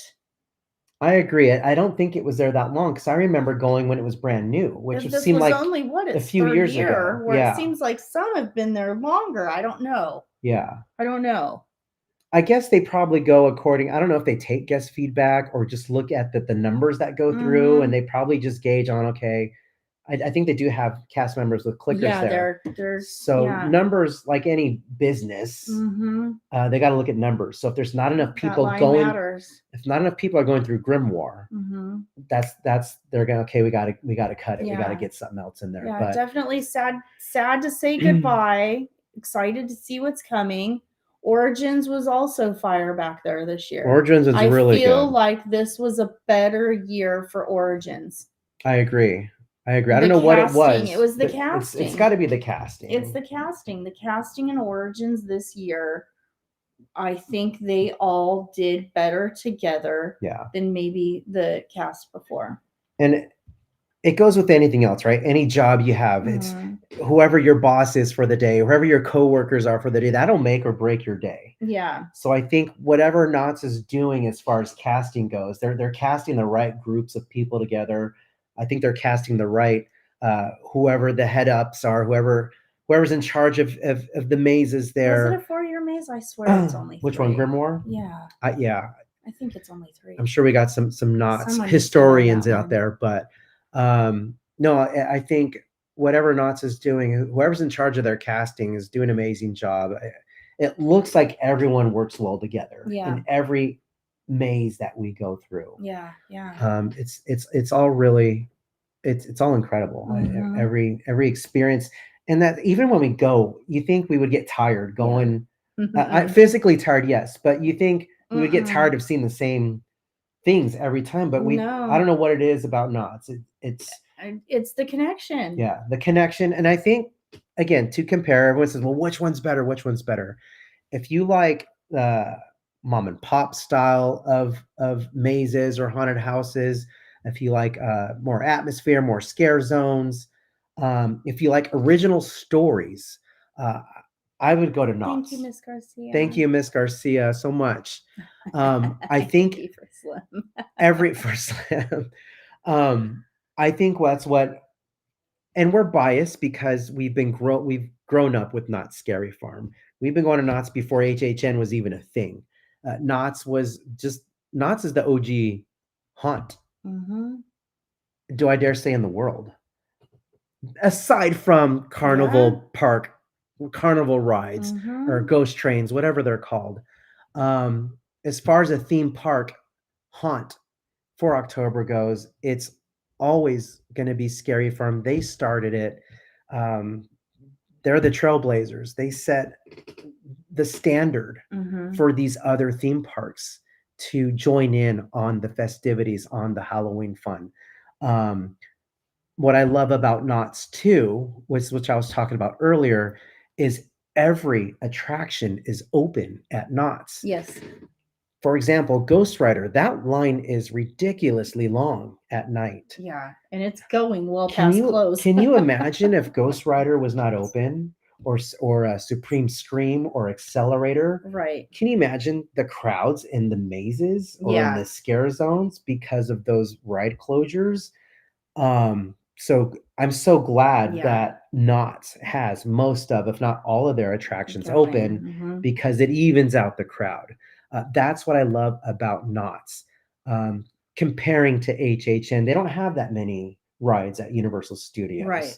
I agree. I don't think it was there that long, because I remember going when it was brand new, which seemed like only a few years ago. Where it seems like some have been there longer. I don't know. Yeah. I don't know. I guess they probably go according. I don't know if they take guest feedback or just look at the numbers that go through, and they probably just gauge on, okay, I think they do have cast members with clickers there. They're so numbers, like any business, they got to look at numbers. So if there's not enough people going, if not enough people are going through Grimoire, that's they're gonna, okay, we got to cut it. We got to get something else in there. Yeah, but definitely sad to say goodbye. Excited to see what's coming. Origins was also fire back there this year. Origins was really good. I feel like this was a better year for Origins. I agree. I don't know what it was. It was the casting. It's got to be the casting. It's the casting. The casting in Origins this year, I think they all did better together than maybe the cast before. And it goes with anything else, right? Any job you have, it's whoever your boss is for the day, whoever your coworkers are for the day, that'll make or break your day. Yeah. So I think whatever Knott's is doing as far as casting goes, they're casting the right groups of people together. I think they're casting the right, whoever the head ups are, whoever's in charge of the mazes there. Was it a 4-year maze? I swear it's only 3. Which one, Grimoire? Yeah. Yeah. I think it's only 3. I'm sure we got some Knott's historians out there, but no, I think whatever Knott's is doing, whoever's in charge of their casting is doing an amazing job. It looks like everyone works well together in every maze that we go through. Yeah. It's all really, it's all incredible. Every experience, and that even when we go, you think we would get tired going. Physically tired, yes, but you think we would get tired of seeing the same things every time, but I don't know what it is about Knott's. It's the connection. Yeah, the connection. And I think, again, to compare, everyone says, well, which one's better? If you like mom and pop style of mazes or haunted houses, if you like more atmosphere, more scare zones, if you like original stories, I would go to Knott's. Thank you, Miss Garcia. Thank you, Miss Garcia, so much. I think for Slim. I think that's what, and we're biased because we've grown up with Knott's Scary Farm. We've been going to Knott's before HHN was even a thing. Knott's is the OG haunt. Do I dare say in the world? Aside from Carnival Park, Carnival rides or ghost trains, whatever they're called. As far as a theme park haunt for October goes, it's always going to be Scary Farm. They started it. They're the trailblazers. They set the standard for these other theme parks to join in on the festivities, on the Halloween fun. what I love about Knott's too, which I was talking about earlier, is every attraction is open at Knott's. Yes. For example, Ghost Rider, that line is ridiculously long at night. Yeah, and it's going well Can past you close. can you imagine if Ghost Rider was not open, or Supreme Scream or Accelerator? Right. Can you imagine the crowds in the mazes or in Yeah. the scare zones because of those ride closures? So I'm so glad Yeah. that Knott's has most of, if not all of their attractions open, Mm-hmm. because it evens out the crowd. That's what I love about Knott's. Um, Comparing to HHN, they don't have that many rides at Universal Studios. Right.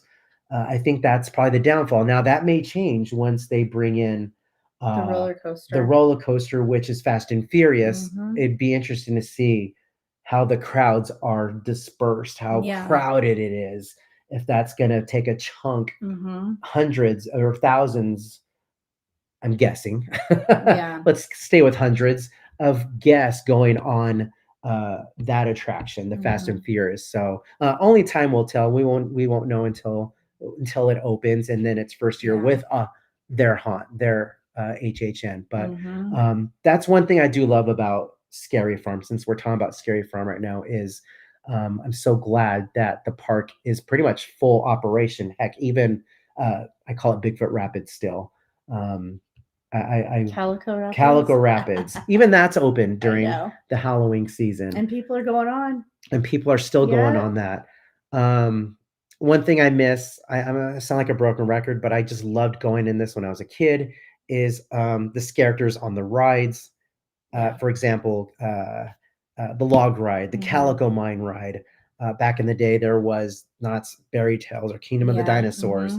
I think that's probably the downfall. Now that may change once they bring in The uh, roller the coaster. roller coaster, which is Fast and Furious. Mhm. It'd be interesting to see how the crowds are dispersed, how Yeah. crowded it is, if that's going to take a chunk, Mm-hmm. hundreds or thousands, I'm guessing. Yeah. Let's stay with hundreds of guests going on that attraction, the Fast and Furious. So only time will tell. We won't know until it opens, and then its first year Yeah. with their haunt, their HHN. But Mhm. that's one thing I do love about Scary Farm. Since we're talking about Scary Farm right now, is I'm so glad that the park is pretty much full operation. Heck, even I call it Bigfoot Rapids still. Um, Calico Rapids. Calico Rapids. Even that's open I during know. the Halloween season, And people are going on. and people are still going Yeah. on that. One thing I miss, I sound like a broken record, but I just loved going in this when I was a kid, is the characters on the rides. Yeah. For example, the log ride, the Mhm. Calico Mine ride. Back in the day, there was Knott's Berry Tales or Kingdom of the Yeah. Dinosaurs.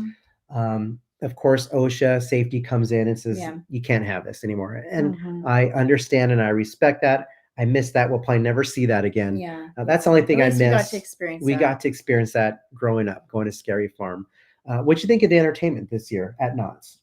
Mhm. Of course, OSHA safety comes in and says, Yeah. you can't have this anymore. And Mhm. I understand and I respect that. I miss that. We'll probably never see that again. Yeah. That's the only thing At I least we got miss. to experience We that. got to experience that growing up, going to Scary Farm. What you think of the entertainment this year at Knott's?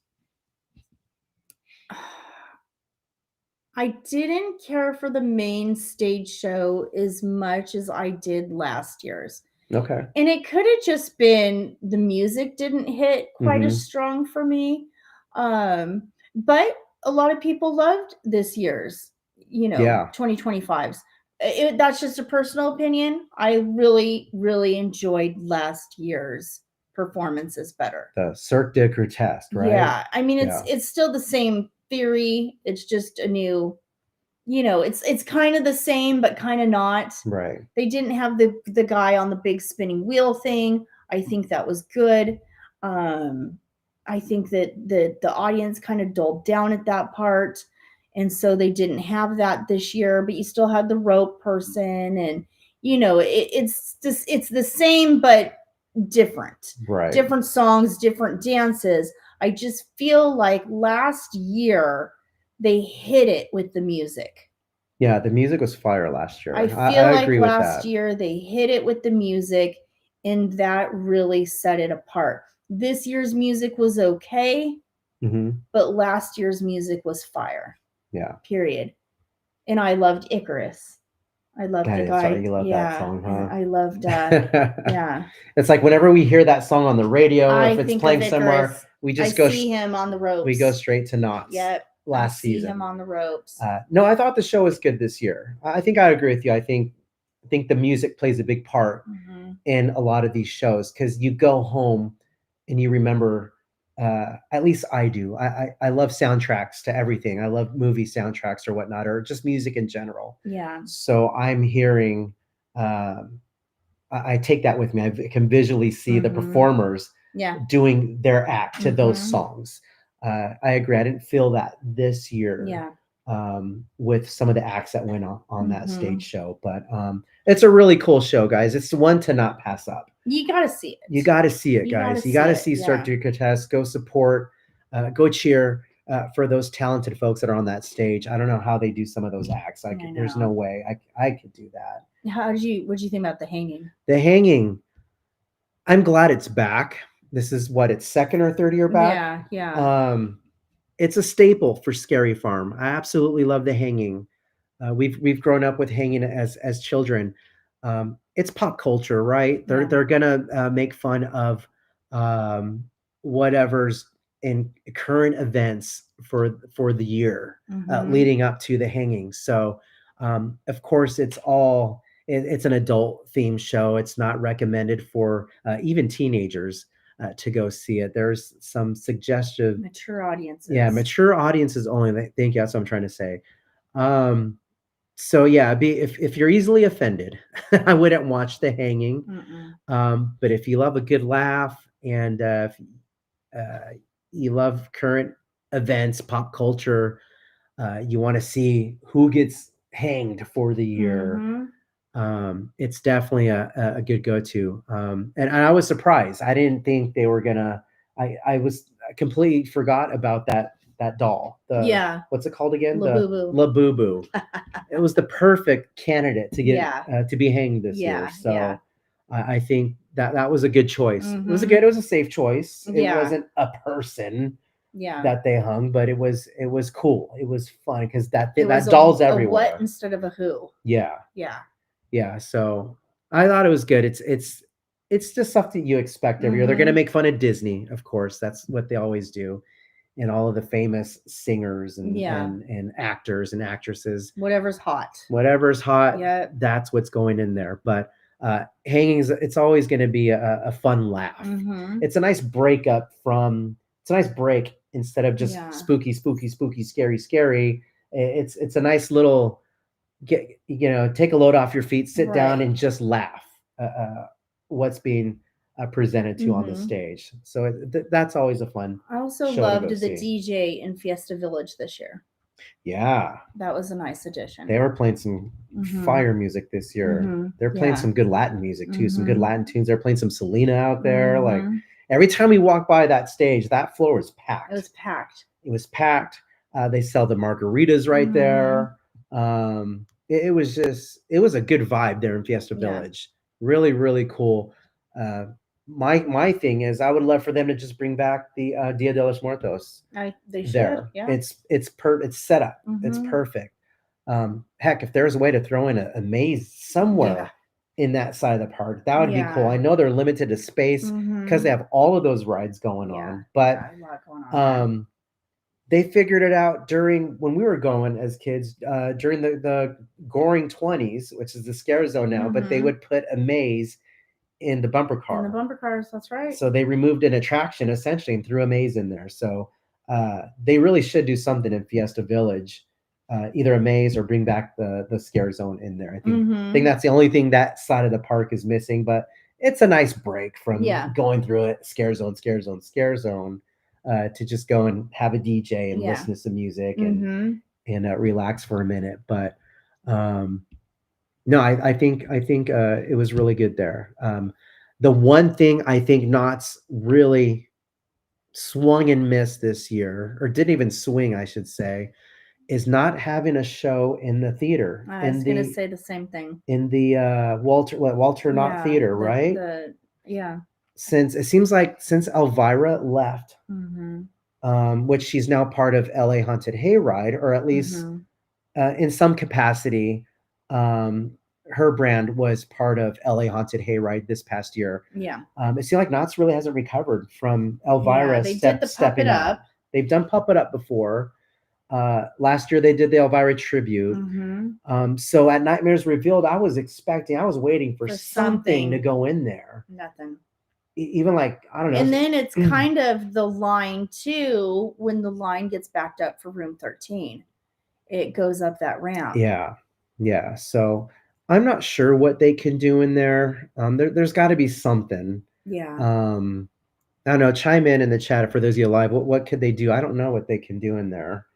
I didn't care for the main stage show as much as I did last year's. Okay. And it could have just been the music didn't hit quite as Mhm. strong for me. But a lot of people loved this year's, Yeah. 2025's. That's just a personal opinion. I really, really enjoyed last year's performances better. The Cirque du Grotesque, right? Yeah, I mean Yeah. it's still the same theory. It's just a new, it's kind of the same but kind of not. Right. They didn't have the guy on the big spinning wheel thing. I think that was good. I think that the audience kind of dulled down at that part, and so they didn't have that this year. But you still had the rope person, and it's the same but different. Right. Different songs, different dances. I just feel like last year they hit it with the music. Yeah, the music was fire last year. I feel I like agree with last that. year they hit it with the music, and that really set it apart. This year's music was okay, Mhm. but last year's music was fire. Yeah. Period. And I loved Icarus. I loved the That's right. guy. You love that Yeah, song, huh? I loved. Yeah. It's like whenever we hear that song on the radio, I if it's think of playing somewhere, Icarus. we I just go. see him on the ropes. We go straight to Knott's. Yep. Last I see season. him on the ropes. No, I thought the show was good this year. I think I agree with you. I think the music plays a big part in a lot of these shows, because you go home and you remember. At least I do. I love soundtracks to everything. I love movie soundtracks or whatnot, or just music in general. Yeah. So I'm hearing. I take that with me. I can visually see the performers Yeah. doing their act to those songs. I agree. I didn't feel that this year. Yeah. With some of the acts that went on that stage show, but it's a really cool show, guys. It's one to not pass up. You got to see it. You got to see it, You guys. gotta You got to see it, see Cirque du Grotesque. Go support, go cheer for those talented folks that are on that stage. I don't know how they do some of those acts. There's no way I could do that. What did you think about the hanging? The hanging, I'm glad it's back. This is what, its second or third year back. Yeah. It's a staple for Scary Farm. I absolutely love the hanging. We've grown up with hanging as children. it's pop culture, right? They're Yeah. they're gonna make fun of um, whatever's in current events for the year Mhm. leading up to the hanging. So of course, it's an adult themed show. It's not recommended for even teenagers to go see it. There's some suggestive, Mature yeah, audiences. mature audiences only. Thank you. That's what I'm trying to say. Um, so yeah, if you're easily offended, I wouldn't watch The Hanging. Mm-mm. But if you love a good laugh and if you love current events, pop culture, you want to see who gets hanged for the year. Mhm. It's definitely a good go-to. And I was surprised. I didn't think they were gonna. I completely forgot about that doll. Yeah. What's it called again? The Labubu. La Boo Boo. It was the perfect candidate to get Yeah. to be hanged this year. Yeah. Yeah. So I think that was a good choice. Mhm. It was a safe choice. It Yeah. wasn't a person Yeah. that they hung, but it was cool. It was fun because It was that doll's a what everywhere. instead of a who. Yeah, Yeah. yeah. So I thought it was good. It's just something you expect every year. They're gonna Mhm. make fun of Disney, of course. That's what they always do, and all of the famous singers Yeah. and actors and actresses. Whatever's hot. Whatever's hot, Yeah. that's what's going in there. But hangings, it's always going to be a fun laugh. Mhm. It's a nice break instead of just Yeah. spooky, spooky, spooky, scary, scary. It's a nice little take a load off your feet, sit down, Right. and just laugh. What's being presented to you on the Mhm. stage. So that's always a fun I also show to go loved the see. DJ in Fiesta Village this year. Yeah, That was a nice addition. they were playing some Mhm. fire music this year. Mhm. They're playing Yeah. some good Latin music too, some good Mhm. Latin tunes. They're playing some Selena out there. Like Mhm. every time we walk by that stage, that floor was packed. It was packed. It was packed. They sell the margaritas right Mhm. there. It was a good vibe there in Fiesta Yeah. Village. Really, really cool. Uh, my thing is, I would love for them to just bring back the Dia de los Muertos They should. there. Yeah. It's set up. It's Mhm. perfect. Heck, if there's a way to throw in a maze somewhere in that side of the park, that would be cool. Yeah. I know they're limited to space because they Mhm. have all of those rides going Yeah. on, but Yeah, a lot going on there. they figured it out during when we were going as kids during the Goring 20s, which is the scare zone now. But they Mhm. would put a maze in the bumper In the car. bumper cars, that's right. So they removed an attraction essentially and threw a maze in there. So they really should do something in Fiesta Village, either a maze or bring back the scare zone in there. I think Mhm. that's the only thing that side of the park is missing, but it's a nice break from Yeah. going through it scare zone, scare zone, scare zone, to just go and have a DJ and Yeah. listen to some music Mhm. and relax for a minute. But um, no, I think it was really good there. The one thing I think Knott's really swung and missed this year, or didn't even swing, I should say, is not having a show in the theater I was gonna say the same thing. in the Walter Knott Yeah. Theater, right? Yeah. Since it seems like since Elvira left, Mhm. which she's now part of LA Haunted Hayride, or at least Mhm. in some capacity, um, her brand was part of LA Haunted Hayride this past year. Yeah. It seems like Knott's really hasn't recovered from Yeah. Elvira They did the Pup stepping It Up. They've done Pup It Up before. Last year they did the Elvira tribute. Mhm. So at Nightmares Revealed, I was waiting for For something to something. go in there. Nothing. Even like, I don't know. And then it's kind of the line too, when the line gets backed up for room 13. It goes up that ramp. Yeah. Yeah. So I'm not sure what they can do in there. There's got to be something. Yeah. I don't know. Chime in the chat for those of you live. What could they do? I don't know what they can do in there.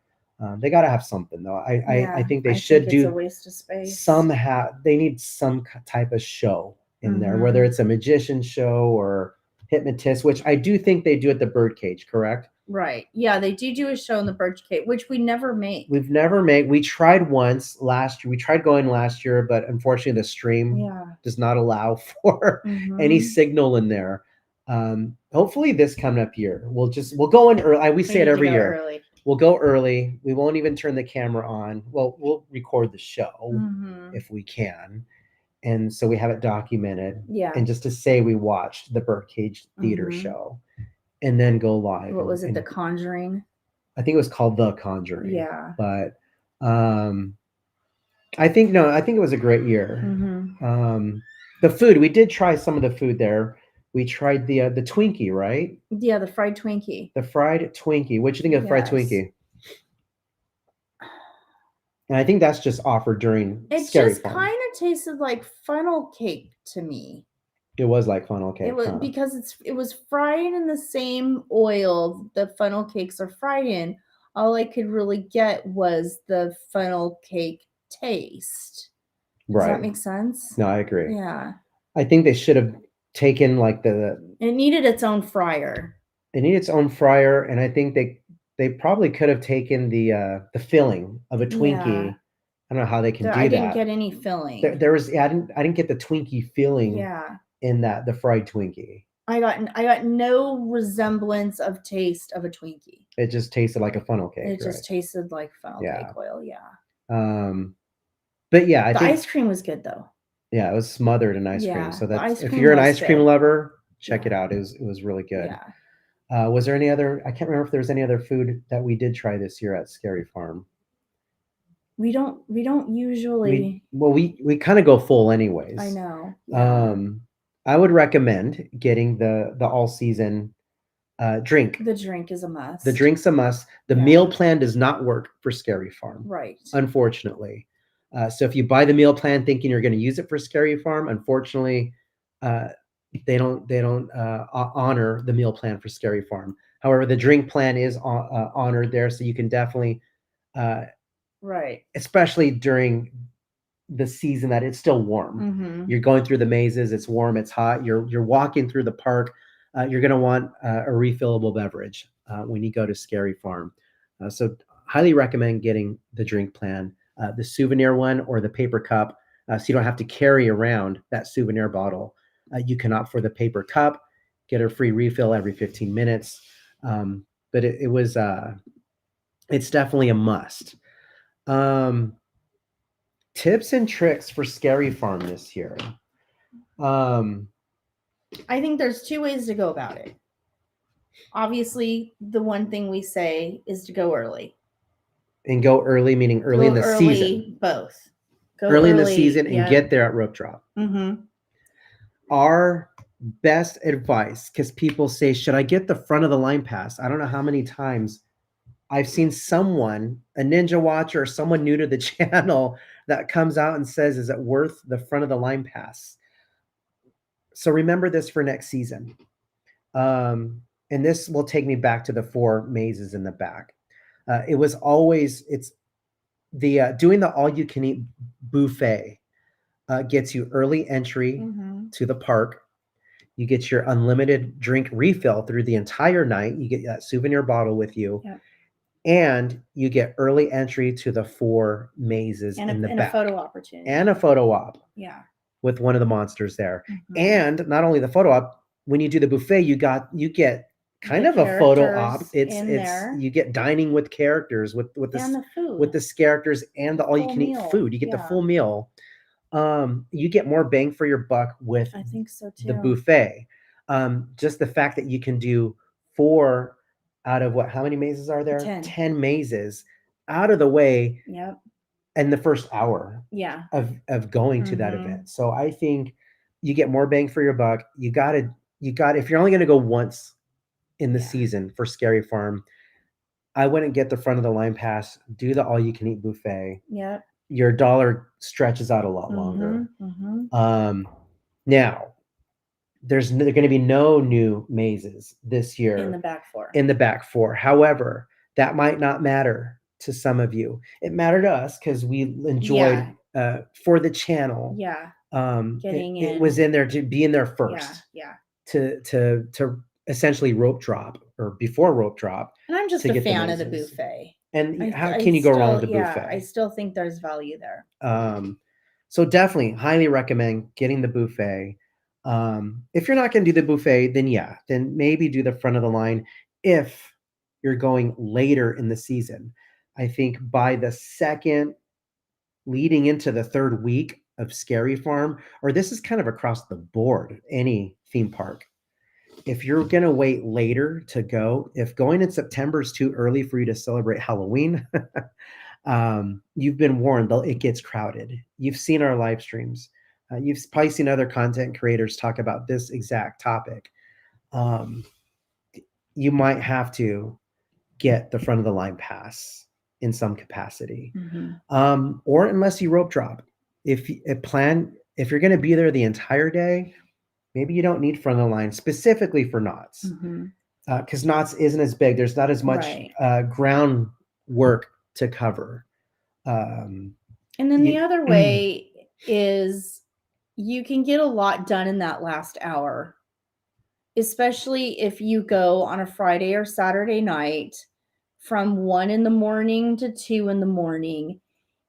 They got to have something though. I think they should think do it's a waste of space. somehow. They need some type of show in there, whether it's a magician show or hypnotist, which I do think they do at the Birdcage. Correct? Right. Yeah, they do a show in the Birdcage, which we never make. We've never made. We tried once last year. We tried going last year, but unfortunately, the stream does not allow for any signal in there. Hopefully, this coming up year, we'll go in early. We say it every year. Early. We'll go early. We won't even turn the camera on. Well, we'll record the show if we can, and so we have it documented. Yeah. And just to say we watched the Birdcage Theater Mhm. show, and then go live. What was it? The And Conjuring? I think it was called The Conjuring. Yeah. But I think it was a great year. Mhm. The food, we did try some of the food there. We tried the Twinkie, right? Yeah, the fried Twinkie. The fried Twinkie. What do you think of fried Yes. Twinkie? And I think that's just offered during It Scary just Farm. kind of tasted like funnel cake to me. It was like funnel cake. It was because it was fried in the same oil the funnel cakes are fried in. All I could really get was the funnel cake taste. Does that Right. make sense? No, I agree. Yeah. I think they should have taken like It needed its own fryer. it needed its own fryer, and I think they probably could have taken the filling of a Twinkie. Yeah. I don't know how they can do I that. didn't get any filling. There was I didn't get the Twinkie filling Yeah. in the fried Twinkie. I got no resemblance of taste of a Twinkie. It just tasted like a funnel cake. It just tasted like funnel Yeah. cake oil. Yeah. But yeah, The ice cream was good though. Yeah, it was smothered in ice cream. Yeah, So the that's ice if cream you're an was ice cream good. lover, check Yeah. it out. It was really good. Yeah. Was there any other? I can't remember if there was any other food that we did try this year at Scary Farm. We don't usually. We kind of go full anyways. I know. Yeah. I would recommend getting the all season drink. The drink is a must. The drink's a must. The Yeah. meal plan does not work for Scary Farm, Right. unfortunately. So if you buy the meal plan thinking you're going to use it for Scary Farm, unfortunately, they don't honor the meal plan for Scary Farm. However, the drink plan is honored there, so you can definitely, Right. especially during the season that it's still warm. Mm-hmm. You're going through the mazes. It's warm. It's hot. You're walking through the park. You're going to want a refillable beverage when you go to Scary Farm. So highly recommend getting the drink plan, the souvenir one or the paper cup, so you don't have to carry around that souvenir bottle. You can opt for the paper cup, get a free refill every 15 minutes. But it's definitely a must. Tips and tricks for Scary Farm this year. I think there's two ways to go about it. Obviously, the one thing we say is to go early. And go early, meaning early in the season. Both. Go early in the season and get there at rope drop. Mm-hmm. Our best advice, because people say, should I get the front of the line pass? I don't know how many times I've seen someone, a ninja watcher or someone new to the channel, that comes out and says, is it worth the front of the line pass? So remember this for next season. And this will take me back to the 4 mazes in the back. It's the doing the all-you-can-eat buffet gets you early entry to the park. You get your unlimited drink refill through the entire night. You get that souvenir bottle with you. Yep. And you get early entry to the 4 mazes in the back. A photo opportunity. And a photo op. Yeah. With one of the monsters there. And not only the photo op, when you do the buffet, you get kind of a photo op. It's you get dining with characters with the food, with the characters and the all-you-can-eat food. You get the full meal. You get more bang for your buck with I think so too. The buffet. Just the fact that you can do 4 out of how many mazes are there? 10 mazes out of the way. Yep. In the first hour. Yeah. Of going to that event. So I think you get more bang for your buck. You got if you're only going to go once in the season for Scary Farm, I wouldn't get the front of the line pass. Do the all you can eat buffet. Yep. Your dollar stretches out a lot longer. Now, there's going to be no new mazes this year in the back 4. In the back 4. However, that might not matter to some of you. It mattered to us because we enjoyed for the channel. Yeah. It was in there to be in there first. Yeah. To essentially rope drop or before rope drop. And I'm just a fan of the buffet. And how can you go wrong with the buffet? I still think there's value there. So definitely highly recommend getting the buffet. If you're not going to do the buffet, then maybe do the front of the line if you're going later in the season. I think by the second leading into the 3rd week of Scary Farm, or this is kind of across the board, any theme park. If you're going to wait later to go, if going in September is too early for you to celebrate Halloween, you've been warned, it gets crowded. You've seen our live streams. You've probably seen other content creators talk about this exact topic. Um, you might have to get the front of the line pass in some capacity, or unless you rope drop. If you're going to be there the entire day, maybe you don't need front of the line specifically for knots, because knots isn't as big. There's not as much ground work to cover. And then the other way is you can get a lot done in that last hour, especially if you go on a Friday or Saturday night from 1 in the morning to 2 in the morning.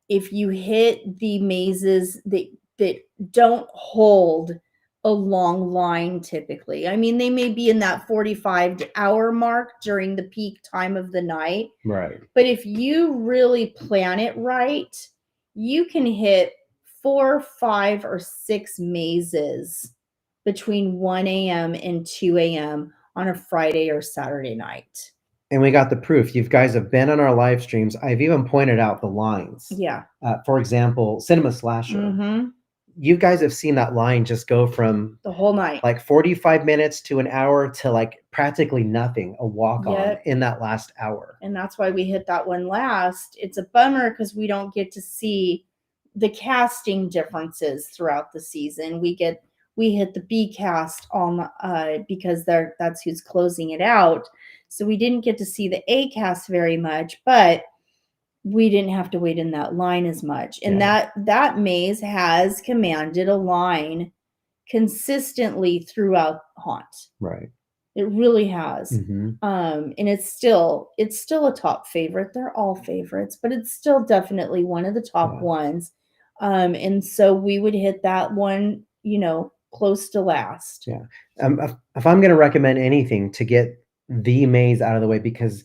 If you hit the mazes that don't hold a long line typically. I mean, they may be in that 45-hour mark during the peak time of the night. Right. But if you really plan it right, you can hit 4, 5, or 6 mazes between 1 a.m. and 2 a.m. on a Friday or Saturday night. And we got the proof. You guys have been on our live streams. I've even pointed out the lines. Yeah. For example, Cinema Slasher. You guys have seen that line just go from the whole night, like 45 minutes to an hour, to like practically nothing, a walk on in that last hour. And that's why we hit that one last. It's a bummer because we don't get to see the casting differences throughout the season. We hit the B cast on because that's who's closing it out. So we didn't get to see the A cast very much, but we didn't have to wait in that line as much. And that maze has commanded a line consistently throughout Haunt. Right. It really has. And it's still a top favorite. They're all favorites, but it's still definitely one of the top ones. And so we would hit that one, close to last. Yeah. If I'm going to recommend anything to get the maze out of the way, because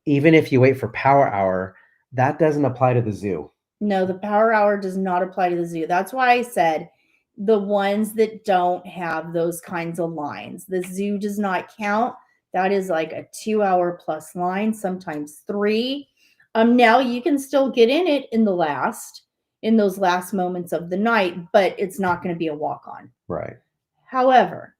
even if you wait for Power Hour, that doesn't apply to the zoo. No, the Power Hour does not apply to the zoo. That's why I said the ones that don't have those kinds of lines. The zoo does not count. That is like a 2-hour plus line, sometimes 3. Now you can still get in it in those last moments of the night, but it's not going to be a walk-on. Right. However,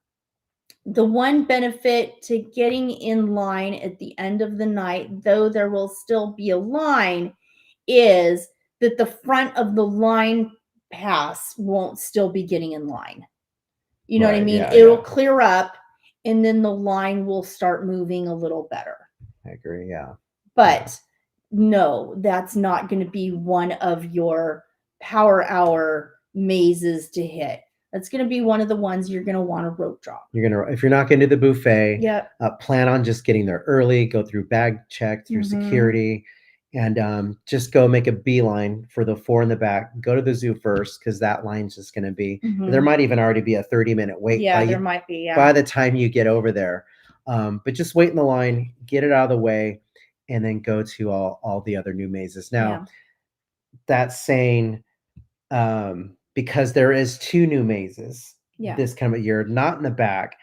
the one benefit to getting in line at the end of the night, though there will still be a line, is that the front of the line pass won't still be getting in line. You know what I mean? It'll clear up, and then the line will start moving a little better. I agree, yeah. But no, that's not going to be one of your Power Hour mazes to hit. That's going to be one of the ones you're going to want to rope drop. If you're not going to do the buffet, plan on just getting there early, go through bag check, through security, and just go make a beeline for the 4 in the back. Go to the zoo first, because that line's just going to be, there might even already be a 30-minute wait. There might be, by the time you get over there. But just wait in the line, get it out of the way, and then go to all the other new mazes. Now, that's saying, because there is 2 new mazes this kind of year, not in the back.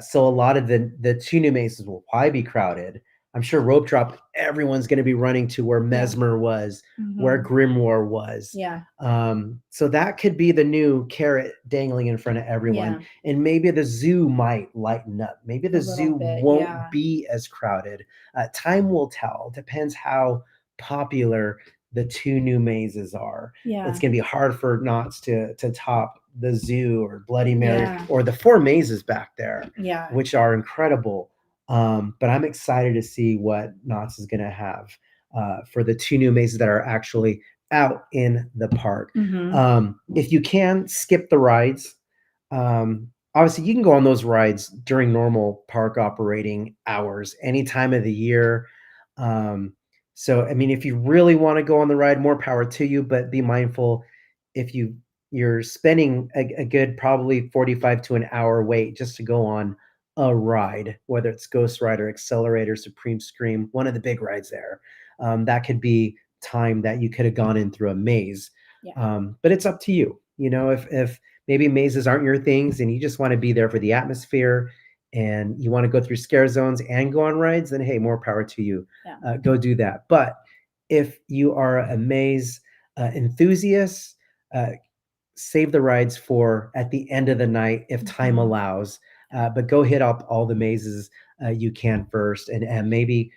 So a lot of the 2 new mazes will probably be crowded. I'm sure rope drop, everyone's going to be running to where Mesmer was, where Grimoire was. So that could be the new carrot dangling in front of everyone. And maybe the zoo might lighten up. Maybe the zoo won't be as crowded. Time will tell. Depends how popular the 2 new mazes are. It's going to be hard for Knott's to top the zoo or Bloody Mary or the 4 mazes back there, which are incredible. But I'm excited to see what Knott's is going to have for the 2 new mazes that are actually out in the park. If you can skip the rides, obviously you can go on those rides during normal park operating hours, any time of the year. So, I mean, if you really want to go on the ride, more power to you, but be mindful if you're spending a good probably 45 to an hour wait just to go on a ride, whether it's Ghost Rider, Accelerator, Supreme Scream, one of the big rides there. That could be time that you could have gone in through a maze. Yeah. But it's up to you. If maybe mazes aren't your things and you just want to be there for the atmosphere and you want to go through scare zones and go on rides, then hey, more power to you. Yeah. Go do that. But if you are a maze enthusiast, uh, save the rides for at the end of the night if time Mhm. allows. But go hit up all the mazes you can first, and maybe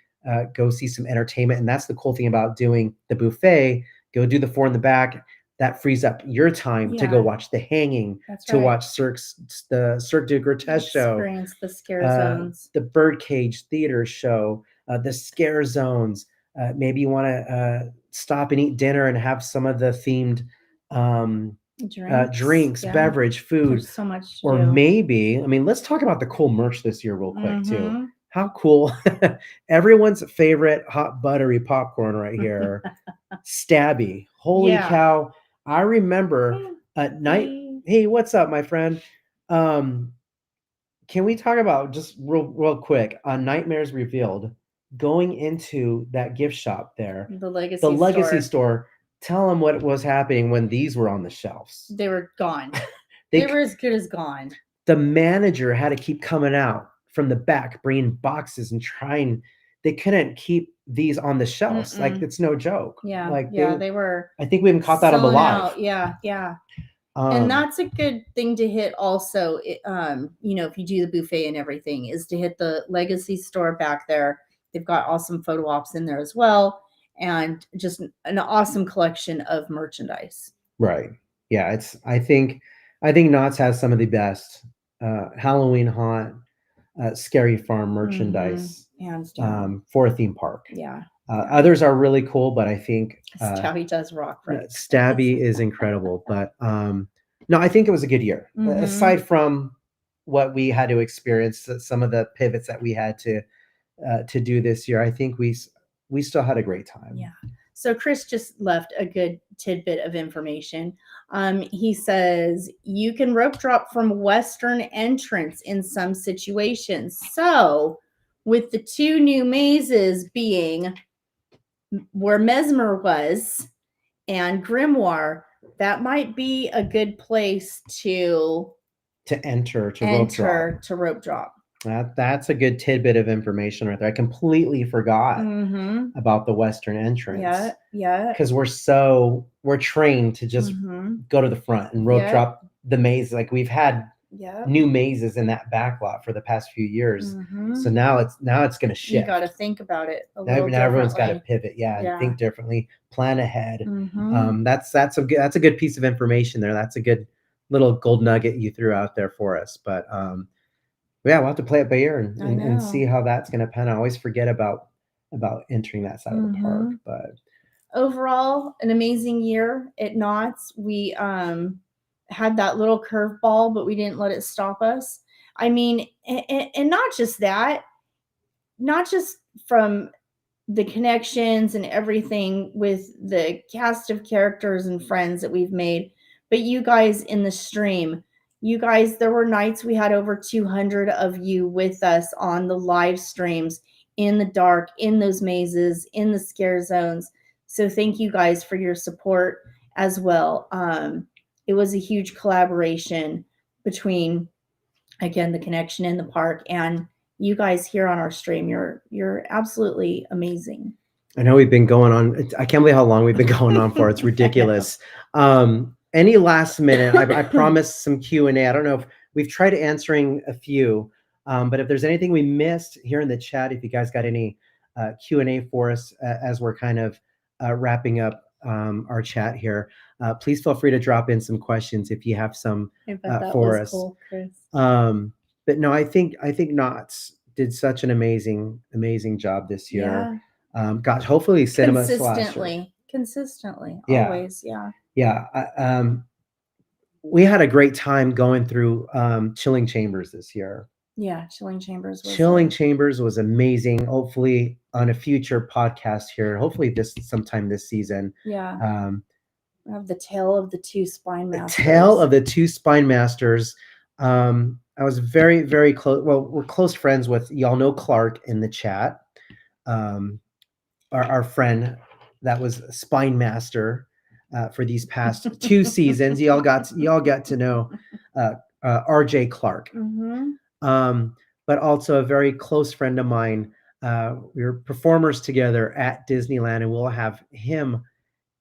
go see some entertainment. And that's the cool thing about doing the buffet. Go do the four in the back. That frees up your time to go Yeah. watch the hanging, That's to right. watch the Cirque du Grotesque show, Experience the scare zones. the Birdcage Theater show, the scare zones. Maybe you want to stop and eat dinner and have some of the themed drinks, Yeah. beverage, food. There's so much to Or do. maybe, I mean, let's talk about the cool merch this year real quick too. Mhm. How cool. Everyone's favorite hot buttery popcorn right here. Stabby. Holy Yeah. cow. I remember at night. Hey, what's up, my friend? Can we talk about just real quick on Nightmares Revealed, going into that gift shop there, The Legacy the Legacy store. store? Tell them what was happening when these were on the shelves. They were gone. They were as good as gone. The manager had to keep coming out from the back, bringing boxes and trying. They couldn't keep these on the shelves. Like, it's no joke. Yeah. Like they were. I think we even caught that on the selling live. out. Yeah. And that's a good thing to hit also, if you do the buffet and everything, is to hit the Legacy store back there. They've got awesome photo ops in there as well, and just an awesome collection of merchandise. Right. Yeah, I think Knott's has some of the best Halloween haunt, scary farm merchandise Hands down. for a theme park. Yeah. Others are really cool, but I think Stabby does rock, right? Stabby is incredible. But no, I think it was a good year. Aside from what we had to experience, some of the pivots that we had to do this year, I think we still had a great time. Yeah. So Chris just left a good tidbit of information. He says you can rope drop from western entrance in some situations. So with the two new mazes being where Mesmer was and Grimoire, that might be a good place to enter to rope drop. That's a good tidbit of information right there. I completely forgot about the western entrance. Yeah. Because we're trained to just go to the front and rope drop the maze. Like, we've had new mazes in that back lot for the past few years. So now it's going to shift. You got to think about it a now little now everyone's got differently. to pivot, and think differently, plan ahead. That's a good piece of information there. That's a good little gold nugget you threw out there for us. But we'll have to play it by ear and see how that's going to pan out. I always forget about entering that side of the park. But overall, an amazing year at Knott's. We had that little curveball, but we didn't let it stop us. I mean, and not just that, not just from the connections and everything with the cast of characters and friends that we've made, but you guys in the stream. You guys, there were nights we had over 200 of you with us on the live streams in the dark, in those mazes, in the scare zones. So thank you guys for your support as well. It was a huge collaboration between, again, the connection in the park and you guys here on our stream. You're absolutely amazing. I know we've been going on. I can't believe how long we've been going on for. It's ridiculous. Any last minute, I promised some Q&A. I don't know if we've tried answering a few, but if there's anything we missed here in the chat, if you guys got any Q&A for us as we're kind of wrapping up our chat here, please feel free to drop in some questions if you have some for us. Cool, Chris. But no, I think Knott's did such an amazing job this year. Gosh, hopefully cinema consistently, always. We had a great time going through Chilling Chambers this year. Chilling Chambers was amazing. Hopefully on a future podcast here, hopefully sometime this season. We have the Tale of the Two Spine Masters. I was very, very close. Well, we're close friends with, y'all know Clark in the chat. Our friend that was Spine Master. for these past 2 seasons. Y'all got to know uh, R.J. Clark, Mhm. um, but also a very close friend of mine. We were performers together at Disneyland, and we'll have him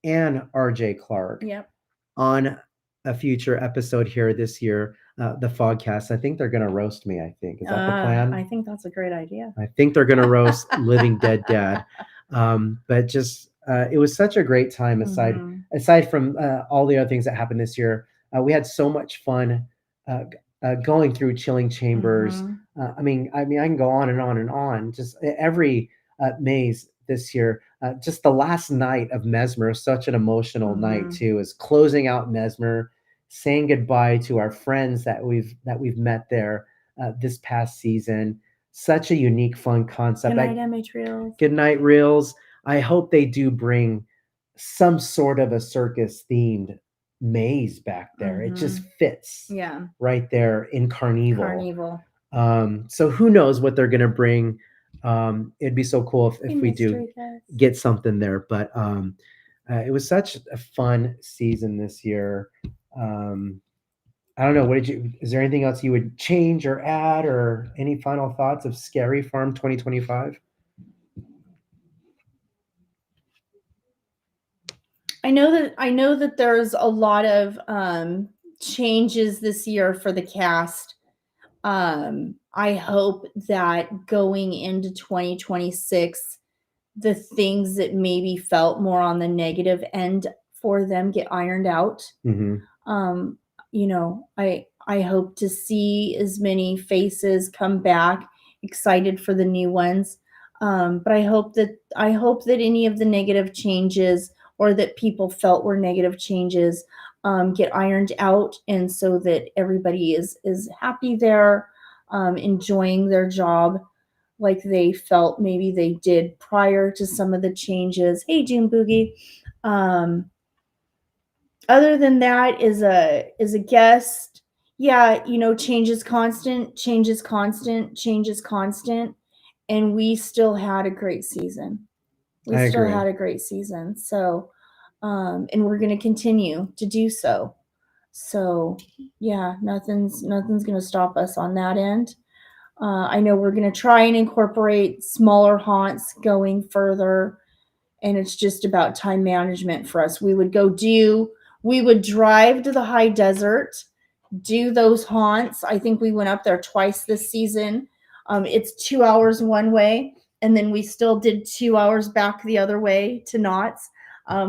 and R.J. Clark Yep. on a future episode here this year, the Fogcast. I think they're going to roast me. I think is that the plan? I think that's a great idea. I think they're going to roast Living Dead Dad. But just it was such a great time. Mhm. Aside from all the other things that happened this year, we had so much fun going through Chilling Chambers. Mhm. I can go on and on and on. Just every maze this year. Just the last night of Mesmer, such an emotional night Mhm. too, is closing out Mesmer, saying goodbye to our friends that we've met there this past season. Such a unique, fun concept. Good night, MH Reels. Good night, Reels. I hope they do bring some sort of a circus themed maze back there. It just fits Yeah. right there in Carnival. Carnival. So who knows what they're gonna bring? It'd be so cool if we do Mystery guest. get something there. But it was such a fun season this year. I don't know. Is there anything else you would change or add, or any final thoughts of Scary Farm 2025? I know that there's a lot of changes this year for the cast. I hope that going into 2026, the things that maybe felt more on the negative end for them get ironed out. Mm-hmm. You know, I hope to see as many faces come back excited for the new ones. But I hope that any of the negative changes or that people felt were negative changes get ironed out, and so that everybody is happy there, enjoying their job like they felt maybe they did prior to some of the changes. Hey, June Boogie. Um, Other than that, is a guest. Yeah, you know, change is constant, change is constant, change is constant, and we still had a great season. We I still agree. had a great season. So, and we're going to continue to do so. So, yeah, nothing's going to stop us on that end. I know we're going to try and incorporate smaller haunts going further, and it's just about time management for us. We would drive to the high desert, do those haunts. I think we went up there twice this season. It's 2 hours one way, and then we still did 2 hours back the other way to Knott's.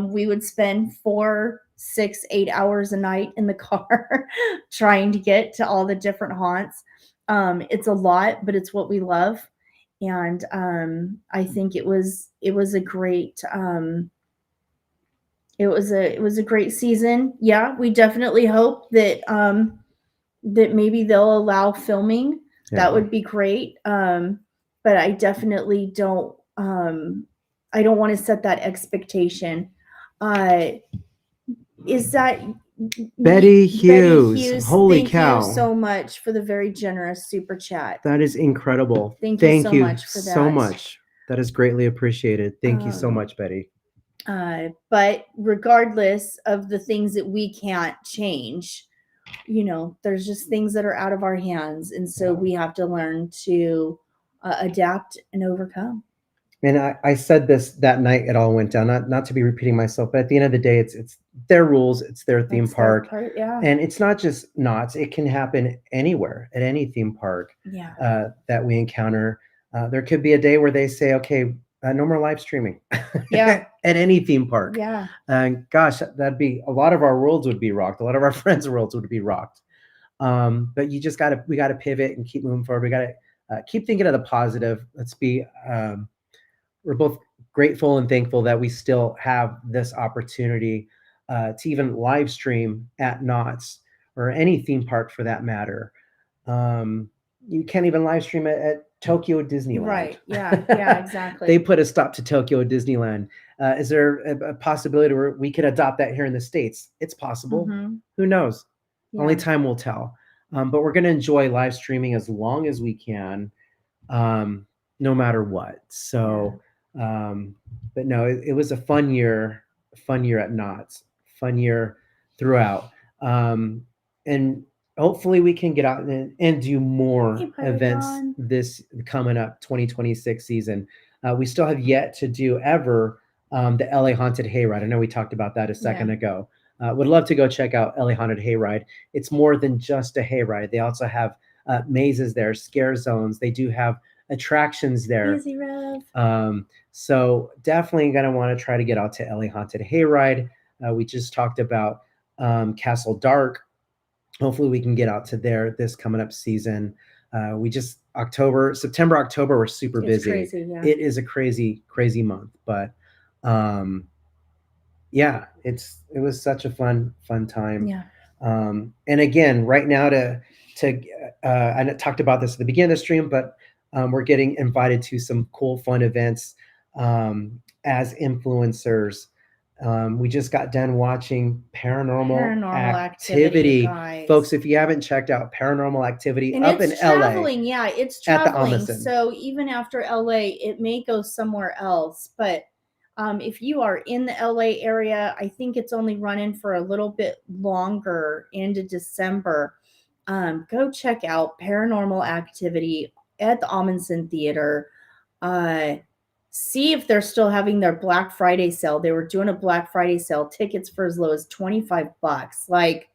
We would spend 4, 6, 8 hours a night in the car trying to get to all the different haunts. It's a lot, but it's what we love, and I think it was a great it was a great season. Yeah, we definitely hope that that maybe they'll allow filming. Yeah. That would be great. But I definitely don't. I don't want to set that expectation. Is that Betty Hughes. Holy thank cow. you so much for the very generous super chat. That is incredible. Thank you so much for so that. much. That is greatly appreciated. Thank you so much, Betty. But regardless of the things that we can't change, you know, there's just things that are out of our hands, and so we have to learn to adapt and overcome. And I said this that night it all went down. Not to be repeating myself, but at the end of the day, it's their rules, it's their theme That's their park, part, yeah. and it's not just Knott's. It can happen anywhere at any theme park Yeah. that we encounter. There could be a day where they say, "Okay, no more live streaming." Yeah. At any theme park. Yeah. And gosh, that'd be a lot of our worlds would be rocked. A lot of our friends' worlds would be rocked. But we gotta pivot and keep moving forward. We gotta keep thinking of the positive. Let's be. We're both grateful and thankful that we still have this opportunity to even live stream at Knott's or any theme park for that matter. You can't even live stream at Tokyo Disneyland. Right. Yeah. Yeah. Exactly. They put a stop to Tokyo Disneyland. Is there a possibility where we could adopt that here in the States? It's possible. Mm-hmm. Who knows? Yeah. Only time will tell. But we're going to enjoy live streaming as long as we can, no matter what. So, but no, it was a fun year at Knott's. fun year throughout. And hopefully we can get out and do more Hey, Pirate events John. this coming up 2026 season. We still have yet to do ever the LA Haunted Hayride. I know we talked about that a second Yeah. ago. Would love to go check out LA Haunted Hayride. It's more than just a hayride. They also have mazes there, scare zones. They do have attractions there. Easy Rev. So definitely going to want to try to get out to LA Haunted Hayride. We just talked about Castle Dark. Hopefully we can get out to there this coming up season. We just September, October, we're super busy. Crazy, yeah. It is a crazy, crazy month, but yeah, it was such a fun time. Yeah. And again, right now I talked about this at the beginning of the stream, but we're getting invited to some cool, fun events as influencers. We just got done watching Paranormal Activity. guys. Folks, if you haven't checked out Paranormal Activity And up it's in traveling, LA. yeah, it's at the traveling. Amundsen. So even after LA, it may go somewhere else. But if you are in the LA area, I think it's only running for a little bit longer into December. Go check out Paranormal Activity at the Amundsen Theater. See if they're still having their Black Friday sale. They were doing a Black Friday sale, tickets for as low as $25. Like,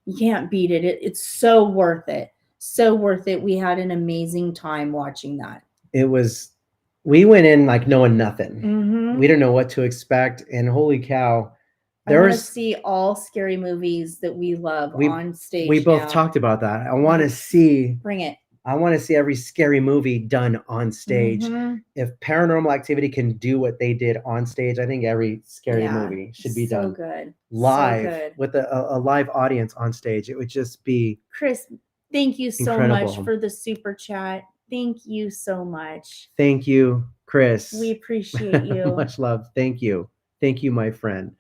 you can't beat it. It's so worth it. So worth it. We had an amazing time watching that. We went in like knowing nothing. Mm-hmm. We didn't know what to expect, and holy cow, I want to see all scary movies that we love on stage. We both talked about that. I want to see. Bring it. I want to see every scary movie done on stage. Mm-hmm. If Paranormal Activity can do what they did on stage, I think every scary movie should be done good. live, so good. with a live audience on stage. It would just be Chris, thank you so incredible. much for the super chat. Thank you so much. Thank you, Chris. We appreciate you. Much love. Thank you, my friend.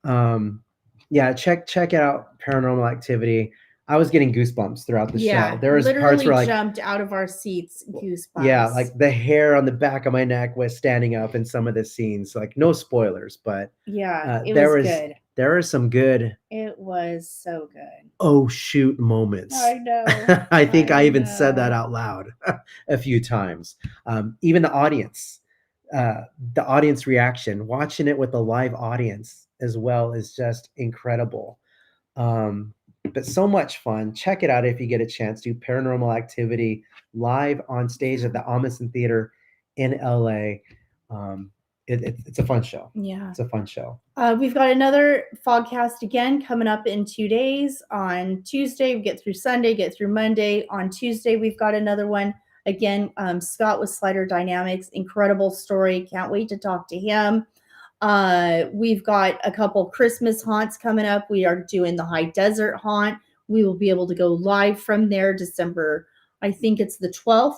Yeah, check out Paranormal Activity. I was getting goosebumps throughout the show. There was parts where jumped out of our seats, goosebumps. Yeah, like the hair on the back of my neck was standing up in some of the scenes. Like, no spoilers, but yeah, it was good. There are some good. It was so good. Oh shoot moments. I know. I think I even said that out loud a few times. Even the audience reaction, watching it with the live audience as well, is just incredible. But so much fun. Check it out if you get a chance to. Paranormal Activity live on stage at the Amundsen Theater in LA. It's a fun show. Yeah. It's a fun show. We've got another FogCast again coming up in 2 days. On Tuesday, we get through Sunday, get through Monday. On Tuesday, we've got another one. Again, Scott with Slider Dynamics. Incredible story. Can't wait to talk to him. We've got a couple Christmas haunts coming up. We are doing the High Desert Haunt. We will be able to go live from there December, I think it's the 12th.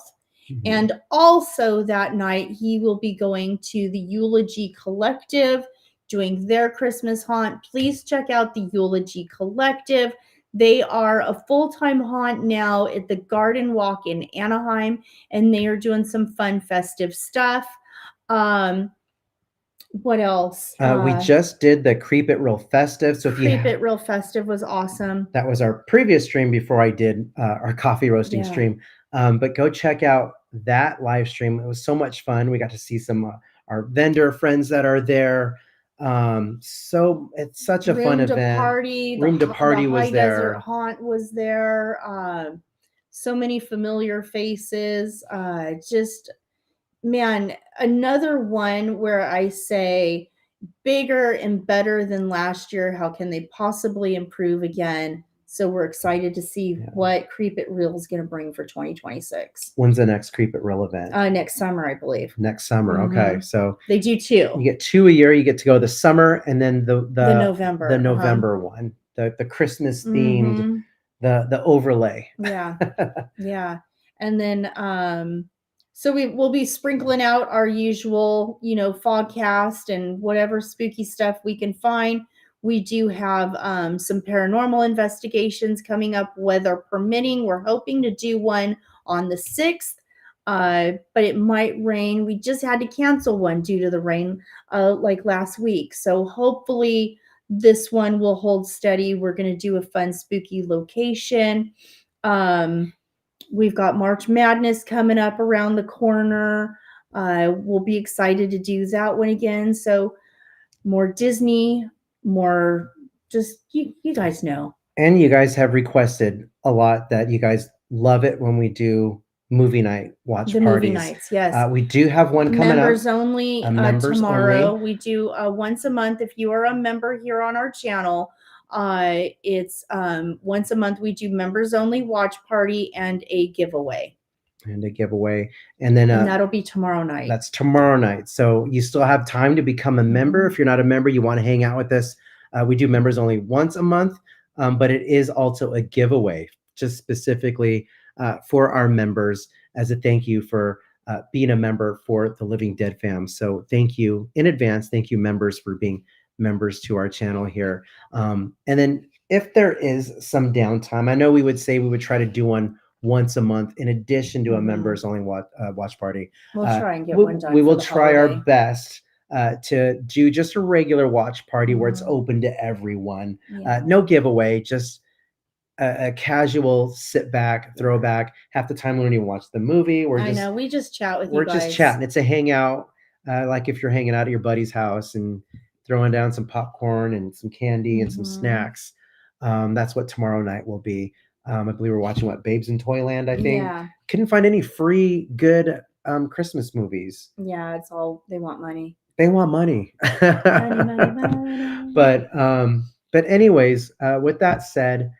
Mm-hmm. And also that night, he will be going to the Eulogy Collective, doing their Christmas haunt. Please check out the Eulogy Collective. They are a full-time haunt now at the Garden Walk in Anaheim, and they are doing some fun, festive stuff. What else? We just did the Creep It Real Festive. So Creep It Real Festive was awesome. That was our previous stream before I did our coffee roasting stream. But go check out that live stream. It was so much fun. We got to see some our vendor friends that are there. So it's such a fun event. Room to Party was High there. Desert Haunt was there. So many familiar faces. Just, man, another one where I say bigger and better than last year. How can they possibly improve again? So we're excited to see what Creep It Real is going to bring for 2026. When's the next Creep It Real event? Next summer, I believe. Next summer. Mm-hmm. Okay. So they do 2. You get 2 a year. You get to go the summer and then the November one, the Christmas themed, the overlay. Yeah. Yeah. And then, so we'll be sprinkling out our usual, FogCast and whatever spooky stuff we can find. We do have some paranormal investigations coming up, weather permitting. We're hoping to do one on the 6th, but it might rain. We just had to cancel one due to the rain like last week. So hopefully This one will hold steady. We're going to do a fun, spooky location. We've got March Madness coming up around the corner. We'll be excited to do that one again. So more Disney, more just you guys know. And you guys have requested a lot that you guys love it when we do movie night watch The parties. movie nights, yes. We do have one coming Members up. only Members tomorrow. only. We do once a month. If you are a member here on our channel, it's once a month we do members only watch party and a giveaway. And a giveaway. And then And that'll be tomorrow night. That's tomorrow night. So you still have time to become a member. If you're not a member, you want to hang out with us. We do members only once a month, but it is also a giveaway just specifically for our members as a thank you for being a member for the Living Dead fam. So thank you in advance. Thank you, members, for being members to our channel here. And then if there is some downtime, I know we would say we would try to do one once a month in addition to a members only watch party. We'll try and get we, one done. We will for the try holiday. our best to do just a regular watch party where it's open to everyone. No giveaway, just a casual sit back, throwback. Half the time we don't even watch the movie. We just chat with you guys. We're just chatting. It's a hangout. Like if you're hanging out at your buddy's house and throwing down some popcorn and some candy and some snacks. That's what tomorrow night will be. I believe we're watching Babes in Toyland, I think. Yeah. Couldn't find any free good Christmas movies. Yeah, it's all they want money. They want money. money. But anyways, with that said,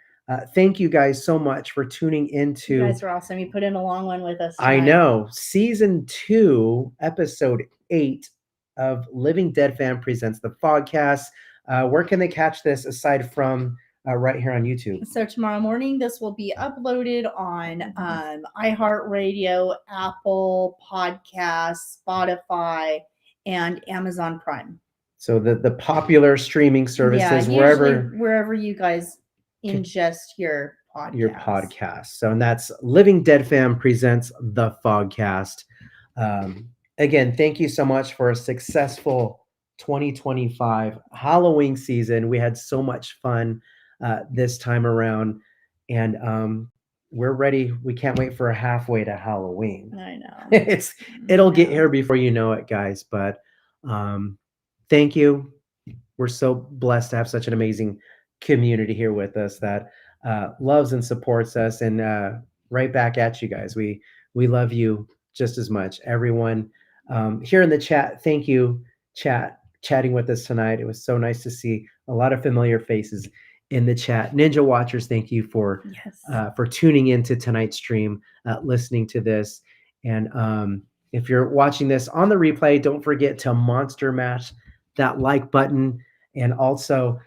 thank you guys so much for tuning into. You guys are awesome. You put in a long one with us tonight. I know. Season 2, episode 8 of Living Dead Fam Presents the FogCast. Where can they catch this aside from right here on YouTube? So tomorrow morning, this will be uploaded on iHeartRadio, Apple Podcasts, Spotify, and Amazon Prime. So the popular streaming services, wherever you guys ingest your podcast. So, and that's Living Dead Fam Presents the FogCast. Again, thank you so much for a successful 2025 Halloween season. We had so much fun this time around, and we're ready. We can't wait for halfway to Halloween. I know. It'll get here before you know it, guys. But thank you. We're so blessed to have such an amazing community here with us that loves and supports us, and right back at you guys. We love you just as much. Everyone here in the chat, thank you, chatting with us tonight. It was so nice to see a lot of familiar faces in the chat. Ninja Watchers, thank you for tuning into tonight's stream, listening to this. And if you're watching this on the replay, don't forget to monster mash that like button, and also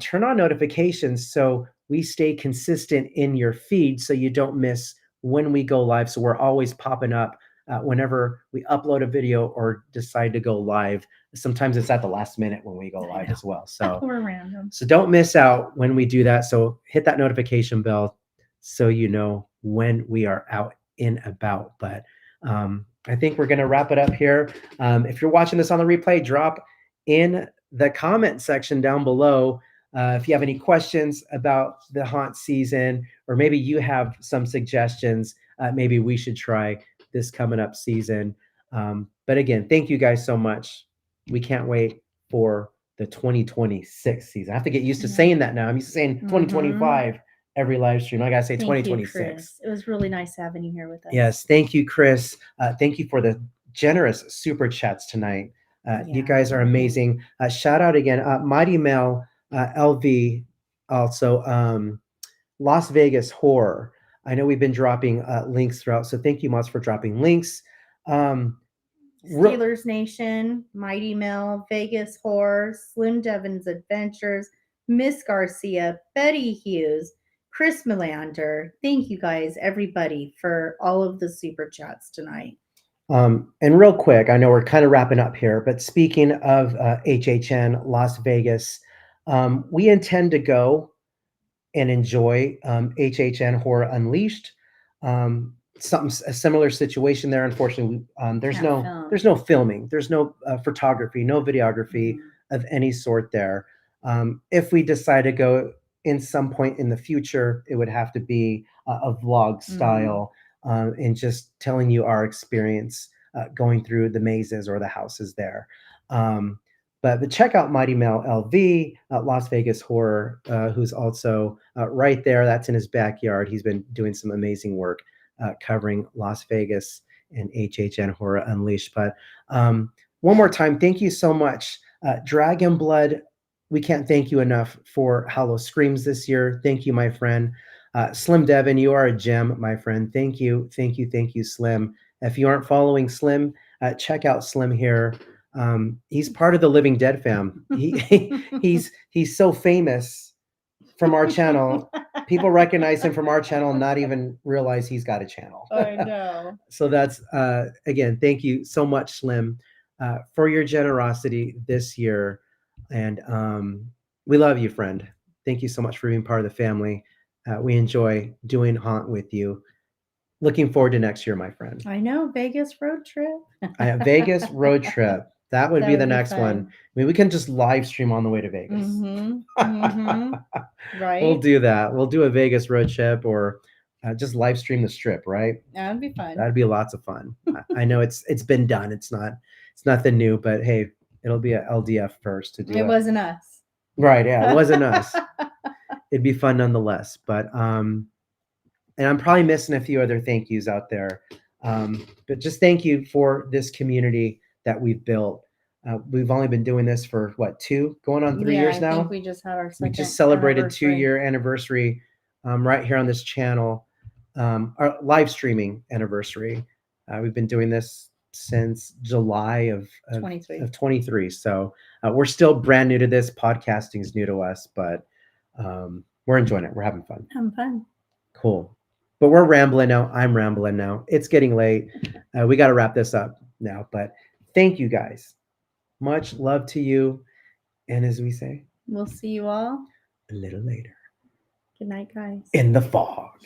turn on notifications so we stay consistent in your feed so you don't miss when we go live. So we're always popping up whenever we upload a video or decide to go live. Sometimes it's at the last minute when we go live as well. So we're random. So don't miss out when we do that. So hit that notification bell so you know when we are out and about. But I think we're going to wrap it up here. If you're watching this on the replay, drop in the comment section down below if you have any questions about the haunt season, or maybe you have some suggestions. Maybe we should try this coming up season. But again, thank you guys so much. We can't wait for the 2026 season. I have to get used to saying that now. I'm used to saying 2025 every live stream. I got to say 2026. It was really nice having you here with us. Yes. Thank you, Chris. Thank you for the generous super chats tonight. You guys are amazing. Shout out again, Mighty Mel, LV, also Las Vegas Horror. I know we've been dropping links throughout, so thank you, Moss, for dropping links. Steelers Nation, Mighty Mel, Vegas Horror, Slim Devon's Adventures, Miss Garcia, Betty Hughes, Chris Melander. Thank you guys, everybody, for all of the super chats tonight. And real quick, I know we're kind of wrapping up here, but speaking of HHN Las Vegas, we intend to go and enjoy HHN Horror Unleashed. A similar situation there. Unfortunately, there's no filming, there's no photography, no videography of any sort there. If we decide to go in some point in the future, it would have to be a vlog style, and just telling you our experience going through the mazes or the houses there. Um, but check out Mighty Mel LV, Las Vegas Horror, who's also right there. That's in his backyard. He's been doing some amazing work covering Las Vegas and HHN Horror Unleashed. But one more time, thank you so much. Dragon Blood, we can't thank you enough for Hollow Screams this year. Thank you, my friend. Slim Devin, you are a gem, my friend. Thank you, thank you, thank you, Slim. If you aren't following Slim, check out Slim here. He's part of the Living Dead fam. He's so famous from our channel. People recognize him from our channel, not even realize he's got a channel. I know. So that's again, thank you so much, Slim, for your generosity this year. And we love you, friend. Thank you so much for being part of the family. We enjoy doing Haunt with you. Looking forward to next year, my friend. I know, Vegas road trip. Vegas road trip. That would be the next one. fun. I mean, we can just live stream on the way to Vegas. Right. We'll do that. We'll do a Vegas road trip, or just live stream the strip, right? That would be fun. That'd be lots of fun. I know it's been done. It's nothing new, but hey, it'll be a LDF first to do it. It wasn't us. Right, yeah, it wasn't us. It'd be fun nonetheless. But and I'm probably missing a few other thank yous out there. But just thank you for this community that we've built. We've only been doing this for what, going on 3 years now? I think we just had our second. We just celebrated 2-year anniversary right here on this channel. Our live streaming anniversary. We've been doing this since July of 23. So we're still brand new to this. Podcasting is new to us, but we're enjoying it. We're having fun. Having fun. Cool. But we're rambling now. I'm rambling now. It's getting late. We got to wrap this up now. But thank you guys. Much love to you. And as we say, we'll see you all a little later. Good night, guys. In the fog.